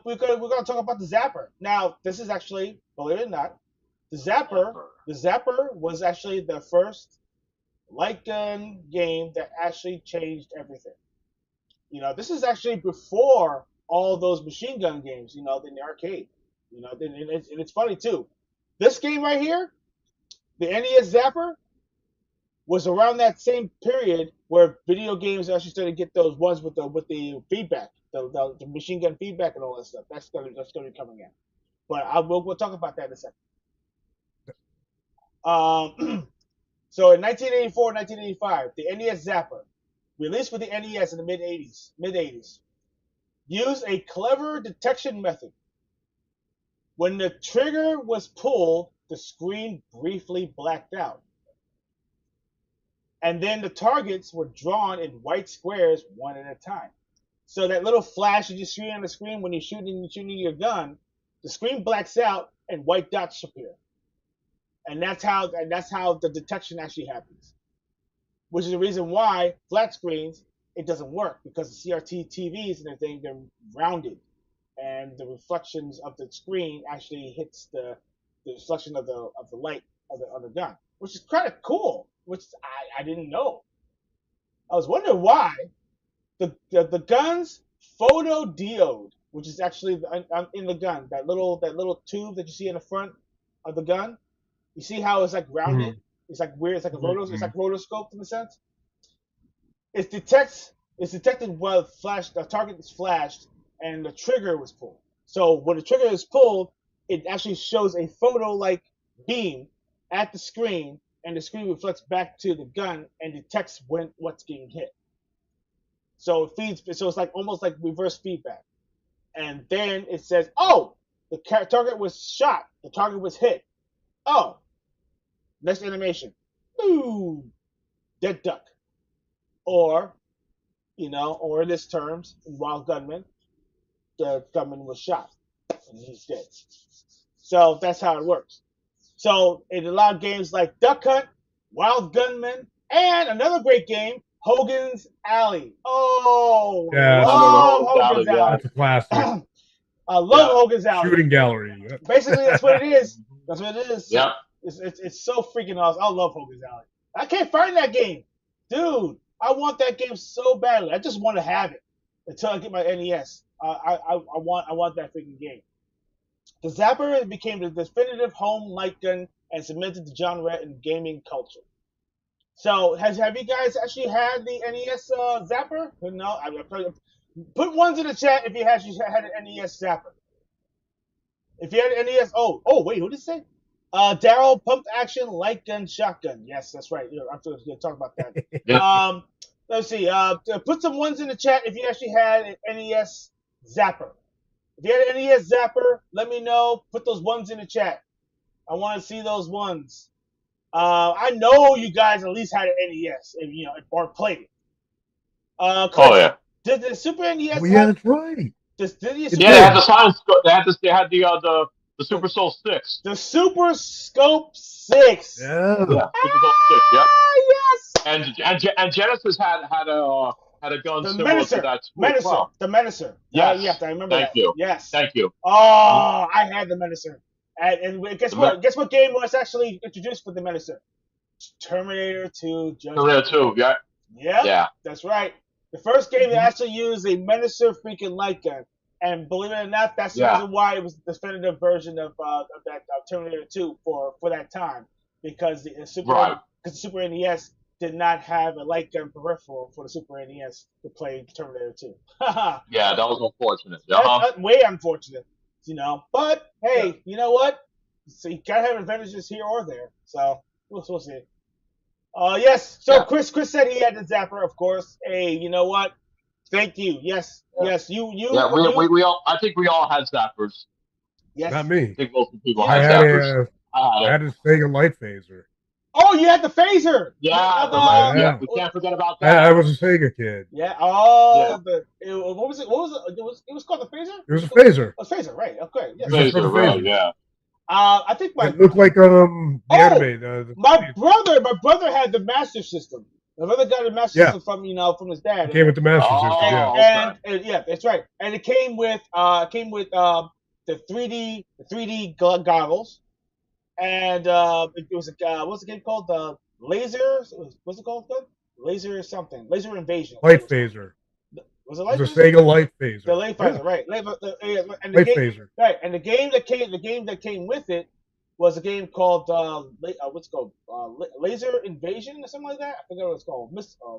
we're gonna talk about the Zapper. Now, this is actually, believe it or not, the Zapper was actually the first light gun game that actually changed everything. This is actually before all those machine gun games, in the arcade. And it's funny too. This game right here, the NES Zapper, was around that same period where video games actually started to get those ones with the feedback, the machine gun feedback and all that stuff. That's gonna be coming in. But we'll talk about that in a second. So in 1984, 1985, the NES Zapper, released for the NES in the mid 80s, used a clever detection method. When the trigger was pulled, the screen briefly blacked out. And then the targets were drawn in white squares one at a time. So that little flash that you see on the screen when you're shooting your gun, the screen blacks out and white dots appear. And that's how the detection actually happens. Which is the reason why flat screens, it doesn't work, because the CRT TVs and everything, they're rounded, and the reflections of the screen actually hits the reflection of the light of the gun, which is kind of cool. Which I didn't know. I was wondering why the gun's photodiode, which is actually in the gun, that little tube that you see in the front of the gun. You see how it's like rounded? It's like weird. It's like it's like rotoscoped in a sense. It's detected while the target is flashed and the trigger was pulled. So when the trigger is pulled, it actually shows a photo-like beam at the screen, and the screen reflects back to the gun and detects what's getting hit. So it's like almost like reverse feedback. And then it says, "Oh, the target was shot. The target was hit. Oh, next animation. Ooh, dead duck." Or, or in this terms, in Wild Gunman, the gunman was shot and he's dead. So that's how it works. So it allowed games like Duck Hunt, Wild Gunman, and another great game, Hogan's Alley. Oh, Yeah, love Hogan's yeah. Alley. That's a classic. I love Hogan's Alley. Shooting gallery. Basically, that's what it is. That's what it is. Yep. It's so freaking awesome. I love Hogan's Alley. I can't find that game, dude. I want that game so badly. I just want to have it until I get my NES. I want that freaking game. The Zapper became the definitive home light gun and cemented the genre in gaming culture. So, have you guys actually had the NES Zapper? No, put ones in the chat if you actually had an NES Zapper. If you had an NES, wait, who did it say? Daryl, pump action light gun shotgun. Yes, that's right. I'm going to talk about that. Yeah. Let's see. Put some ones in the chat if you actually had an NES Zapper. If you had an NES Zapper, let me know. Put those ones in the chat. I want to see those ones. I know you guys at least had an NES, or played it. Oh yeah. Did the Super NES? Yeah, that's right. Did the Yeah, they had the science. They had the Super Soul 6. The Super Scope 6. Yeah. Yeah, Super Soul 6. Yeah. Yes. And Genesis had had a gun The similar to that too as well. The Menacer. Yes. Yes, I remember Thank that. you. Yes. Thank you. Oh, I had the Menacer. And guess The what? Guess what game was actually introduced with the Menacer? Terminator 2 Judgment Terminator 2, yeah. Yep, Yeah. that's right. The first game that actually used a Menacer freaking light gun. And believe it or not, that's the reason why it was the definitive version of that Terminator 2 for that time. Because the Super NES did not have a light gun peripheral for the Super NES to play Terminator 2. Yeah, that was unfortunate. That's way unfortunate, you know. But hey, you know what? So you gotta have advantages here or there. So we'll see. Yes. So Chris said he had the Zapper, of course. Hey, you know what? Thank you. Yes. Yeah, we all. I think we all had Zappers. Yes. Not me. I think most people I had had Zappers. I had a Sega Light Phaser. Oh, you had the phaser. Yeah, we can't forget about that. I was a Sega kid. Yeah. Oh, what was it? What was it? It was called the phaser. It was a phaser. A phaser, right? Okay. Yes. Phaser, right? Yeah. I think it looked like the anime. My brother had the Master System. My brother got the Master System from his dad. It came with the Master System. Yeah. And yeah, that's right. And it came with the 3D goggles, and it was what's the game called? The Laser. What's it called? Laser something. Laser Invasion. Light Phaser. Was it Light It was Phaser? a Sega Light Phaser. The Light Phaser, right? And the Light game, Phaser. right? And the game that came with it was a game called what's it called? Laser Invasion or something like that. I forget what it's called.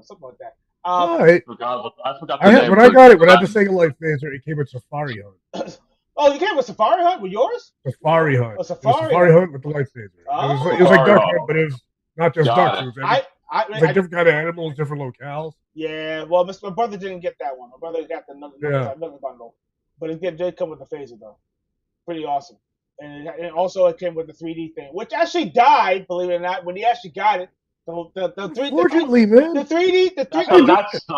Something like that. I forgot the name. When I got it, when I had the Sega Light Phaser, it came with Safari Hunt. Oh, you came with Safari Hunt with yours? Safari Hunt. Safari Hunt with the Light Phaser. It was like Duck Hunt, but it was not just ducks. It was like different kind of animals, different locales. Yeah, well, my brother didn't get that one. My brother got another bundle, but it did come with the phaser though. Pretty awesome, and also it came with the 3D thing, which actually died, believe it or not, when he actually got it. The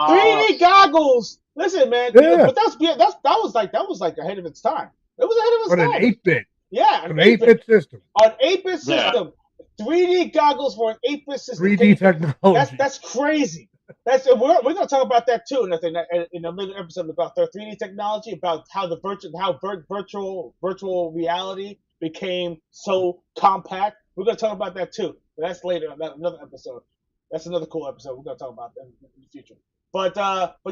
3D goggles. Listen, man, but that was like ahead of its time. It was ahead of its time. On an 8-bit. Yeah, an 8-bit system. On 8-bit system. 3D goggles for an 8-bit system. 3D technology. That's crazy. We're going to talk about that too in a later episode about their 3D technology, about how virtual reality became so compact. We're going to talk about that too. But that's later, another episode. That's another cool episode. We're going to talk about that in the future. But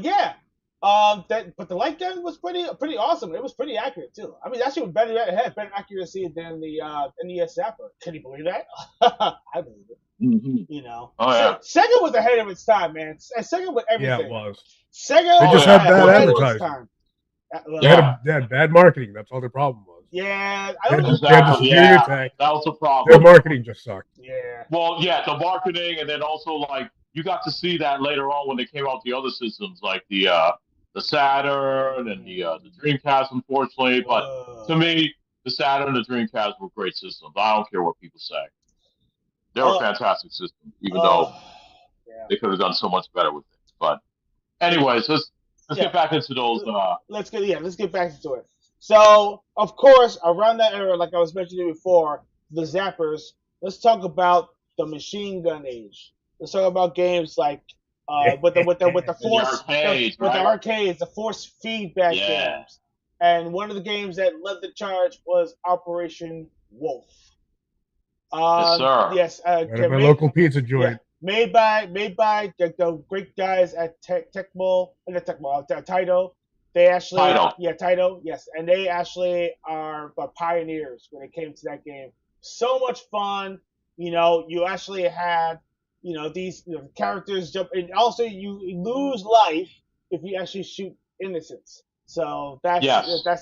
yeah. But the light gun was pretty awesome. It was pretty accurate too. I mean, actually, it had better accuracy than the NES Zapper. Can you believe that? I believe it. Mm-hmm. You know, Sega was ahead of its time, man. And Sega with everything. Yeah, it was. Sega. They just had bad advertising. They had bad marketing. That's all their problem was. Yeah, they had the security attack. That was the problem. Their marketing just sucked. Yeah. Well, yeah, the marketing, and then also like you got to see that later on when they came out with the other systems, like the Saturn and the Dreamcast, unfortunately. But to me, the Saturn and the Dreamcast were great systems. I don't care what people say. They were fantastic systems, even though they could have done so much better with it. But anyways, let's get back into those. Let's get back into it. So, of course, around that era, like I was mentioning before, the Zappers. Let's talk about the machine gun age. Let's talk about games like with the force the arcades, the force feedback games. And one of the games that led the charge was Operation Wolf. Yes, sir. Yes, my local pizza joint. Yeah, made by the great guys at Taito. They actually Taito, yes, and they actually are the pioneers when it came to that game. So much fun, you know. You actually had these characters jump, and also you lose life if you actually shoot innocents. So that's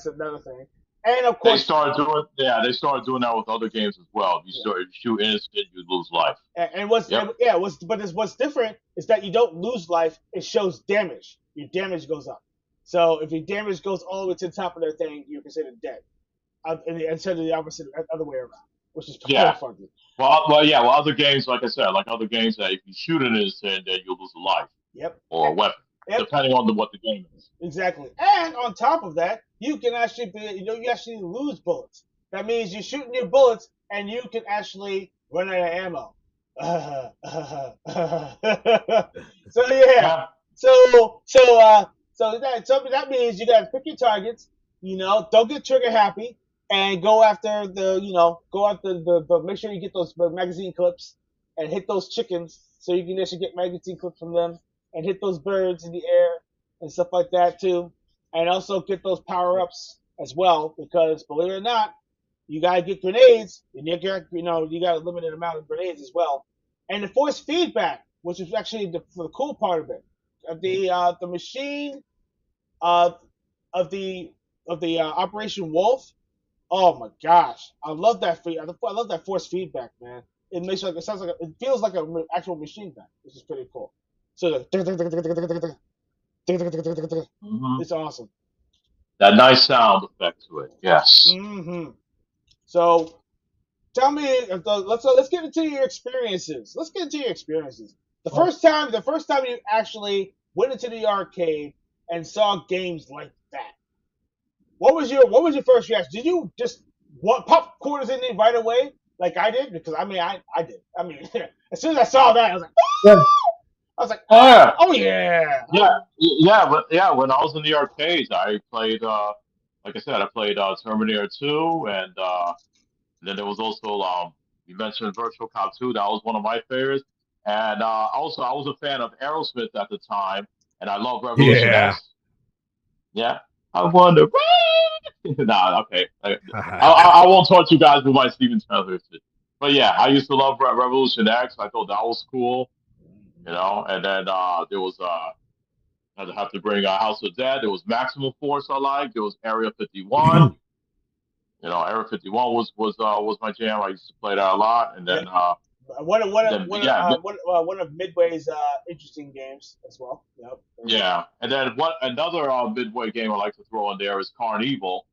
another thing. And of course, they started doing that with other games as well. You shoot innocent, you lose life. And what's different is that you don't lose life; it shows damage. Your damage goes up. So if your damage goes all the way to the top of their thing, you're considered dead. Instead of the opposite, other way around, which is kind of funny. Well, other games, like I said, that if you shoot an innocent, then you lose a life. Yep. Or a weapon, depending on what the game is. Exactly. And on top of that, you can actually you actually lose bullets. That means you're shooting your bullets, and you can actually run out of ammo. So that means you gotta pick your targets. Don't get trigger happy and go after make sure you get those magazine clips and hit those chickens so you can actually get magazine clips from them and hit those birds in the air and stuff like that too. And also get those power ups as well because believe it or not, you gotta get grenades and you got a limited amount of grenades as well. And the force feedback, which is actually the cool part of it, the machine uh, of the Operation Wolf. Oh my gosh, I love that. I love that force feedback, man. It feels like an actual machine gun, which is pretty cool. So Mhm. it's awesome. That nice sound effect to it. Yes. So tell me, let's get into your experiences. Let's get into your experiences. The first time you actually went into the arcade and saw games like that. What was your first reaction? Did you just pop quarters in there right away like I did? Because I did. I mean, as soon as I saw that, I was like, Yeah. I was like, Oh yeah. oh yeah, Yeah. Yeah. But yeah, when I was in the arcades, I played. Like I said, I played Terminator 2, and then there was also you mentioned Virtual Cop 2. That was one of my favorites. And also, I was a fan of Aerosmith at the time, and I love Revolution Yeah. X. Yeah. I wonder. Nah, okay. I won't talk to you guys with my Steven Tyler shit. But yeah, I used to love Revolution X. I thought that was cool, And then there was I'd have to bring House of Dead. There was Maximum Force I liked. There was Area 51. Area 51 was my jam. I used to play that a lot. And yeah. then yeah, One of Midway's interesting games as well. Yep. yeah. And then what another Midway game I like to throw in there is Carnival.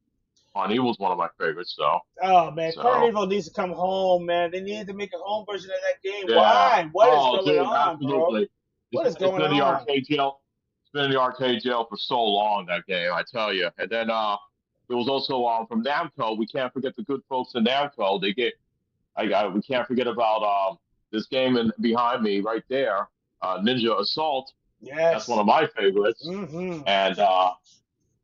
Carnival's one of my favorites. Oh man, So Carnival needs to come home, man. They need to make a home version of that game. yeah. Why? What is Oh, going dude, on, bro? absolutely. What is It's going been in the on? arcade jail. It's been in the arcade jail for so long, that game, I tell you. And then there was also from Namco. We can't forget the good folks in Namco. We can't forget about this game behind me right there, Ninja Assault. That's one Yes. of my favorites. Mm-hmm. And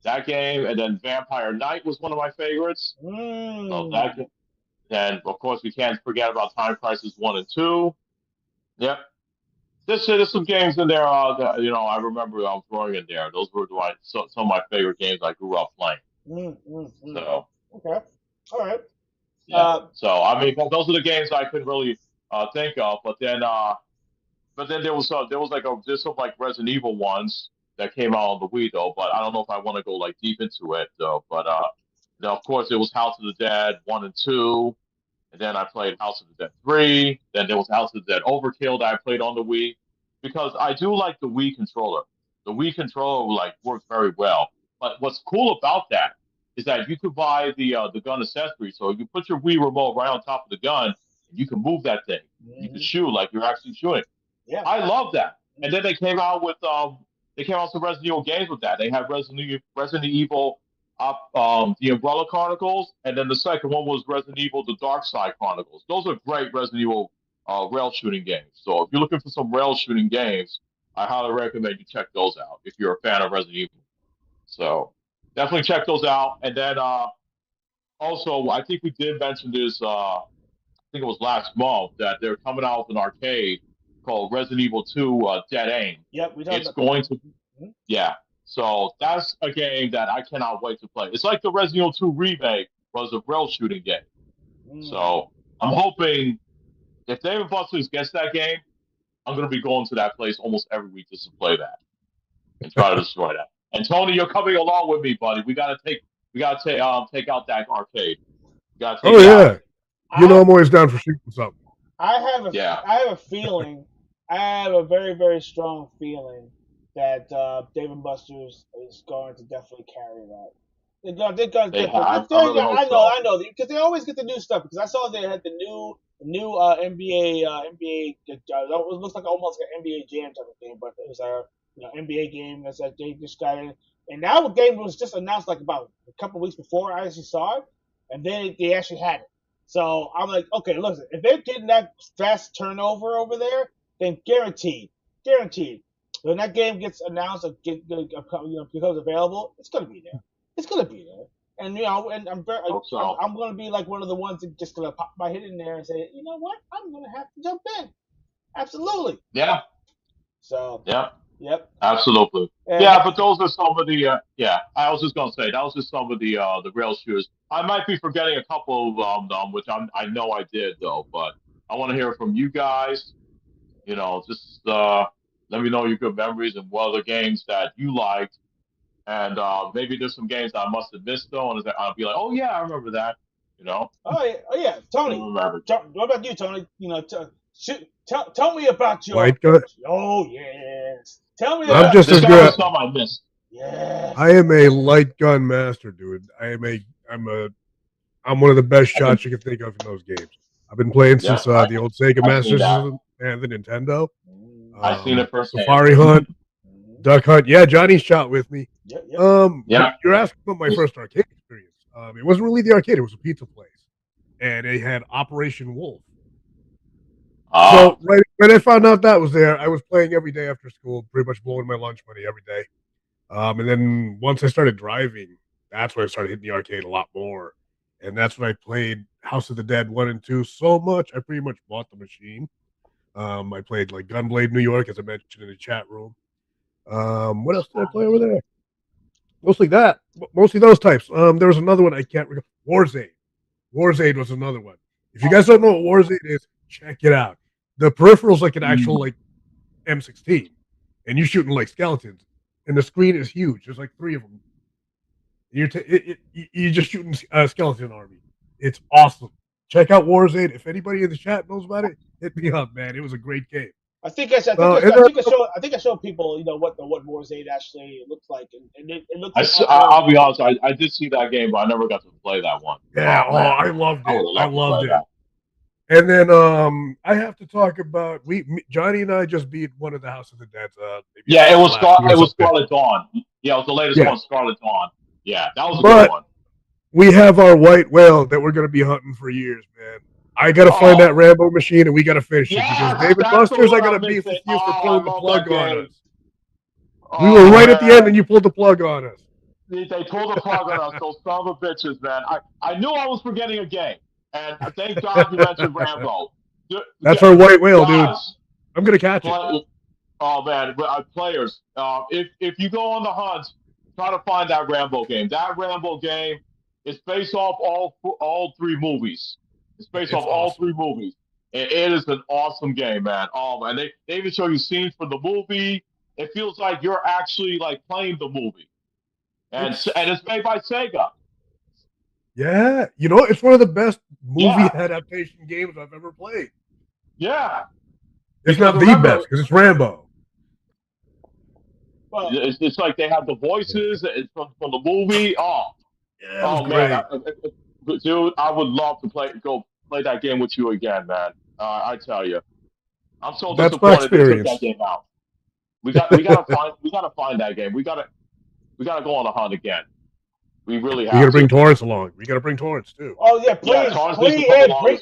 that game, and then Vampire Knight was one of my favorites. Love that game. And of course, we can't forget about Time Crisis 1 and 2. Yep. There's some games in there that I remember throwing in there. Those were some of my favorite games I grew up playing. Mm-hmm. So Okay. All right. yeah. So I mean, those are the games I could really think of. But then there's some like Resident Evil ones that came out on the Wii though. But I don't know if I want to go like deep into it though. But of course, it was House of the Dead 1 and 2. And then I played House of the Dead 3. Then there was House of the Dead Overkill that I played on the Wii because I do like the Wii controller. The Wii controller like works very well. But what's cool about that is that you could buy the gun accessory. So you put your Wii remote right on top of the gun, and you can move that thing. You can shoot like you're actually shooting. Yeah. I love that. And then they came out with some Resident Evil games with that. They had Resident Evil the Umbrella Chronicles, and then the second one was Resident Evil: The Dark Side Chronicles. Those are great Resident Evil rail shooting games. So if you're looking for some rail shooting games, I highly recommend you check those out if you're a fan of Resident Evil. So definitely check those out. And then also, I think we did mention this. I think it was last month that they're coming out with an arcade called Resident Evil 2 Dead Aim. Yep. We talked It's about going to, yeah. So that's a game that I cannot wait to play. It's like the Resident Evil 2 remake was a rail shooting game. So I'm hoping if David Buster's gets that game, I'm going to be going to that place almost every week just to play that and try to destroy that. And Tony, you're coming along with me, buddy. We got to take out that arcade. We got to take it out. I'm always down for shooting something. I have a feeling. I have a very, very strong feeling that Dave and Buster's is going to definitely carry that. They're going to I know, because they always get the new stuff. Because I saw they had the new NBA. It looks like almost like an NBA Jam type of game, but it was a NBA game that's like they just got in. And that game was just announced like about a couple weeks before I actually saw it, and then they actually had it. So I'm like, okay, listen, if they're getting that fast turnover over there, then guaranteed, when that game gets announced or becomes available, it's gonna be there. It's gonna be there. And and Hope so. I'm gonna be like one of the ones that just gonna pop my head in there and say, you know what, I'm gonna have to jump in. Absolutely. Yeah. So. Yeah. Yep. Absolutely. And yeah, but those are some of the I was just gonna say that was just some of the rail shooters. I might be forgetting a couple of which I know I did though, but I want to hear from you guys. Just let me know your good memories and what other games that you liked, and maybe there's some games that I must have missed though, and I'll be like, oh yeah, I remember that. Oh yeah, Tony. Remember. What about you, Tony? Tell me about your. Light gun. Oh yes. Tell me I'm about. just There's as gotta be good. some I missed. Yes. I am a light gun master, dude. I'm one of the best shots you can think of in those games. I've been playing since the old Sega I've Master seen that. System and the Nintendo. I've seen it firsthand. Safari Hunt, Duck Hunt. Yeah, Johnny shot with me. Yeah. You're asking about my first arcade experience. It wasn't really the arcade; it was a pizza place, and it had Operation Wolf. So right when I found out that was there, I was playing every day after school, pretty much blowing my lunch money every day. And then once I started driving, that's when I started hitting the arcade a lot more. And that's when I played House of the Dead 1 and 2 so much, I pretty much bought the machine. I played like Gunblade New York, as I mentioned in the chat room. What else did I play over there? Mostly that. Mostly those types. There was another one I can't recall. Warzade. Warzade was another one. If you guys don't know what Warzade is, check it out. The peripheral's like an actual like M16, and you're shooting like skeletons, and the screen is huge. There's like 3 of them. You're just shooting a skeleton army. It's awesome. Check out Warzade. If anybody in the chat knows about it, hit me up, man. It was a great game. I think I showed people, what Warzade actually looks like, and it looks. I'll be honest. I did see that game, but I never got to play that one. Yeah, I loved it. I loved it. That. And then I have to talk about Johnny and I just beat one of the House of the Dead. Yeah, it was Scarlet Dawn. Yeah, it was the latest one, Scarlet Dawn. Yeah, that was a good one. We have our white whale that we're going to be hunting for years, man. I got to find that Rambo machine, and we got to finish it because David Busters, I got to beef with you for pulling the plug on us. We were right at the end, and you pulled the plug on us. They pulled the plug on us, those son of a bitches, man. I knew I was forgetting a game, and thank God you mentioned Rambo. That's our white whale, dude. I'm going to catch it. Oh, man, players, if you go on the hunt, try to find that Rambo game. That Rambo game is based off all 3 movies. It's based off all 3 movies. And it is an awesome game, man. Oh, man. They even show you scenes from the movie. It feels like you're actually like playing the movie. And it's made by Sega. Yeah. It's one of the best movie adaptation games I've ever played. Yeah. It's not the best because it's Rambo. Well, it's like they have the voices from the movie. Man. Dude, I would love to go play that game with you again, man. I tell you, I'm so disappointed they took that game out. We gotta find that game. We gotta go on a hunt again. We really have. We gotta bring Torrance along. We gotta bring Torrance too. Oh yeah, please,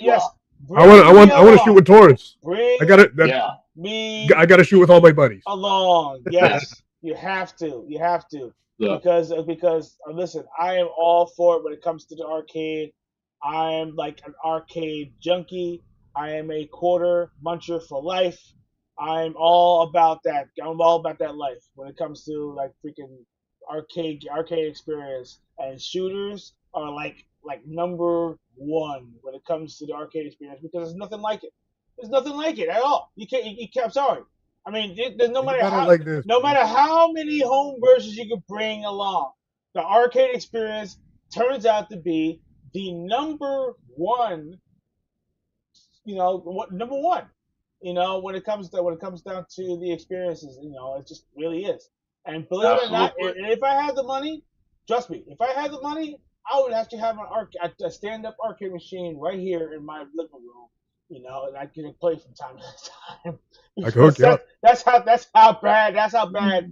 yes. I want to shoot with Torrance. I gotta shoot with all my buddies. Along, yes, you have to. Yeah. Because listen, I am all for it when it comes to the arcade. I am like an arcade junkie. I am a quarter muncher for life. I'm all about that. I'm all about that life when it comes to like freaking arcade experience. And shooters are like number 1 when it comes to the arcade experience because there's nothing like it. There's nothing like it at all. You can't. I'm sorry. I mean, there's no matter how many home versions you could bring along, the arcade experience turns out to be the number 1. Number 1. When it comes down to the experiences, it just really is. And believe it or not, if I had the money, trust me, if I had the money, I would actually have a stand-up arcade machine right here in my living room. And I can play from time to time. I can hook you up. That's how bad I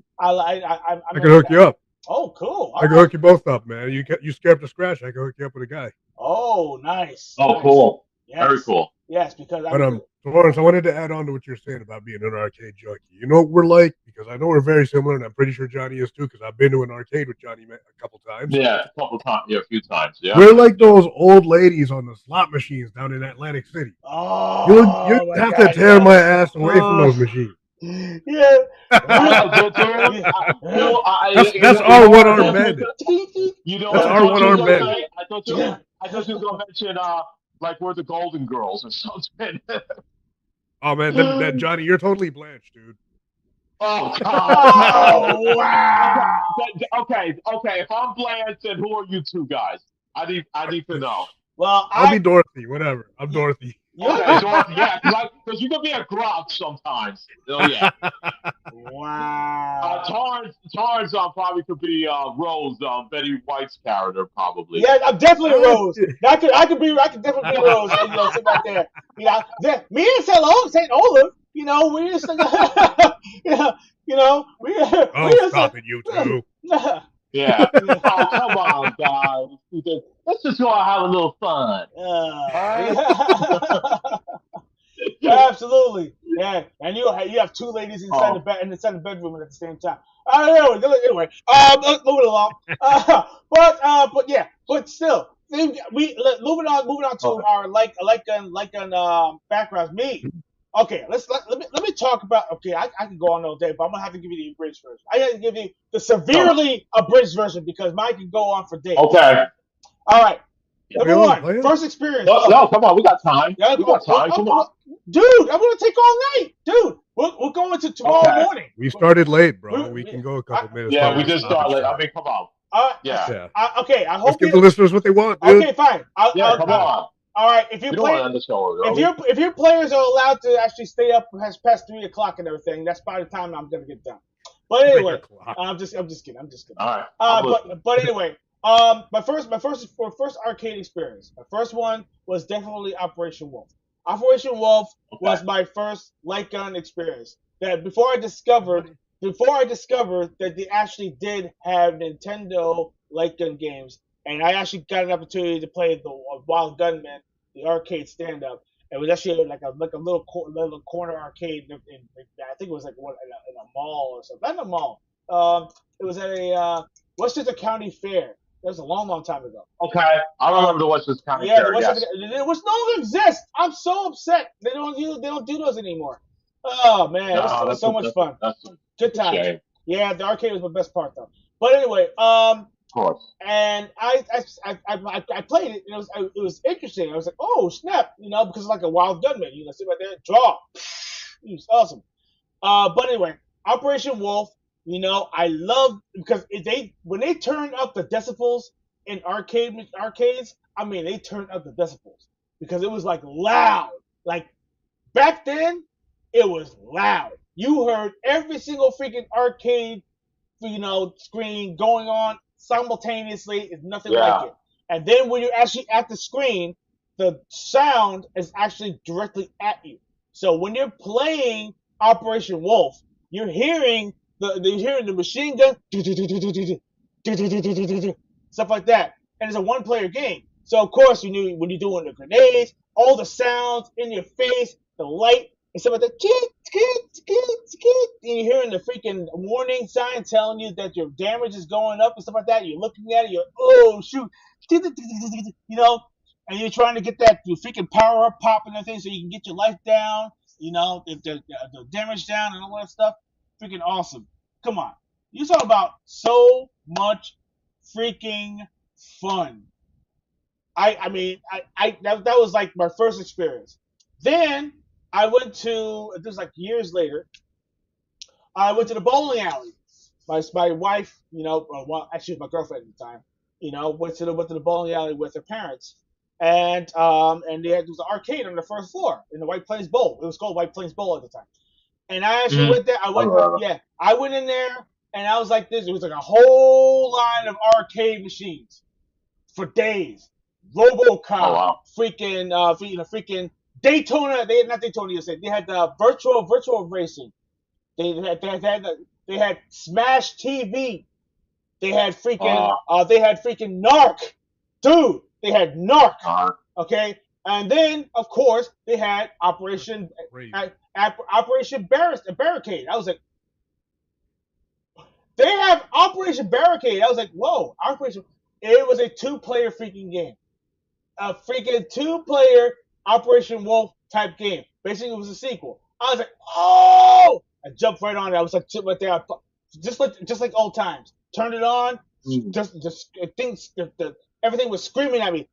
can hook you up. Oh, cool. I can hook you both up, man. You scared to scratch. I can hook you up with a guy. Oh, nice. Oh, nice. Cool. Yes. Very cool. Yes, because But Lawrence, I wanted to add on to what you're saying about being an arcade junkie. You know what we're like? Because I know we're very similar, and I'm pretty sure Johnny is too, because I've been to an arcade with Johnny a couple times. Yeah, a couple times. Yeah, a few times. Yeah. We're like those old ladies on the slot machines down in Atlantic City. oh, You my have God, to tear yes. my ass away from those machines. Yeah. That's our one-armed men. You know That's what? our one-armed men. I thought you was gonna mention like we're the Golden Girls or something. Oh man, then Johnny, you're totally blanched, dude. Oh God! Oh, wow. Okay. If I'm Blanche, then who are you two guys? I need to know. Well, I'll be Dorothy. Whatever. I'm Dorothy. Okay, Dorothy. Yeah, because you can be a grouch sometimes. Oh yeah. Wow. Torrance probably could be Rose, Betty White's character, probably. Yeah, I'm definitely Rose. I could definitely be Rose. You know, sit back there. You know, me and Saint Olaf. You know, we just, you know, we. Oh, stop it, you two. Yeah. Oh, come on, guys. Let's just go and have a little fun. Absolutely. Yeah, and you have two ladies inside the bedroom at the same time. Anyway, moving along. But still, moving on to our like backgrounds. Let me talk about. Okay, I can go on all day, but I'm gonna have to give you the abridged version. I got to give you the severely abridged version because mine can go on for days. Okay. All right. Number one, first experience. No, come on, we got time. Yeah, we got time. Come on. Dude, I'm gonna take all night. Dude, we're going to tomorrow morning. We started late, bro. We can go a couple minutes. Yeah, we just started late. I mean, come on. Yeah. Okay, I hope. Let's give the listeners what they want, dude. Okay, fine. Come on. All right, if your players are allowed to actually stay up past 3 o'clock and everything, that's by the time I'm gonna get done. But anyway, I'm just kidding. All right. But anyway, my first arcade experience. My first one was definitely Operation Wolf. Operation Wolf was my first light gun experience. That before I discovered that they actually did have Nintendo light gun games, and I actually got an opportunity to play the Wild Gunman, the arcade stand-up. It was actually like a little corner arcade. I think it was like in a mall or something. Not in a mall. It was at a Westchester County Fair. That was a long time ago. Okay, I remember the Westchester County Fair. It was no longer exists. I'm so upset. They don't do those anymore. Oh man, it was so much fun. Good times. Yeah, the arcade was my best part though. But anyway, of course. And I played it. And it was interesting. I was like, oh snap, because it's like a Wild Gunman. Sit right there, draw. It was awesome. But anyway, Operation Wolf. I love because when they turned up the decibels in arcades. I mean, they turned up the decibels because it was like loud. Like back then, it was loud. You heard every single freaking arcade, screen going on simultaneously. It's nothing like it. And then when you're actually at the screen, the sound is actually directly at you. So when you're playing Operation Wolf, you're hearing the machine gun, stuff like that. And it's a one-player game. So of course when you're doing the grenades, all the sounds in your face, the light, and stuff like that, and you're hearing the freaking warning sign telling you that your damage is going up and stuff like that. You're looking at it, you're oh shoot, and you're trying to get that freaking power up pop and everything so you can get your life down, the damage down and all that stuff. Freaking awesome. Come on. You talk about so much freaking fun. That was like my first experience. Then I went to, this was like years later, I went to the bowling alley. My wife, actually my girlfriend at the time, went to the bowling alley with her parents. And there was an arcade on the first floor in the White Plains Bowl. It was called White Plains Bowl at the time. And I actually went there. I went in there, and I was like this. It was like a whole line of arcade machines for days. RoboCop, freaking Daytona. They had not Daytona. You said they had the virtual racing. They had Smash TV. They had freaking Narc, dude. They had Narc. Okay, And then, of course, they had Operation Great. Operation Barricade. I was like, they have Operation Barricade. I was like, whoa, Operation. It was a 2-player freaking game. A freaking 2-player Operation Wolf type game. Basically, it was a sequel. I was like, oh! I jumped right on it. I was like, right there, just like old times. Turned it on. Just things. Everything was screaming at me.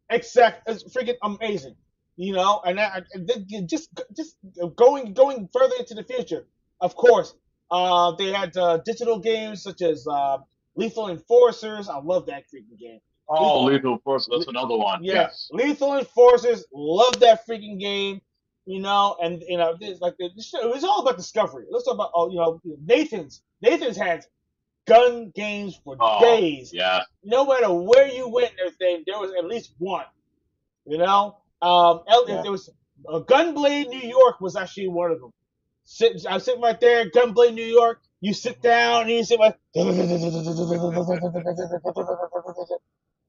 Exact. It's freaking amazing. You know, and just going further into the future. Of course, they had digital games such as Lethal Enforcers. I love that freaking game. Oh, Lethal Enforcer. That's another one. Yeah, Yes. Lethal Enforcers. Love that freaking game. You know, and you know, it's like it was all about discovery. Let's talk about you know, Nathan's had gun games for days. Yeah. No matter where you went and everything, there was at least one. You know, there was Gunblade New York was actually one of them. I'm sitting right there, Gunblade New York. You sit down and you sit like,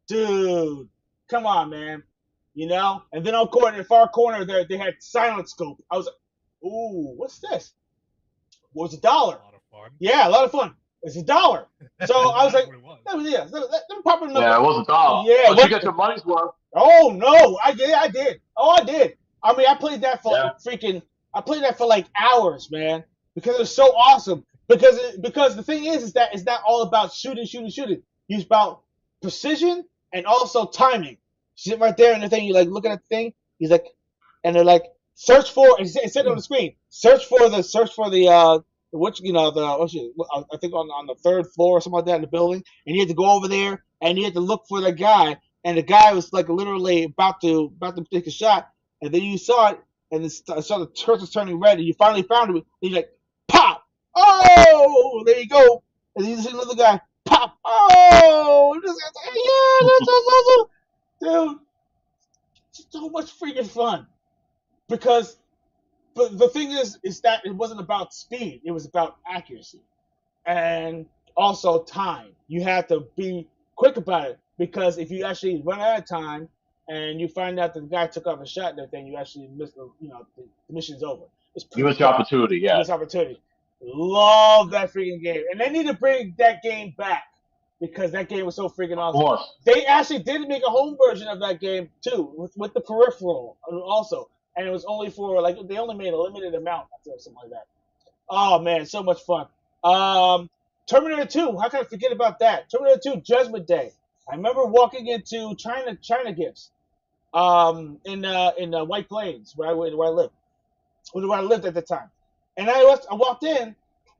dude, come on, man. You know, and then on corner, in the far corner, there they had Silent Scope. I was like, ooh, what's this? Well, it's $1. A lot of fun. Yeah, a lot of fun. It's $1. So I was like, That's what it was. let me pop another. Yeah, it was $1. Yeah, but you get your money's worth. Oh no, I did. Oh, I did. I mean, I played that for I played that for like hours, man, because it was so awesome. Because the thing is that it's not all about shooting. It's about precision and also timing. Sit right there and the thing, you like looking at the thing. He's like, and they're like, search for. It said on the screen, search for the which you know I think on the 3rd floor or something like that in the building, and you had to go over there and you had to look for the guy, and the guy was like literally about to take a shot, and then you saw it, and I saw the turret was turning red, and you finally found him, and you're like, pop! Oh, there you go, and then you see another guy, pop! Oh, yeah, that's awesome, dude. So much freaking fun, because. But the thing is that it wasn't about speed. It was about accuracy. And also time. You had to be quick about it. Because if you actually run out of time and you find out that the guy took off a shot and everything, you actually missed the mission's over. You missed your opportunity, yeah. Missed opportunity. Love that freaking game. And they need to bring that game back. Because that game was so freaking awesome. Of course. They actually did make a home version of that game too, with the peripheral also. And it was only for they only made a limited amount or something like that. Oh man, so much fun. Terminator 2, how can I forget about that? Terminator 2 Judgment Day. I remember walking into China Gifts in White Plains where I lived at the time. And I walked in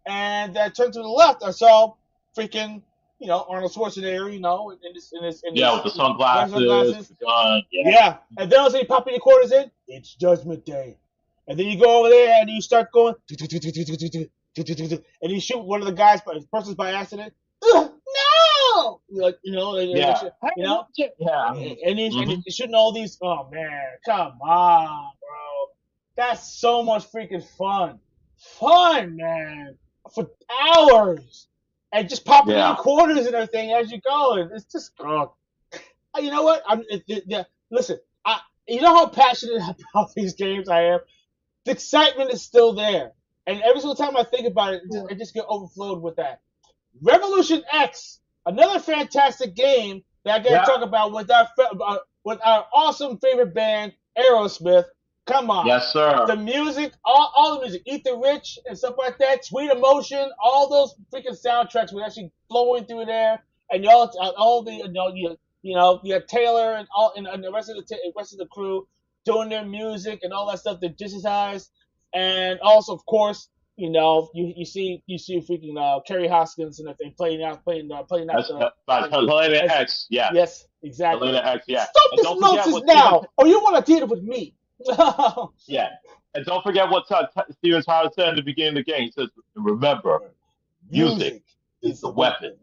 and I turned to the left, I saw freaking Arnold Schwarzenegger, in this with the sunglasses, the gun, yeah. And then all of a sudden you pop in your quarters in, it's Judgment Day. And then you go over there and you start going, and you shoot one of the guys, persons by accident. No! And he's shooting all these. Oh man, come on, bro. That's so much freaking fun. Fun, man. For hours. And just popping in your quarters and everything as you go. And it's just, you know what? Listen, you know how passionate about these games I am? The excitement is still there. And every single time I think about it, I just get overflowed with that. Revolution X, another fantastic game that I got to talk about with our awesome favorite band, Aerosmith. Come on. Yes, sir. The music, all the music, Eat the Rich and stuff like that, Sweet Emotion, all those freaking soundtracks were actually flowing through there. And you have Taylor and the rest of the crew doing their music and all that stuff that digitized. And also, of course, you see freaking Kerry Hoskins and everything playing out. Helena X, yeah. Yes, exactly. Helena X, yeah. Stop this nonsense now, or you want to deal with me. Yeah. And don't forget what Steven Tyler said in the beginning of the game. He says, remember, music is the weapon.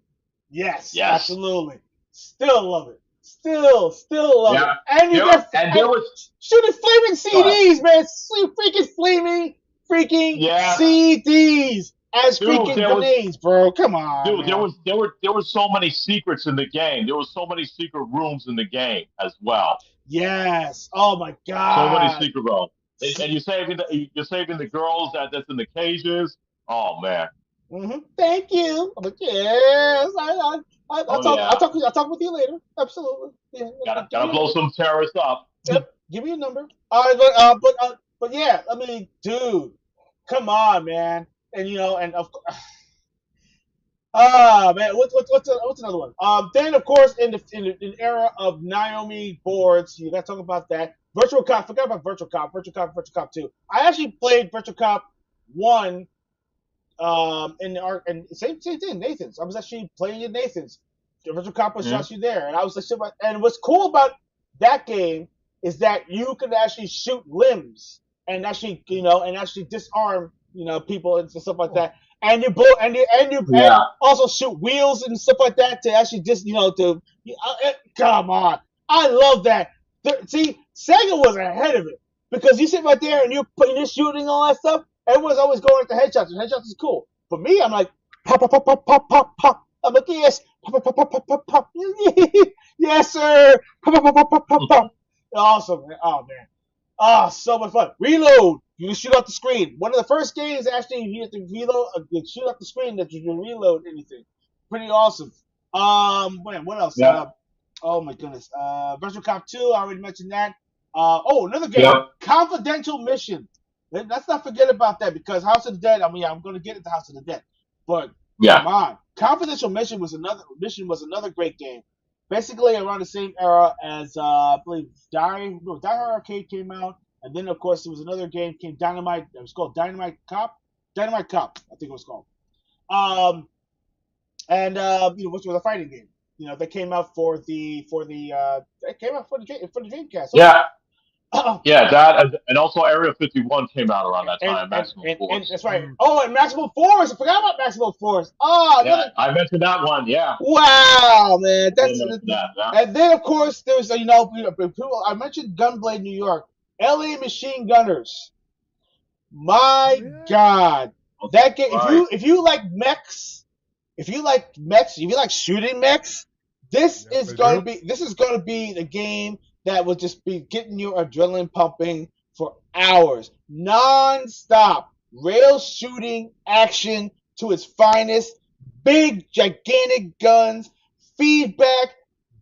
Yes, absolutely. Still love it. Still love it. And there was shooting flaming CDs, man. Freaking flaming CDs. as Dude, freaking there was grenades, bro. Come on, dude, man. there were so many secrets in the game. There were so many secret rooms in the game as well. Yes. Oh my So many God. secret rooms. And you're saving the girls that's in the cages. Oh man. Thank you. I'm like, yes. I'll Oh talk. yeah. I'll talk with you later. Absolutely. Yeah. Give Gotta me. blow some terrorists up. Yep. Give me a number. All right, but yeah. I mean, dude, come on, man. And and of course. Ah man, what's another one? Then of course in the era of Naomi boards, you got to talk about that. Virtual Cop, forgot about Virtual Cop 2. I actually played Virtual Cop 1 in the art and same thing, Nathan's. I was actually playing in Nathan's. The Virtual Cop was Mhm. just you there, and I was like, and what's cool about that game is that you could actually shoot limbs and actually disarm people and stuff like that, and you blow and Yeah. also shoot wheels and stuff like that to actually just come on, I love that. See, Sega was ahead of it because you sit right there and you're shooting all that stuff. Everyone's always going at the headshots, and headshots is cool. For me, I'm like pop pop pop pop pop pop pop. I'm like yes, pop pop pop pop pop pop. Yes sir, pop pop pop pop pop pop pop. Awesome, man. Oh man, so much fun. Reload. You can shoot off the screen. One of the first games actually you have to reload, shoot off the screen that you can reload anything. Pretty awesome. Man, what else? Yeah. Oh my goodness. Virtual Cop 2. I already mentioned that. Another game. Yep. Confidential Mission. Let's not forget about that because House of the Dead. I mean, I'm going to get into House of the Dead, but come Yeah. on, Confidential Mission was another great game. Basically around the same era as I believe Die Hard Arcade came out, and then of course there was another game came Dynamite. It was called Dynamite Cop. Dynamite Cop, I think it was called. Um, and which was a fighting game. That came out it came out for the Dreamcast Yeah. also. Yeah, that and also Area 51 came out around that and time, and, Maximum and and Force. that's right. Oh, and Maximum Force. I forgot about Maximum Force. Oh, Yeah, another. I mentioned that one. Yeah, Wow, man. I did That's mention that. Yeah, and then of course there's people. I mentioned Gunblade New York, L.A. Machine Gunners. My God, that game. right. If you like mechs, if you like shooting mechs, Yes, I do. this is going to be the game that will just be getting your adrenaline pumping for hours, non-stop, rail shooting action to its finest, big gigantic guns, feedback,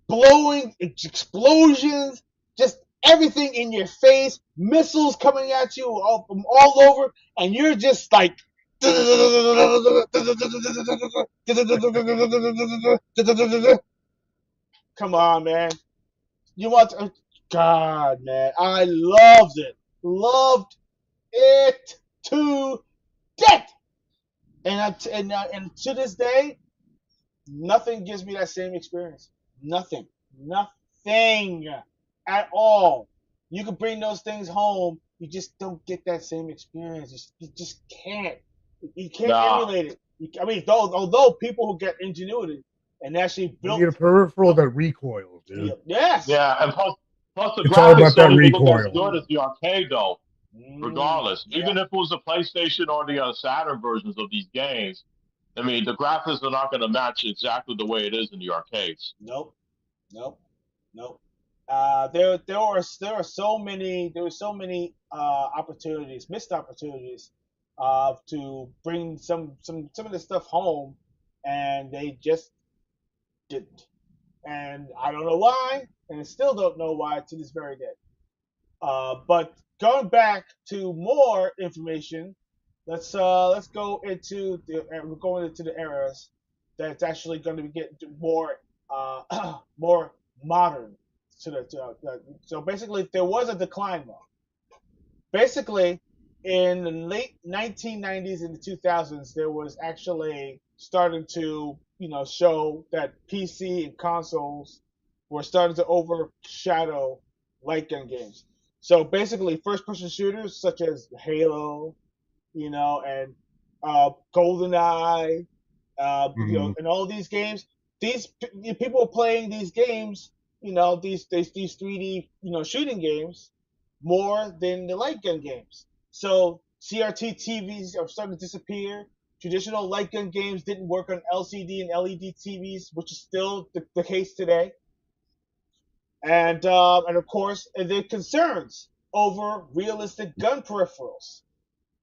blowing explosions, just everything in your face, missiles coming at you from all over, and you're just like come on, man. You want to, God, man. I loved it. Loved it to death. And to this day, nothing gives me that same experience. Nothing. Nothing at all. You can bring those things home. You just don't get that same experience. You just can't. You can't Nah. emulate it. I mean, although people who get ingenuity and actually You built. need a peripheral that recoils, dude. Yes. Yeah, and plus the It's all graphics about that don't even look as recoil. good as the arcade though. Regardless, Yeah. even if it was the PlayStation or the Saturn versions of these games, I mean, the graphics are not going to match exactly the way it is in the arcades. Nope. Nope. Nope. There were so many opportunities, missed opportunities, to bring some of this stuff home, and they just didn't. And I don't know why, and I still don't know why to this very day. But going back to more information, let's go into we're going into the eras that's actually going to be getting more more modern so basically there was a decline though. Basically in the late 1990s and the 2000s there was actually starting to show that PC and consoles were starting to overshadow light gun games. So basically first person shooters such as Halo, and GoldenEye, and all these games. These people are playing these games, these 3D, shooting games more than the light gun games. So CRT TVs are starting to disappear. traditional light gun games didn't work on LCD and LED TVs, which is still the case today. And of course, the concerns over realistic gun peripherals.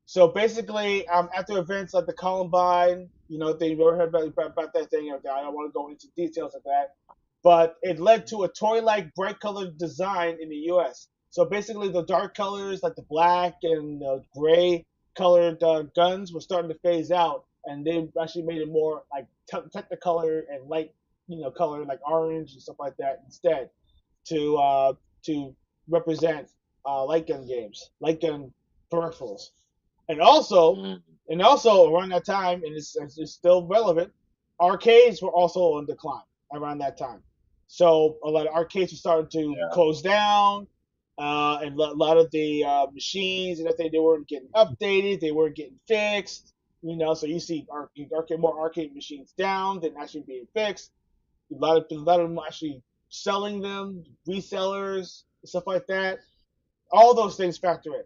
So basically, after events like the Columbine, they ever heard about that thing. I don't want to go into details of that, but it led to a toy-like bright-colored design in the U.S. So basically, the dark colors like the black and gray-colored guns were starting to phase out, and they actually made it more like technicolor and light, color like orange and stuff like that instead to represent light gun games, light gun peripherals. And also, around that time, and it's still relevant, arcades were also on decline around that time. So a lot of arcades were starting to close down, and a lot of the machines and everything, they weren't getting updated, they weren't getting fixed. So you see more arcade machines down than actually being fixed. A lot of them actually selling them, resellers, stuff like that. All those things factor in.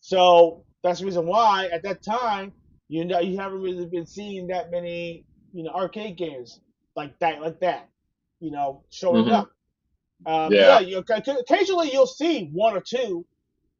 So that's the reason why at that time you haven't really been seeing that many arcade games like that showing up. Occasionally you'll see one or two,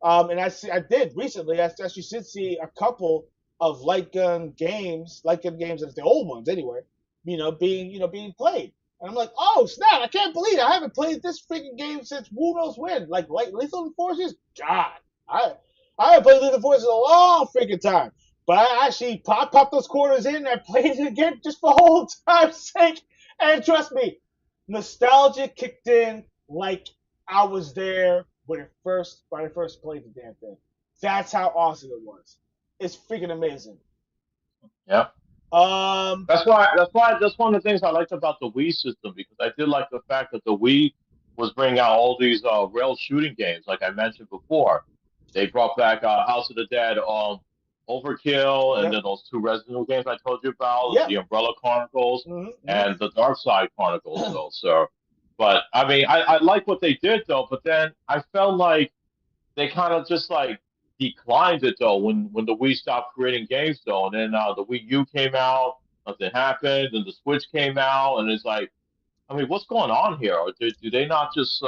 and I did recently. I actually did see a couple of light gun games as the old ones anyway, being played. And I'm like, oh snap! I can't believe it. I haven't played this freaking game since who knows when. Like Lethal Enforcers, God, I haven't played Lethal Enforcers in a long freaking time. But I actually popped those quarters in and I played it again just for old time's sake. And trust me, nostalgia kicked in like I was there when I first played the damn thing. That's how awesome it was. It's freaking amazing. Yeah. That's one of the things I liked about the Wii system, because I did like the fact that the Wii was bringing out all these rail shooting games, like I mentioned before. They brought back House of the Dead, Overkill, and then those two Resident Evil games I told you about, the Umbrella Chronicles and the Dark Side Chronicles. But I mean, I like what they did though. But then I felt like they kind of just like declined it though when the Wii stopped creating games though, and then the Wii U came out, nothing happened, and the Switch came out, and it's like, I mean, what's going on here? Or do they not just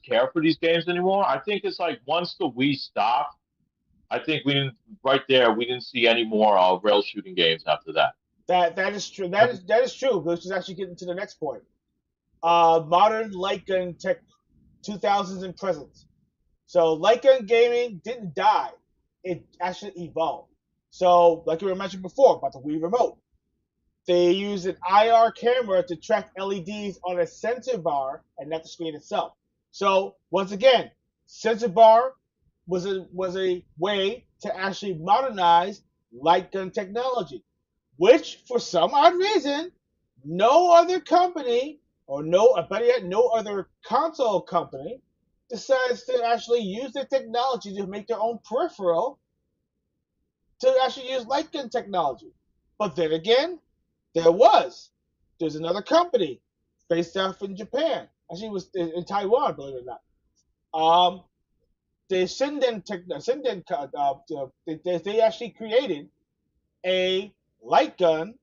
care for these games anymore? I think it's like once the Wii stopped, I think we didn't see any more rail shooting games after that. That is true. That is true. Which is actually getting to the next point. Modern light gun tech, 2000s and present. So light gun gaming didn't die; it actually evolved. So, like you mentioned before about the Wii Remote, they use an IR camera to track LEDs on a sensor bar and not the screen itself. So, once again, sensor bar was a way to actually modernize light gun technology, which for some odd reason, no other company better yet, no other console company decides to actually use their technology to make their own peripheral to actually use light gun technology. But then again, there's another company based out in Japan. Actually, it was in Taiwan, believe it or not. The they actually created a light gun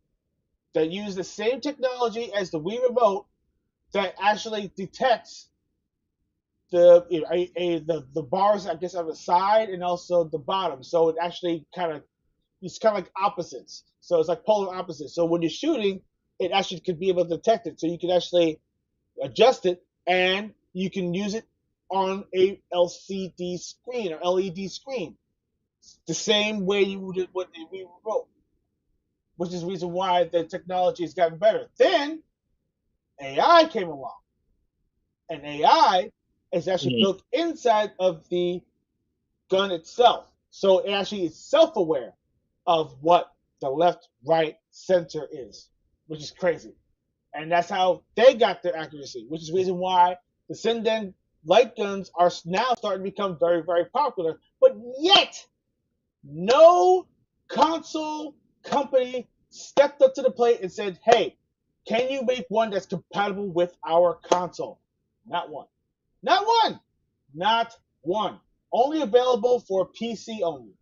that used the same technology as the Wii Remote that actually detects the bars, I guess, on the side and also the bottom. So it actually it's kind of like opposites. So it's like polar opposites. So when you're shooting, it actually could be able to detect it. So you can actually adjust it and you can use it on a LCD screen or LED screen. It's the same way you would with the Wii Remote, which is the reason why the technology has gotten better. Then AI came along, and AI is actually built inside of the gun itself. So it actually is self-aware of what the left, right, center is, which is crazy. And that's how they got their accuracy, which is the reason why the Sinden light guns are now starting to become very, very popular. But yet, no console company stepped up to the plate and said, hey, can you make one that's compatible with our console? Not one. Not one. Not one. Only available for PC only.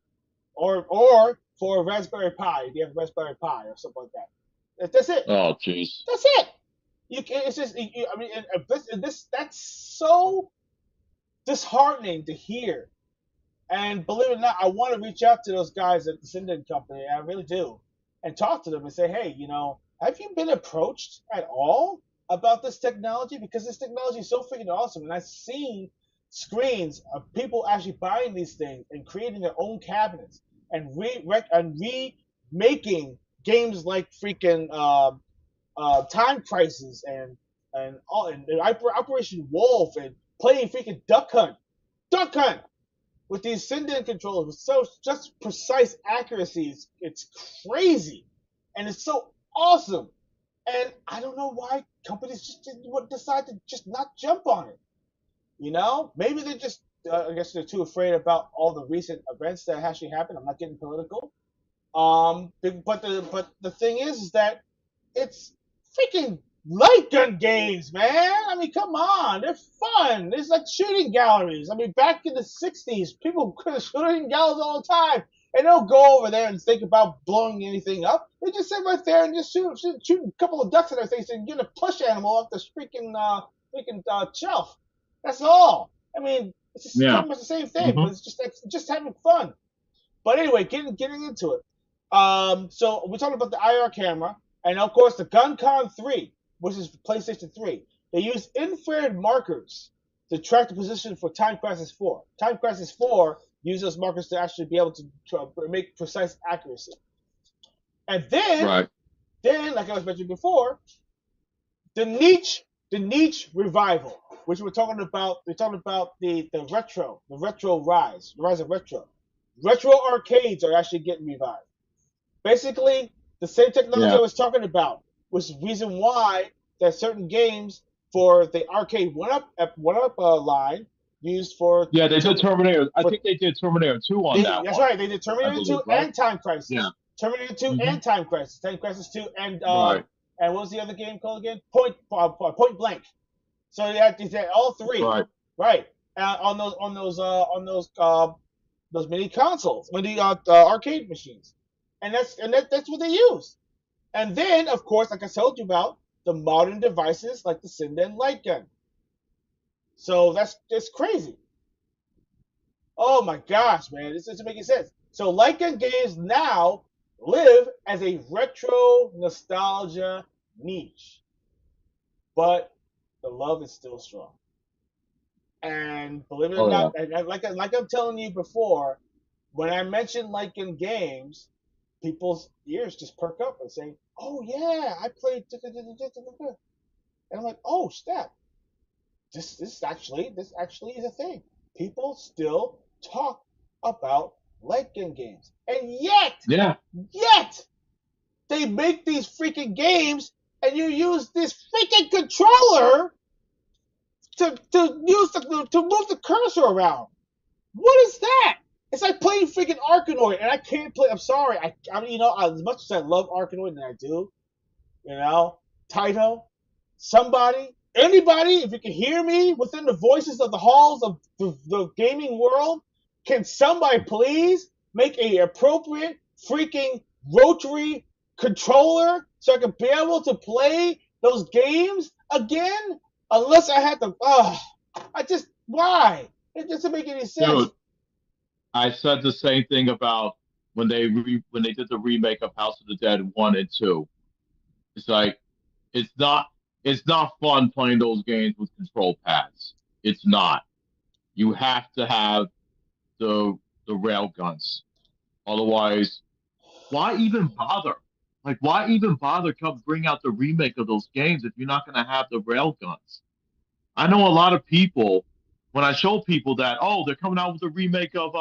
Or for a Raspberry Pi. If you have a Raspberry Pi or something like that. That's it. Oh, jeez. That's it. It's just. I mean, that's so disheartening to hear. And believe it or not, I want to reach out to those guys at the Sinden company. I really do, and talk to them and say, hey, have you been approached at all about this technology? Because this technology is so freaking awesome, and I've seen screens of people actually buying these things and creating their own cabinets and remaking games like freaking Time Crisis and Operation Wolf and playing freaking Duck Hunt with these Sinden controllers with so just precise accuracies. It's crazy, and it's so awesome. And I don't know why companies just didn't decide to just not jump on it. Maybe they just, I guess they're too afraid about all the recent events that actually happened. I'm not getting political. But the thing is that it's freaking light gun games, man. I mean, come on, they're fun. It's like shooting galleries. I mean, back in the '60s, people could shooting galleries all the time, and they don't go over there and think about blowing anything up. They just sit right there and just shoot a couple of ducks in their face and get a plush animal off the freaking shelf. That's all. I mean, it's just pretty much the same thing, but it's just having fun. But anyway, getting into it. So we're talking about the IR camera, and of course the GunCon 3, which is PlayStation 3. They use infrared markers to track the position for Time Crisis 4. Time Crisis 4 uses those markers to actually be able to make precise accuracy. And then, like I was mentioning before, the niche revival, which we're talking about. We're talking about the retro rise, the rise of retro. Retro arcades are actually getting revived. Basically, the same technology I was talking about was the reason why that certain games for the arcade one up line used for they did Terminator. I think they did Terminator 2 on that. That's one. right. They did Terminator 2 and Time Crisis. Yeah. Terminator 2 and Time Crisis. Time Crisis 2 and and what was the other game called again? Point Blank. So you had all three. Right. On those mini consoles, mini arcade machines, and that's what they use. And then, of course, like I told you about, the modern devices like the Sinden Light Gun. So that's crazy. Oh my gosh, man, this isn't making sense. So Light Gun games now live as a retro nostalgia niche, but the love is still strong. And believe it or not, like I'm telling you before, when I mention Light Gun games, people's ears just perk up and say, "Oh yeah, I played," and I'm like, "Oh snap! This actually is a thing. People still talk about Light Gun games, and yet they make these freaking games, and you use this freaking controller to move the cursor around. What is that? It's like playing freaking Arkanoid, and I can't play. I'm sorry. I mean, as much as I love Arkanoid, and I do, Taito, somebody, anybody, if you can hear me within the voices of the halls of the gaming world, can somebody please make a appropriate freaking rotary controller so I can be able to play those games again? Unless I had to, why? It doesn't make any sense. Dude, I said the same thing about when they did the remake of House of the Dead 1 and 2. It's like it's not fun playing those games with control pads. It's not. You have to have the rail guns. Otherwise, why even bother? Like, why even bother come bring out the remake of those games if you're not going to have the rail guns? I know a lot of people, when I show people that, they're coming out with a remake of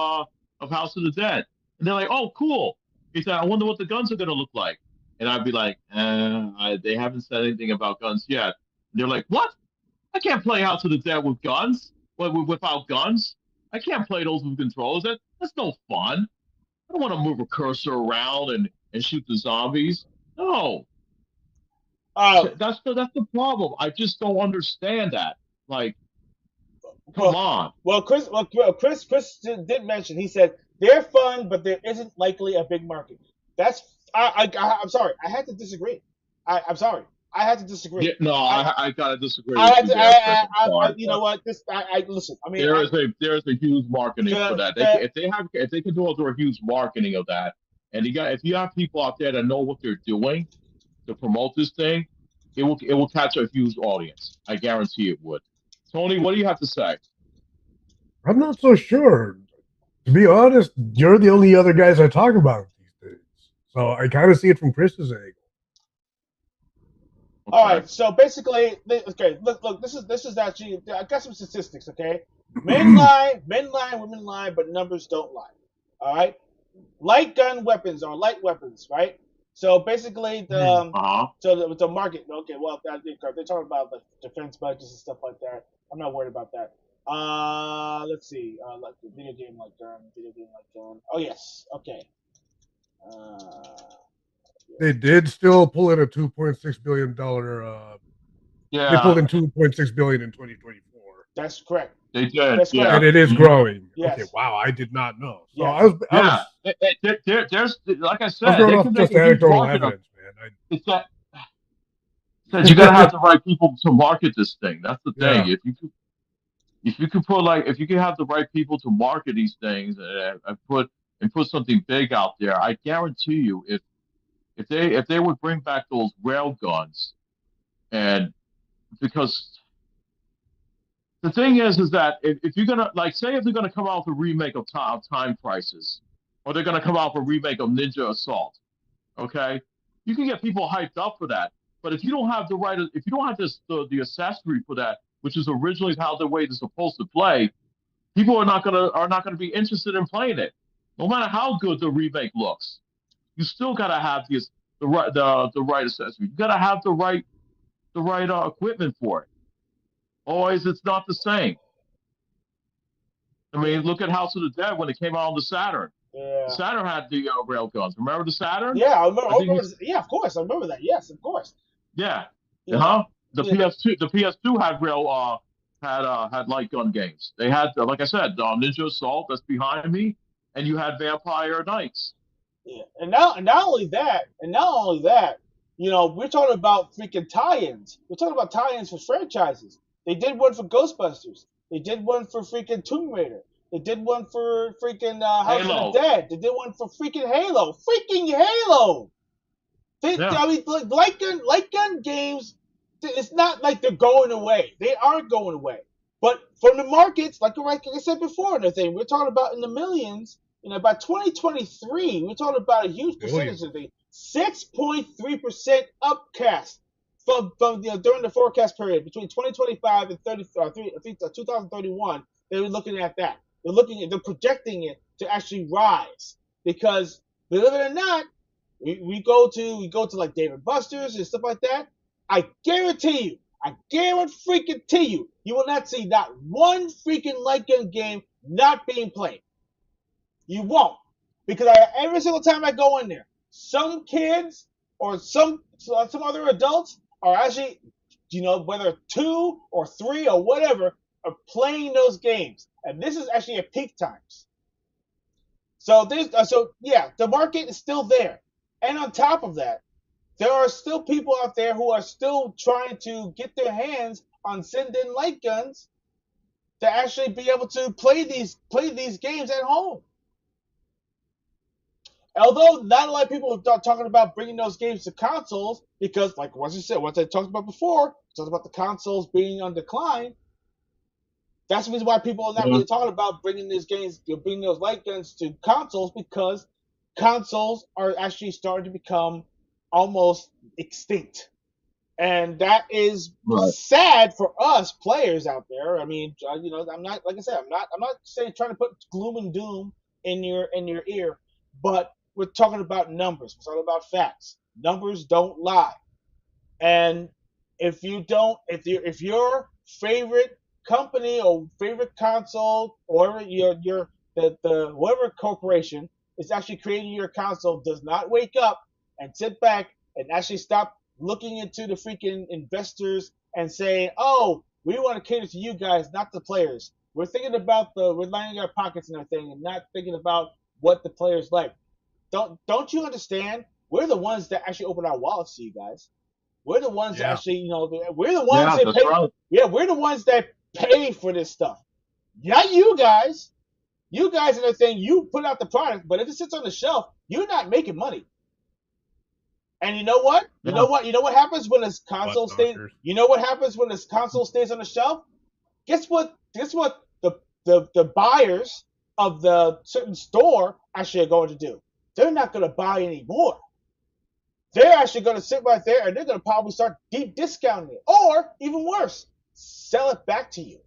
House of the Dead, and they're like, oh, cool. He said, I wonder what the guns are going to look like. And I'd be like, they haven't said anything about guns yet. And they're like, what? I can't play House of the Dead with guns, without guns. I can't play those with controls. That's no fun. I don't want to move a cursor around and shoot the zombies. No. That's the problem. I just don't understand that. Like, come on. Well, Chris did mention. He said They're fun, but there isn't likely a big market. I'm sorry. I had to disagree. I'm sorry. I had to Yeah, disagree. no, I I gotta disagree I with had you to. there, Chris. I'm You know sorry, what? I listen. I mean, there's a huge marketing for that. the If they can do a huge marketing of that, and if you have people out there that know what they're doing to promote this thing, it will catch a huge audience. I guarantee it would. Tony, what do you have to say? I'm not so sure. To be honest, you're the only other guys I talk about these days. So I kind of see it from Chris's angle. All Okay. right. So basically, okay. Look. This is actually. I got some statistics. Okay. Men lie, women lie, but numbers don't lie. All right. Light gun weapons or light weapons, right? So basically, Uh-huh. the market. Okay. Well, they're talking about the defense budgets and stuff like that. I'm not worried about that. Let's see. Like the video game like gun, video game like gun. Oh yes. Okay. Uh, They did still pull in a $2.6 billion. They pulled Yeah, in 2.6 billion in 2024, that's correct. they did. That's correct. Yeah. and it is Mhm. growing. Okay, Yes. wow, I did not know. So Yes. Yeah. There's like I I was said, going they off can make just a huge anecdotal market of evidence, man. it's that. Said you gotta have the right people to market this thing. That's the thing. Yeah, If you could put if you can have the right people to market these things and put something big out there, I guarantee you, if they would bring back those rail guns, and because the thing is that if you're gonna like say if they're gonna come out with a remake of Time Crisis, or they're gonna come out with a remake of Ninja Assault, okay, you can get people hyped up for that. But if you don't have if you don't have the accessory for that, which is originally how the way they're supposed to play, people are not gonna be interested in playing it. No matter how good the remake looks, you still gotta have the right accessory. You gotta have the right equipment for it. Otherwise, it's not the same. I mean, look at House of the Dead when it came out on the Saturn. The Yeah. Saturn had the rail guns. Remember the Saturn? Yeah. I remember. I think it's Yeah. Of course. I remember that. Yes. Of course. yeah. You know. Uh-huh. The Yeah. PS2 had had light gun games. They had like I said, Ninja Assault that's behind me, and you had Vampire Knights. Yeah. And not only that, you know, we're talking about freaking tie-ins. We're talking about tie-ins for franchises. They did one for Ghostbusters. They did one for freaking Tomb Raider. They did one for freaking House of the Halo. Dead. They did one for freaking Halo. Freaking Halo. Yeah. I mean, like light gun games. It's not like they're going away. They aren't going away. But from the markets, like I said before, and everything, we're talking about in the millions. You know, by 2023, we're talking about a huge percentage billions. of the 6.3% upcast from during the forecast period between 2025 and 2031. They were looking at that. They're projecting it to actually rise because believe it or not, we go to like David Buster's and stuff like that. I guarantee you, you will not see not one freaking light gun game not being played. You won't, because every single time I go in there, some kids or some other adults are actually, you know, whether 2 or 3 or whatever, are playing those games, and this is actually at peak times. So yeah, the market is still there, and on top of that, there are still people out there who are still trying to get their hands on send-in light guns to actually be able to play these games at home. Although not a lot of people are talking about bringing those games to consoles because, like once I talked about before, talked about the consoles being on decline. That's the reason why people are not Yeah. really talking about bringing those light guns to consoles because consoles are actually starting to become almost extinct, and that is Right. sad for us players out there. I mean, you know, I'm not like I said, I'm not saying trying to put gloom and doom in your ear, but we're talking about numbers. We're talking about facts. Numbers don't lie, and if your favorite company or favorite console or the whatever corporation is actually creating your console does not wake up and sit back and actually stop looking into the freaking investors and saying, oh, we want to cater to you guys, not the players. We're lining our pockets and everything and not thinking about what the players like. Don't you understand? We're the ones that actually open our wallets to you guys. We're the ones that Yeah. actually, we're the ones Yeah, that that's pay. right. Yeah, we're the ones that pay for this stuff. Not you guys. You guys are the thing. You put out the product, but if it sits on the shelf, you're not making money. And you know what? You Yeah. know what? You know what happens when this Butt console stays? knockers. You know what happens when this console stays on the shelf? Guess what? Guess what? The buyers of the certain store actually are going to do. They're not going to buy anymore. They're actually going to sit right there and they're going to probably start deep discounting it, or even worse, sell it back to you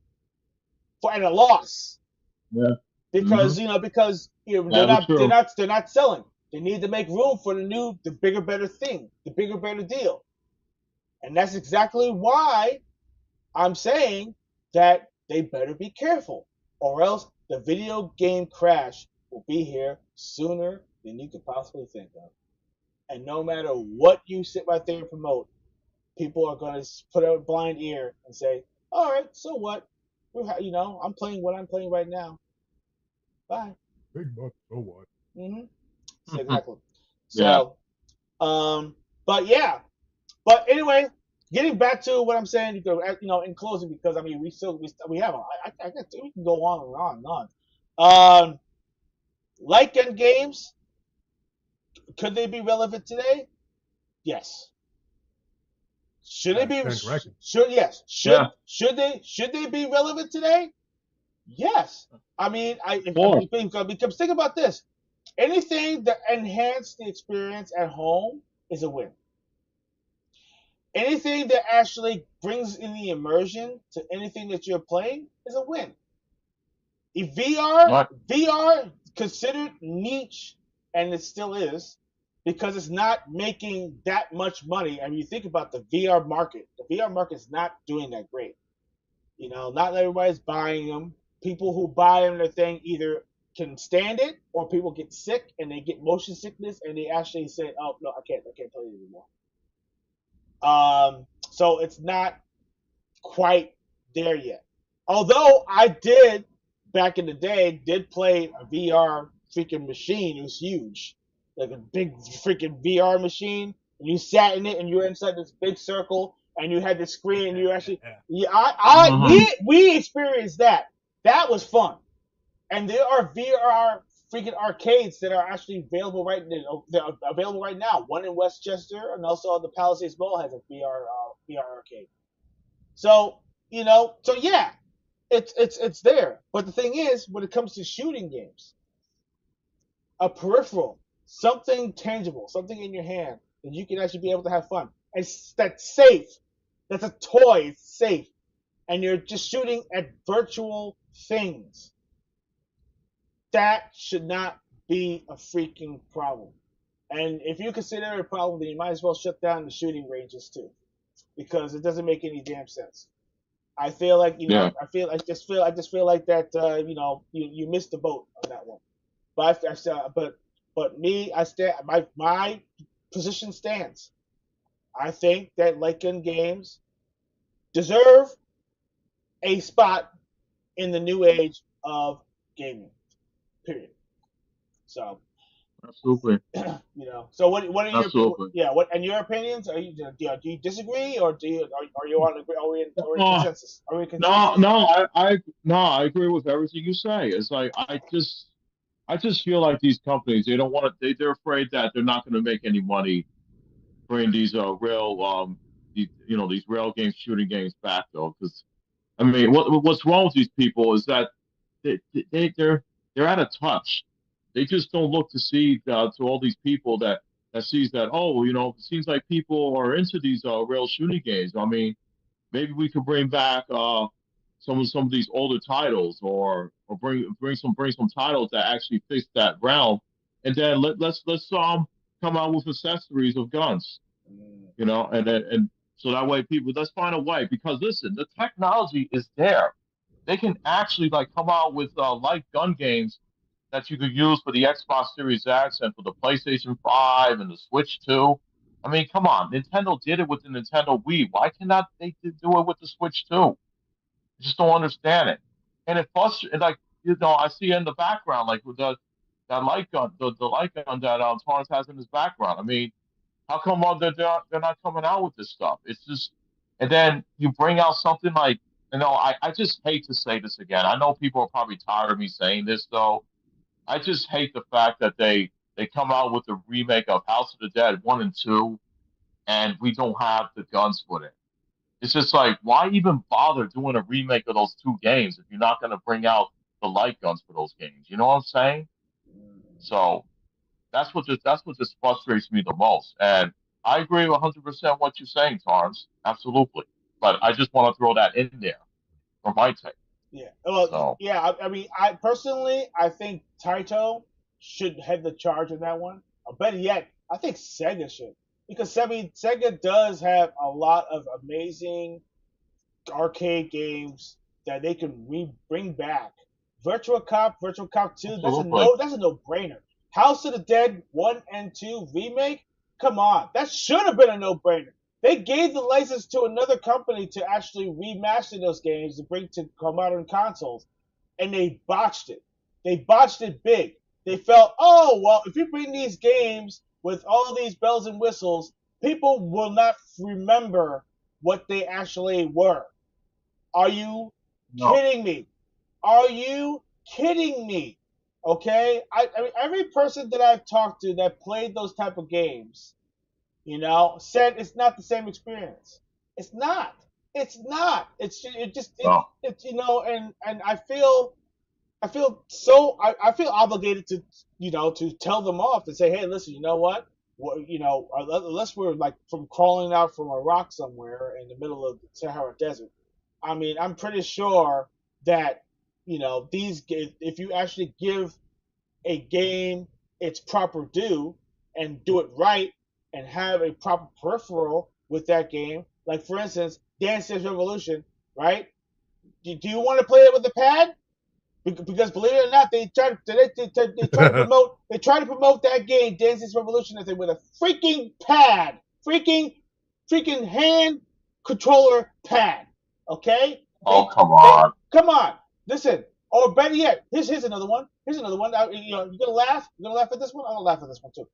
for at a loss. Yeah. Because they're That is not they're true. not they're not selling. They need to make room for the bigger, better thing, the bigger, better deal. And that's exactly why I'm saying that they better be careful, or else the video game crash will be here sooner than you could possibly think of. And no matter what you sit right there and promote, people are going to put out a blind ear and say, "All right, so what? I'm playing what I'm playing right now. Bye." Big butt, so what? Mm-hmm. Exactly. Yeah. So, but yeah, but anyway, getting back to what I'm saying, in closing, because I mean, we have, I guess we can go on and on and on. Light gun games, could they be relevant today? Yes. Should they be? Stand corrected. Should yes? Yeah. Should they be relevant today? Yes. I mean, course. because think about this. Anything that enhances the experience at home is a win. Anything that actually brings in the immersion to anything that you're playing is a win. If Right. VR considered niche, and it still is, because it's not making that much money. I mean, you think about the VR market. The VR market is not doing that great. Not everybody's buying them. People who buy them, their thing either can stand it, or people get sick and they get motion sickness, and they actually say, "Oh no, I can't play it anymore." So it's not quite there yet. Although I did back in the day play a VR freaking machine. It was huge, like a big freaking VR machine. And you sat in it, and you were inside this big circle, and you had the screen. And you actually, yeah, we experienced that. That was fun. And there are VR freaking arcades that are actually available available right now. One in Westchester, and also the Palisades Mall has a VR arcade. So so yeah, it's there. But the thing is, when it comes to shooting games, a peripheral, something tangible, something in your hand that you can actually be able to have fun, and that's safe. That's a toy. It's safe, and you're just shooting at virtual things. That should not be a freaking problem. And if you consider it a problem, then you might as well shut down the shooting ranges too, because it doesn't make any damn sense. I feel like Yeah. I just feel like that you missed the boat on that one. But me, I stand my position stands. I think that light gun games deserve a spot in the new age of gaming. Period. So Absolutely. So what are Absolutely. what and your opinions? Do you disagree, or are you on are we in Uh, consensus? Are we in no, consensus? no, I agree with everything you say. It's like I just feel like these companies they don't want to they're afraid that they're not going to make any money bringing these real these real games shooting games back though because I mean what's wrong with these people is that they're out of touch. They just don't look to see to all these people that sees that it seems like people are into these real shooting games. I mean maybe we could bring back some of these older titles or bring some titles that actually fix that realm, and then let's come out with accessories of guns, and so that way people let's find a way because listen, the technology is there. They can actually like come out with light gun games that you could use for the Xbox Series X and for the PlayStation 5 and the Switch 2. I mean, come on. Nintendo did it with the Nintendo Wii. Why cannot they do it with the Switch 2? I just don't understand it. And it frustrates, like, I see in the background, like, with that light gun, the light gun that Torrance has in his background. I mean, how come they're not coming out with this stuff? It's just, and then you bring out something like, I just hate to say this again. I know people are probably tired of me saying this though. I just hate the fact that they come out with a remake of House of the Dead 1 and 2, and we don't have the guns for it. It's just like, why even bother doing a remake of those two games if you're not going to bring out the light guns for those games? You know what I'm saying? So that's what just frustrates me the most. And I agree 100% what you're saying, Tarms. Absolutely. But I just want to throw that in there for my take. Yeah. Well, So yeah. I mean, I personally, I think Taito should head the charge in that one. Or better yet, I think Sega should, because I mean, Sega does have a lot of amazing arcade games that they can bring back. Virtual Cop 2, absolutely. that's a no brainer. House of the Dead 1 and 2 remake, come on, that should have been a no brainer. They gave the license to another company to actually remaster those games to bring to modern consoles, and they botched it. They botched it big. They felt, oh well, if you bring these games with all these bells and whistles, people will not remember what they actually were. Are you No. kidding me? Are you kidding me? Okay, I mean, every person that I've talked to that played those type of games, said it's not the same experience. It's not. It's not. No. it's and I feel obligated to to tell them off and say, hey, listen, you know what? Unless we're like from crawling out from a rock somewhere in the middle of the Sahara Desert. I mean, I'm pretty sure that if you actually give a game its proper due and do it right and have a proper peripheral with that game, like for instance, Dance Dance Revolution, right? Do you want to play it with the pad? Because believe it or not, they try to promote that game, Dance Dance Revolution, as with a freaking pad, freaking hand controller pad. Okay? Oh, come on. Come on, listen. Or better yet, here's another one. Here's another one. You're gonna laugh. You're gonna laugh at this one. I'm gonna laugh at this one too.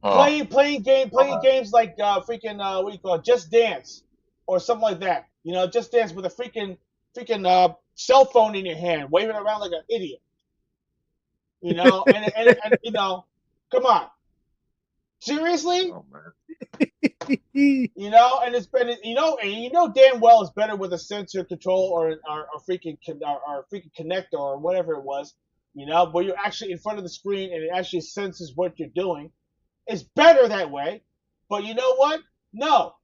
Oh, Playing okay. games like what do you call it, Just Dance, or something like that. Just Dance with a freaking cell phone in your hand, waving around like an idiot. And come on, seriously. Oh, man. And it's been, damn well it's better with a sensor control or freaking connector or whatever it was, where you're actually in front of the screen and it actually senses what you're doing. It's better that way. But you know what? No,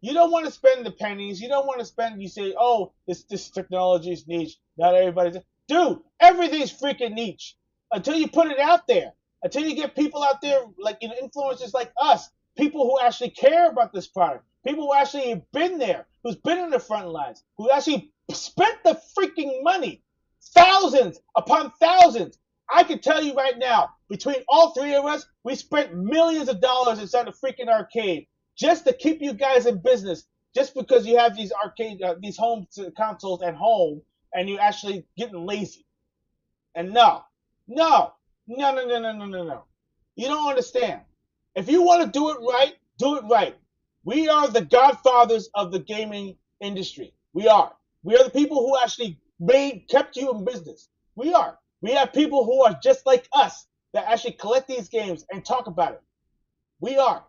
you don't want to spend the pennies. You don't want to spend. You say, oh, this technology is niche. Not everybody's. Dude, everything's freaking niche until you put it out there. Until you get people out there like influencers like us, people who actually care about this product, people who actually have been there, who's been in the front lines, who actually spent the freaking money, thousands upon thousands. I can tell you right now, between all three of us, we spent millions of dollars inside the freaking arcade just to keep you guys in business. Just because you have these these home consoles at home, and you're actually getting lazy. And no, no. You don't understand. If you want to do it right, do it right. We are the godfathers of the gaming industry. We are. We are the people who actually kept you in business. We are. We have people who are just like us that actually collect these games and talk about it. We are.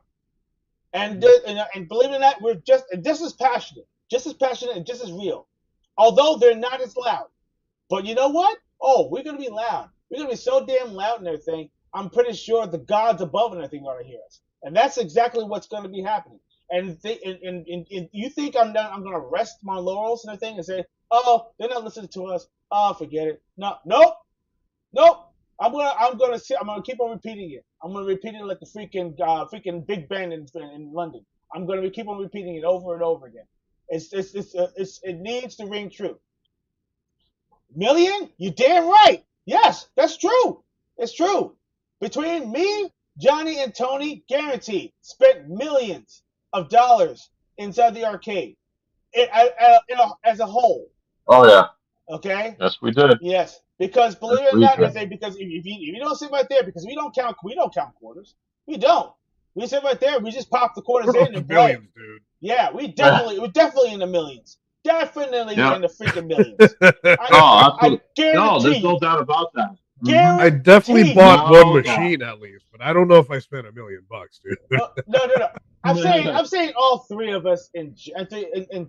And believe it or not, we're just as passionate, and just as real. Although they're not as loud. But you know what? Oh, we're going to be loud. We're going to be so damn loud and everything. I'm pretty sure the gods above and everything are going to hear us. And that's exactly what's going to be happening. And you think I'm going to rest my laurels and everything and say, oh, they're not listening to us. Oh, forget it. No, nope. I'm gonna keep on repeating it. I'm gonna repeat it like the freaking Big Ben in London. I'm gonna keep on repeating it over and over again. It needs to ring true. Million? You damn right. Yes, that's true. It's true. Between me, Johnny, and Tony, guaranteed, spent millions of dollars inside the arcade, as a whole. Oh, yeah. Okay. Yes, we did. Yes, Because believe it or pretty not, good. because if you don't sit right there, because we don't count quarters. We don't. We sit right there. We just pop the quarters We're in up to and play. billions, dude. Yeah, we're definitely in the millions. Definitely Yeah. in the freaking millions. Oh, I absolutely. No, guarantee there's no you. doubt about that. I Guarantee definitely bought you. one No machine at least, but I don't know if I spent $1 million, dude. No. I'm doubt. saying all three of us in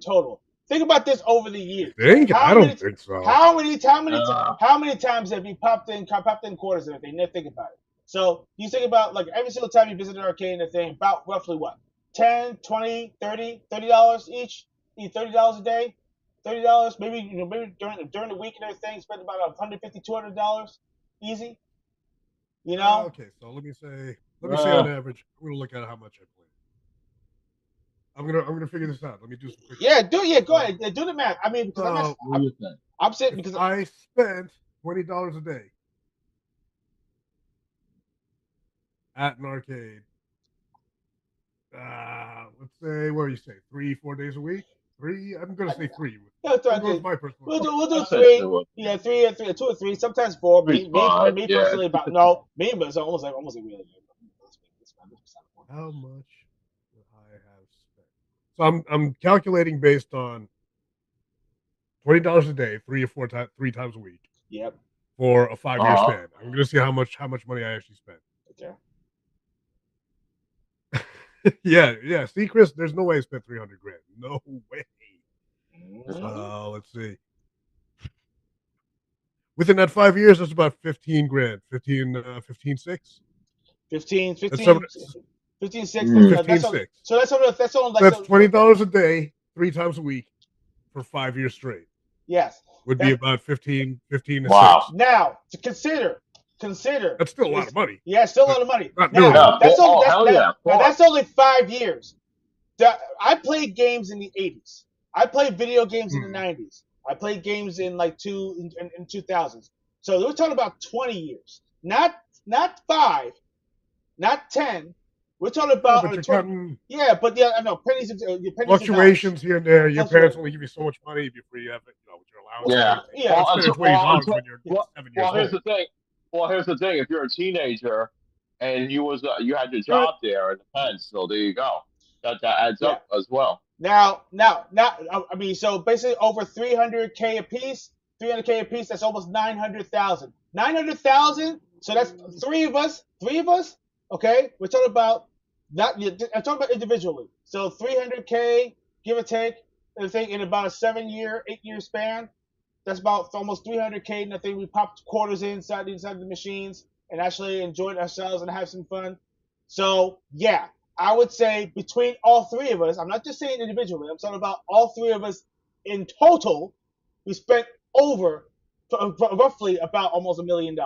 total. Think about this over the years. Think? I How don't many think so. how many Uh, how many times have you popped in quarters and everything? Now think about it. So you think about like every single time you visit an arcade and a thing, about roughly what? 10, 20, 30, $30 each? $30 a day? $30, maybe maybe during the week and everything, spend about $150, $200 easy. You know? Okay, so let me say on average, I'm gonna look at how much I play. I'm gonna figure this out. Let me do some quick. Yeah, go ahead. Do the math. I mean, because what do you think? I'm saying If because I spent $20 a day at an arcade, let's say, what do you say, 3-4 days a week? Three? I'm gonna say three. yeah, That goes my personal. we'll do I said three. two. Yeah, three, 2 or 3. Sometimes 4. Three's fine. Me Yeah. personally about no. Me, but it's almost like really. How much would I have spent? So I'm calculating based on $20 a day, 3 times a week. Yep. For a 5-year Uh-huh. span. I'm gonna see how much money I actually spent. Okay. Yeah. See, Chris, there's no way I spent 300 grand. No way. Mm-hmm. Let's see. Within that 5 years, that's about 15 grand. 15 6. 15, 6. Mm. 15 That's 6. so that's only That's $20 a day, 3 times a week, for 5 years straight. yes. Would be about 15 to Wow. 6. Now to consider. That's still a lot of money. Yeah, still a lot of money. Not Now, millions. Yeah. Hell yeah. now that's only 5 years. I played games in the 80s. I played video games in the 90s. I played games in like in 2000s. So we're talking about 20 years. Not 5, not 10. We're talking about but you're 20. counting But yeah, I know pennies and fluctuations here and there. Your parents only give you so much money before you have it, with your allowance. Yeah. Yeah. Well, spending $20 when you're 7 years Well, here's old. the thing. Well, here's the thing. If you're a teenager and you had your But job there, it depends. So there you go. That adds up as well. Now, I mean, so basically over 300K a piece, 300K a piece. That's almost 900,000. 900,000. So that's three of us. Okay, we're talking about not. I'm talking about individually. So 300K, give or take. I think in about a 7-year, 8-year span. That's about almost 300K. And I think we popped quarters inside the machines and actually enjoyed ourselves and have some fun. So yeah, I would say between all three of us, I'm not just saying individually, I'm talking about all three of us in total, we spent over roughly about almost $1 million.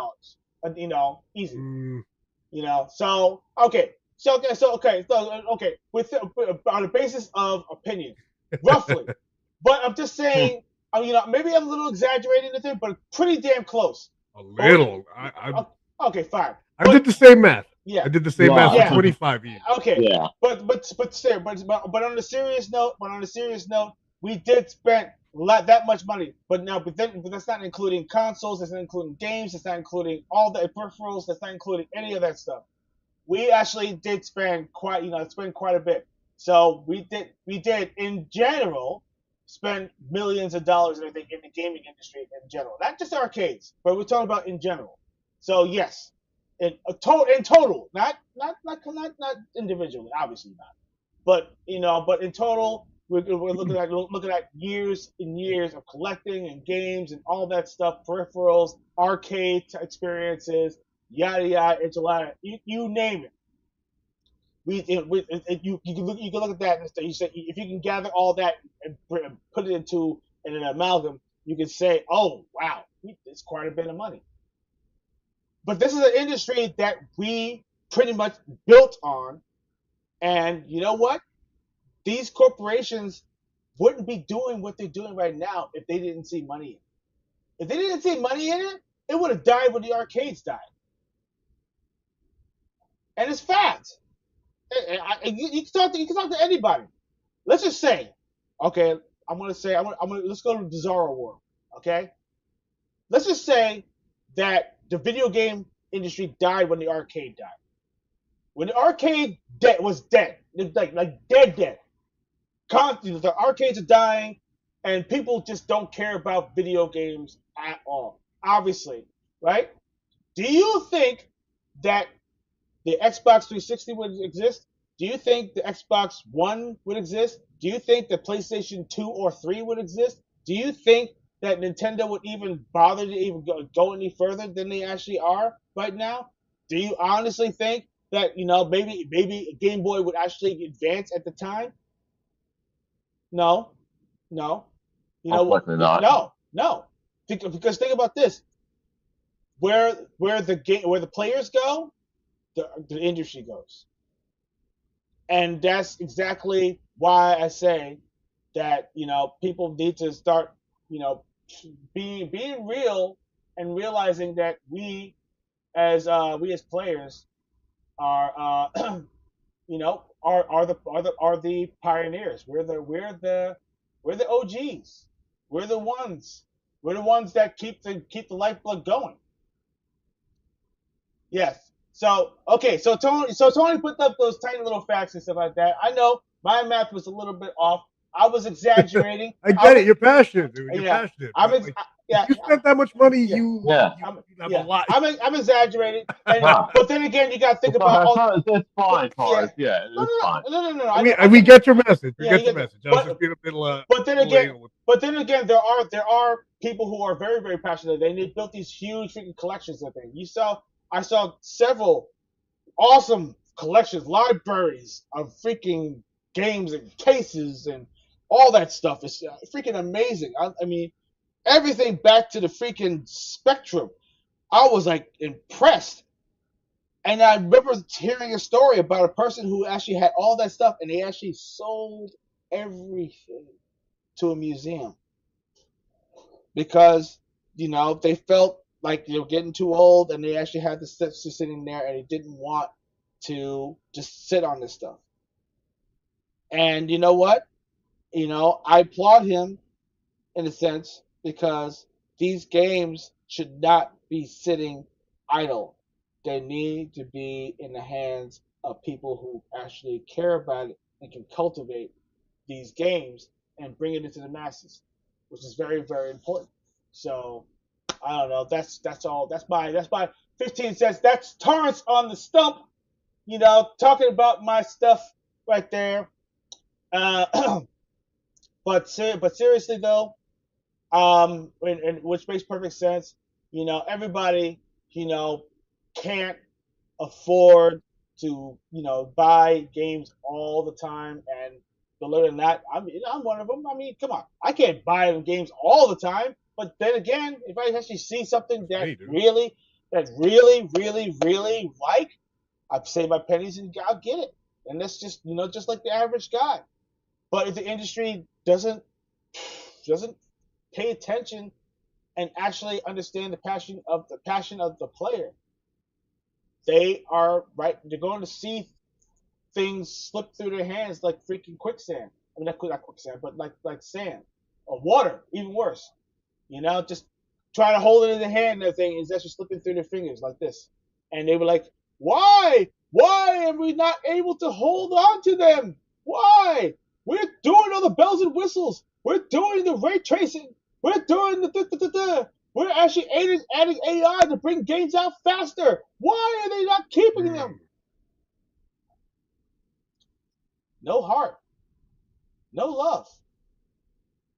Easy. So okay. With on the basis of opinion, roughly. But I'm just saying, maybe I'm a little exaggerating the thing, but pretty damn close. A little. Okay, fine. I did the same math. Yeah. I did the same math for 25 years. Okay. Yeah. But on a serious note, we did spend that much money. But that's not including consoles. That's not including games. That's not including all the peripherals. That's not including any of that stuff. We actually did spend quite a bit. So we did in general spend millions of dollars, I think, in the gaming industry in general, not just arcades, but we're talking about in general. So yes, in total, not individually, obviously not, but in total, we're looking at years and years of collecting and games and all that stuff, peripherals, arcade experiences, yada yada, enchilada, you name it. You can look at that and you say if you can gather all that and put it in an amalgam, you can say, oh wow, it's quite a bit of money. But this is an industry that we pretty much built on, and you know what? These corporations wouldn't be doing what they're doing right now if they didn't see money in it. If they didn't see money in it, it would have died when the arcades died. And it's fact. You can talk to anybody. Let's just say, okay, let's go to Bizarro World. Okay, let's just say that the video game industry died when the arcade died. When the arcade was dead, like dead. Constantly, the arcades are dying, and people just don't care about video games at all. Obviously, right? Do you think that the Xbox 360 would exist? Do you think the Xbox One would exist? Do you think the PlayStation 2 or 3 would exist? Do you think that Nintendo would even bother to even go any further than they actually are right now? Do you honestly think that maybe Game Boy would actually advance at the time? No, no. Most likely not. No. Because think about this: where the players go, the industry goes, and that's exactly why I say that people need to start being real and realizing that we as players are are the pioneers. We're the OGs. We're the ones. We're the ones that keep the lifeblood going. Yes. So okay. So Tony put up those tiny little facts and stuff like that. I know my math was a little bit off. I was exaggerating. I get it. You're passionate, dude. You're Yeah. passionate. I'm But, ex- like, yeah. if you spent that much money, Yeah. you I'm, have yeah. a lot. I'm exaggerating. Huh. But then again, you got to think about all. It's fine, Yeah. Taurus. Yeah, it's fine. No. We get your message. We Yeah, get your message. I was just being a little. But then little again, anal with- there are people who are very, very passionate. They built these huge freaking collections of things. I saw several awesome collections, libraries of freaking games and cases and all that stuff. It's freaking amazing. I mean, everything back to the freaking Spectrum. I was like impressed. And I remember hearing a story about a person who actually had all that stuff and they actually sold everything to a museum because they felt like they were getting too old and they actually had the steps just sitting there and they didn't want to just sit on this stuff. And you know what? I applaud him in a sense because these games should not be sitting idle. They need to be in the hands of people who actually care about it and can cultivate these games and bring it into the masses, which is very, very important. So I don't know. That's all. That's my 15 cents. That's Torrance on the stump. Talking about my stuff right there. But seriously though, and which makes perfect sense. Everybody, can't afford to, buy games all the time. And other than that, I'm one of them. I mean, come on, I can't buy them games all the time. But then again, if I actually see something that really like, I save my pennies and I'll get it. And that's just like the average guy. But if the industry doesn't pay attention and actually understand the passion of the player, they're going to see things slip through their hands like freaking quicksand. I mean, not quicksand, but like sand or water, even worse. Just trying to hold it in the hand, and that thing is actually slipping through their fingers like this. And they were like, why? Why are we not able to hold on to them? Why? We're doing all the bells and whistles. We're doing the ray tracing. We're doing the. We're actually adding AI to bring games out faster. Why are they not keeping them? No heart. No love.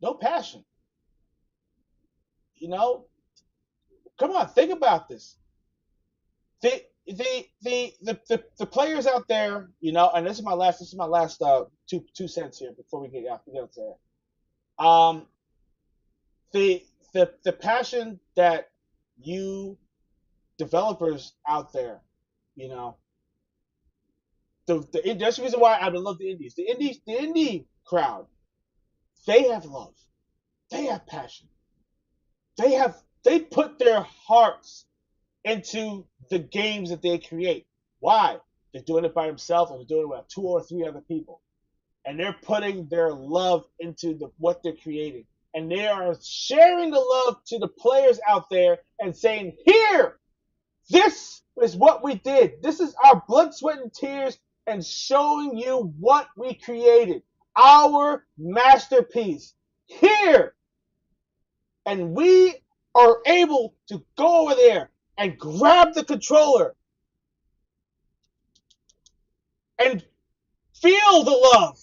No passion. Come on, think about this. The players out there, and this is my last 2 cents here before we get out there. The passion that you developers out there, that's the reason why I love the indies. The indie crowd, they have love, they have passion, they put their hearts into the games that they create. Why? They're doing it by themselves, or they're doing it with 2 or 3 other people, and they're putting their love into what they're creating. and they are sharing the love to the players out there and saying, here, this is what we did. This is our blood, sweat, and tears, and showing you what we created. Our masterpiece. Here. And we are able to go over there and grab the controller and feel the love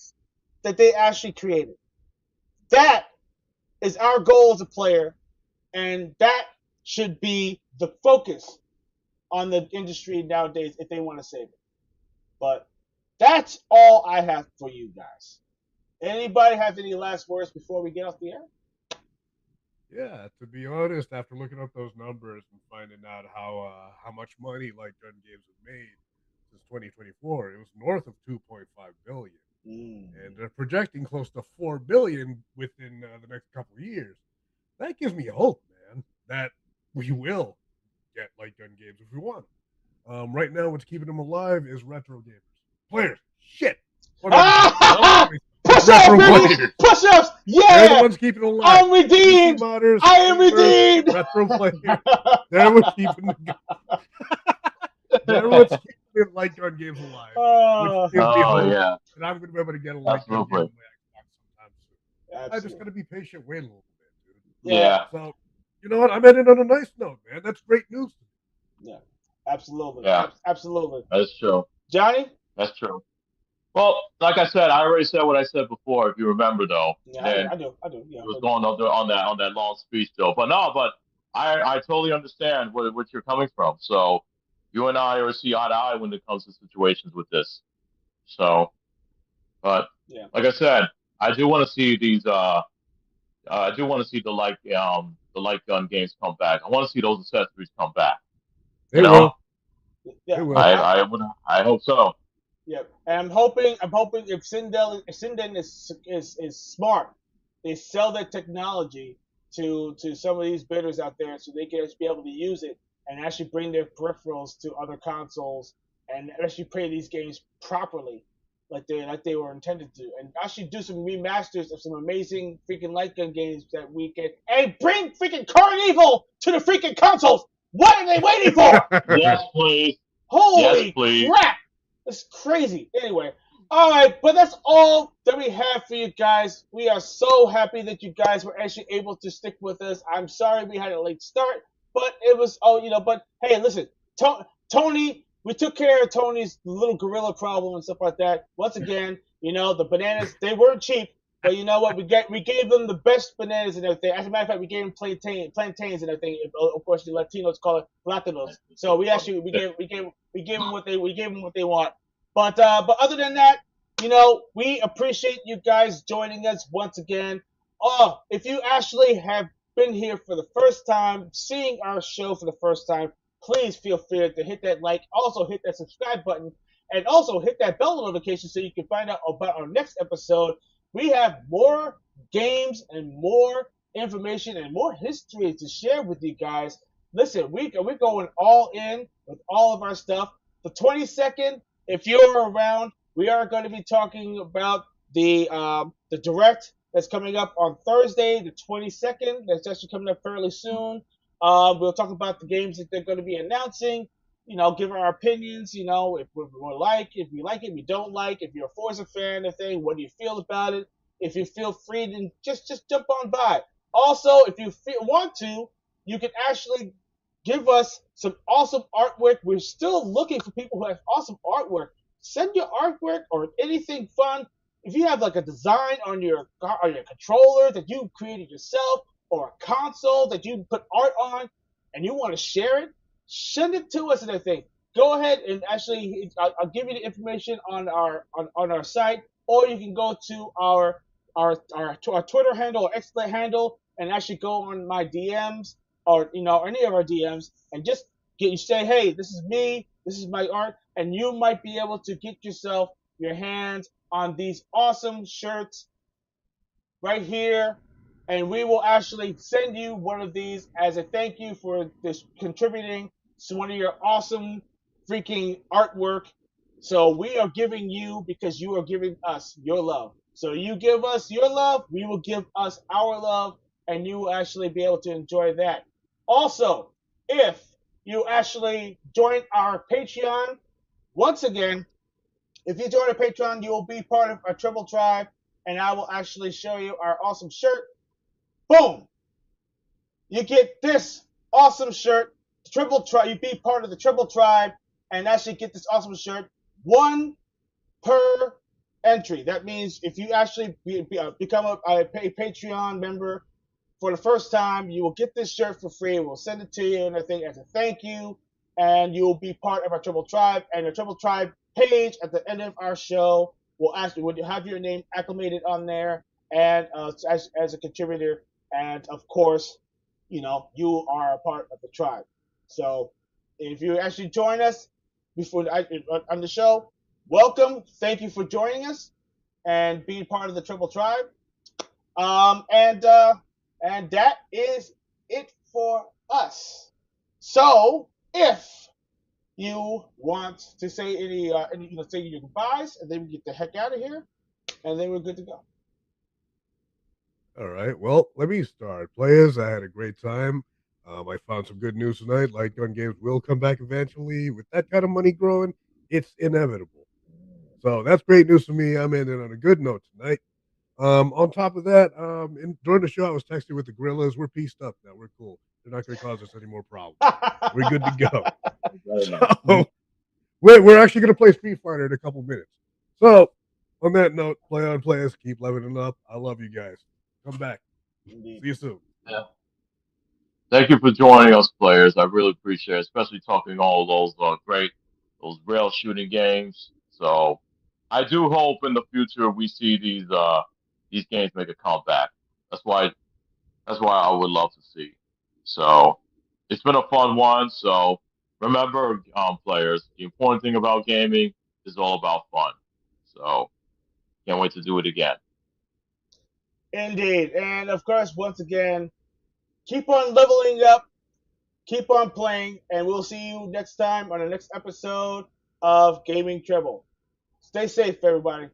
that they actually created. That is our goal as a player, and that should be the focus on the industry nowadays if they want to save it. But that's all I have for you guys. Anybody have any last words before we get off the air? Yeah, to be honest, after looking up those numbers and finding out how much money Light Gun Games have made since 2024, it was north of 2.5 billion, and they're projecting close to 4 billion within the next couple of years. That gives me hope, man, that we will get Light Gun Games if we want. Right now, what's keeping them alive is retro gamers, players. Shit. Push-ups, baby! Push-ups! Yeah! They're the ones keeping it alive. I'm redeemed! Modders, I am redeemed! Retro players. They're what's keeping They're what's keeping Light Gun Games alive. Oh, yeah. And I'm going to be able to get a Light Gun game on my Xbox sometime soon. I just got to be patient, wait a little bit, dude. Yeah. So, you know what? I'm ending on a nice note, man. That's great news. Yeah, absolutely. Yeah. Absolutely. That's true. Johnny? That's true. Well, like I said, I already said what I said before. If you remember, though, yeah, I do. Yeah, it was going on that long speech, though. But I totally understand where you're coming from. So you and I are see eye to eye when it comes to situations with this. So, but yeah, like I said, I do want to see these. I do want to see the light gun games come back. I want to see those accessories come back. They will. Yeah, they will. I hope so. Yeah, and I'm hoping if Sinden is smart, they sell their technology to some of these bidders out there, so they can just be able to use it and actually bring their peripherals to other consoles and actually play these games properly, like they were intended to, and actually do some remasters of some amazing freaking light gun games that we can, and bring freaking Carnival to the freaking consoles. What are they waiting for? Yes, please. Holy yes, please. crap! It's crazy. Anyway, all right, but that's all that we have for you guys. We are so happy that you guys were actually able to stick with us. I'm sorry we had a late start, but it was, but hey, listen, Tony, we took care of Tony's little gorilla problem and stuff like that. Once again, the bananas, they weren't cheap, but you know what? We gave them the best bananas and everything. As a matter of fact, we gave them plantains and everything. Of course, the Latinos call it plátanos. So we gave them what they want. But other than that, we appreciate you guys joining us once again. Oh, if you actually have been here for the first time, seeing our show for the first time, please feel free to hit that like, also hit that subscribe button, and also hit that bell notification so you can find out about our next episode. We have more games and more information and more history to share with you guys. Listen, we're going all in with all of our stuff. The 22nd, if you're around, we are going to be talking about the direct that's coming up on Thursday, the 22nd. That's actually coming up fairly soon. We'll talk about the games that they're going to be announcing. Give our opinions. If we like it, if we don't like. If you're a Forza fan, what do you feel about it? If you feel free, then just jump on by. Also, if you want to, you can actually give us some awesome artwork. We're still looking for people who have awesome artwork. Send your artwork or anything fun. If you have like a design on your controller that you created yourself, or a console that you put art on, and you want to share it, send it to us and everything. Go ahead and actually, I'll give you the information on our site, or you can go to our Twitter handle or X handle and actually go on my DMs or any of our DMs and just say, hey, this is me, this is my art, and you might be able to get yourself your hands on these awesome shirts right here. And we will actually send you one of these as a thank you for this contributing to one of your awesome freaking artwork. So we are giving you because you are giving us your love. So you give us your love, we will give us our love, and you will actually be able to enjoy that. Also, if you actually join our Patreon, once again, if you join our Patreon, you will be part of our Treble tribe, and I will actually show you our awesome shirt. Boom! You get this awesome shirt. Triple tribe. You be part of the Triple tribe, and actually get this awesome shirt. One per entry. That means if you actually become a Patreon member for the first time, you will get this shirt for free. We'll send it to you and everything as a thank you, and you will be part of our Triple tribe. And the Triple tribe page at the end of our show will have your name acclimated on there, and as a contributor, and of course, you are a part of the tribe. So if you actually join us on the show, welcome. Thank you for joining us and being part of the Triple tribe. And that is it for us. So if you want to say say your goodbyes, and then we get the heck out of here, and then we're good to go. All right. Well, let me start. Players, I had a great time. I found some good news tonight. Light gun games will come back eventually. With that kind of money growing, it's inevitable. So that's great news for me. I'm ending on a good note tonight. On top of that, during the show, I was texting with the gorillas. We're pieced up now. We're cool. They're not going to cause us any more problems. We're good to go. So we're actually going to play Street Fighter in a couple minutes. So on that note, play on, players. Keep leveling up. I love you guys. Come back. Indeed. See you soon. Yeah. Thank you for joining us, players. I really appreciate it, especially talking all those those rail shooting games. So I do hope in the future we see these games make a comeback. That's why I would love to see. So it's been a fun one. So remember, players, the important thing about gaming is all about fun. So can't wait to do it again. Indeed. And of course, once again, keep on leveling up, keep on playing, and we'll see you next time on the next episode of Gaming Treble. Stay safe, everybody.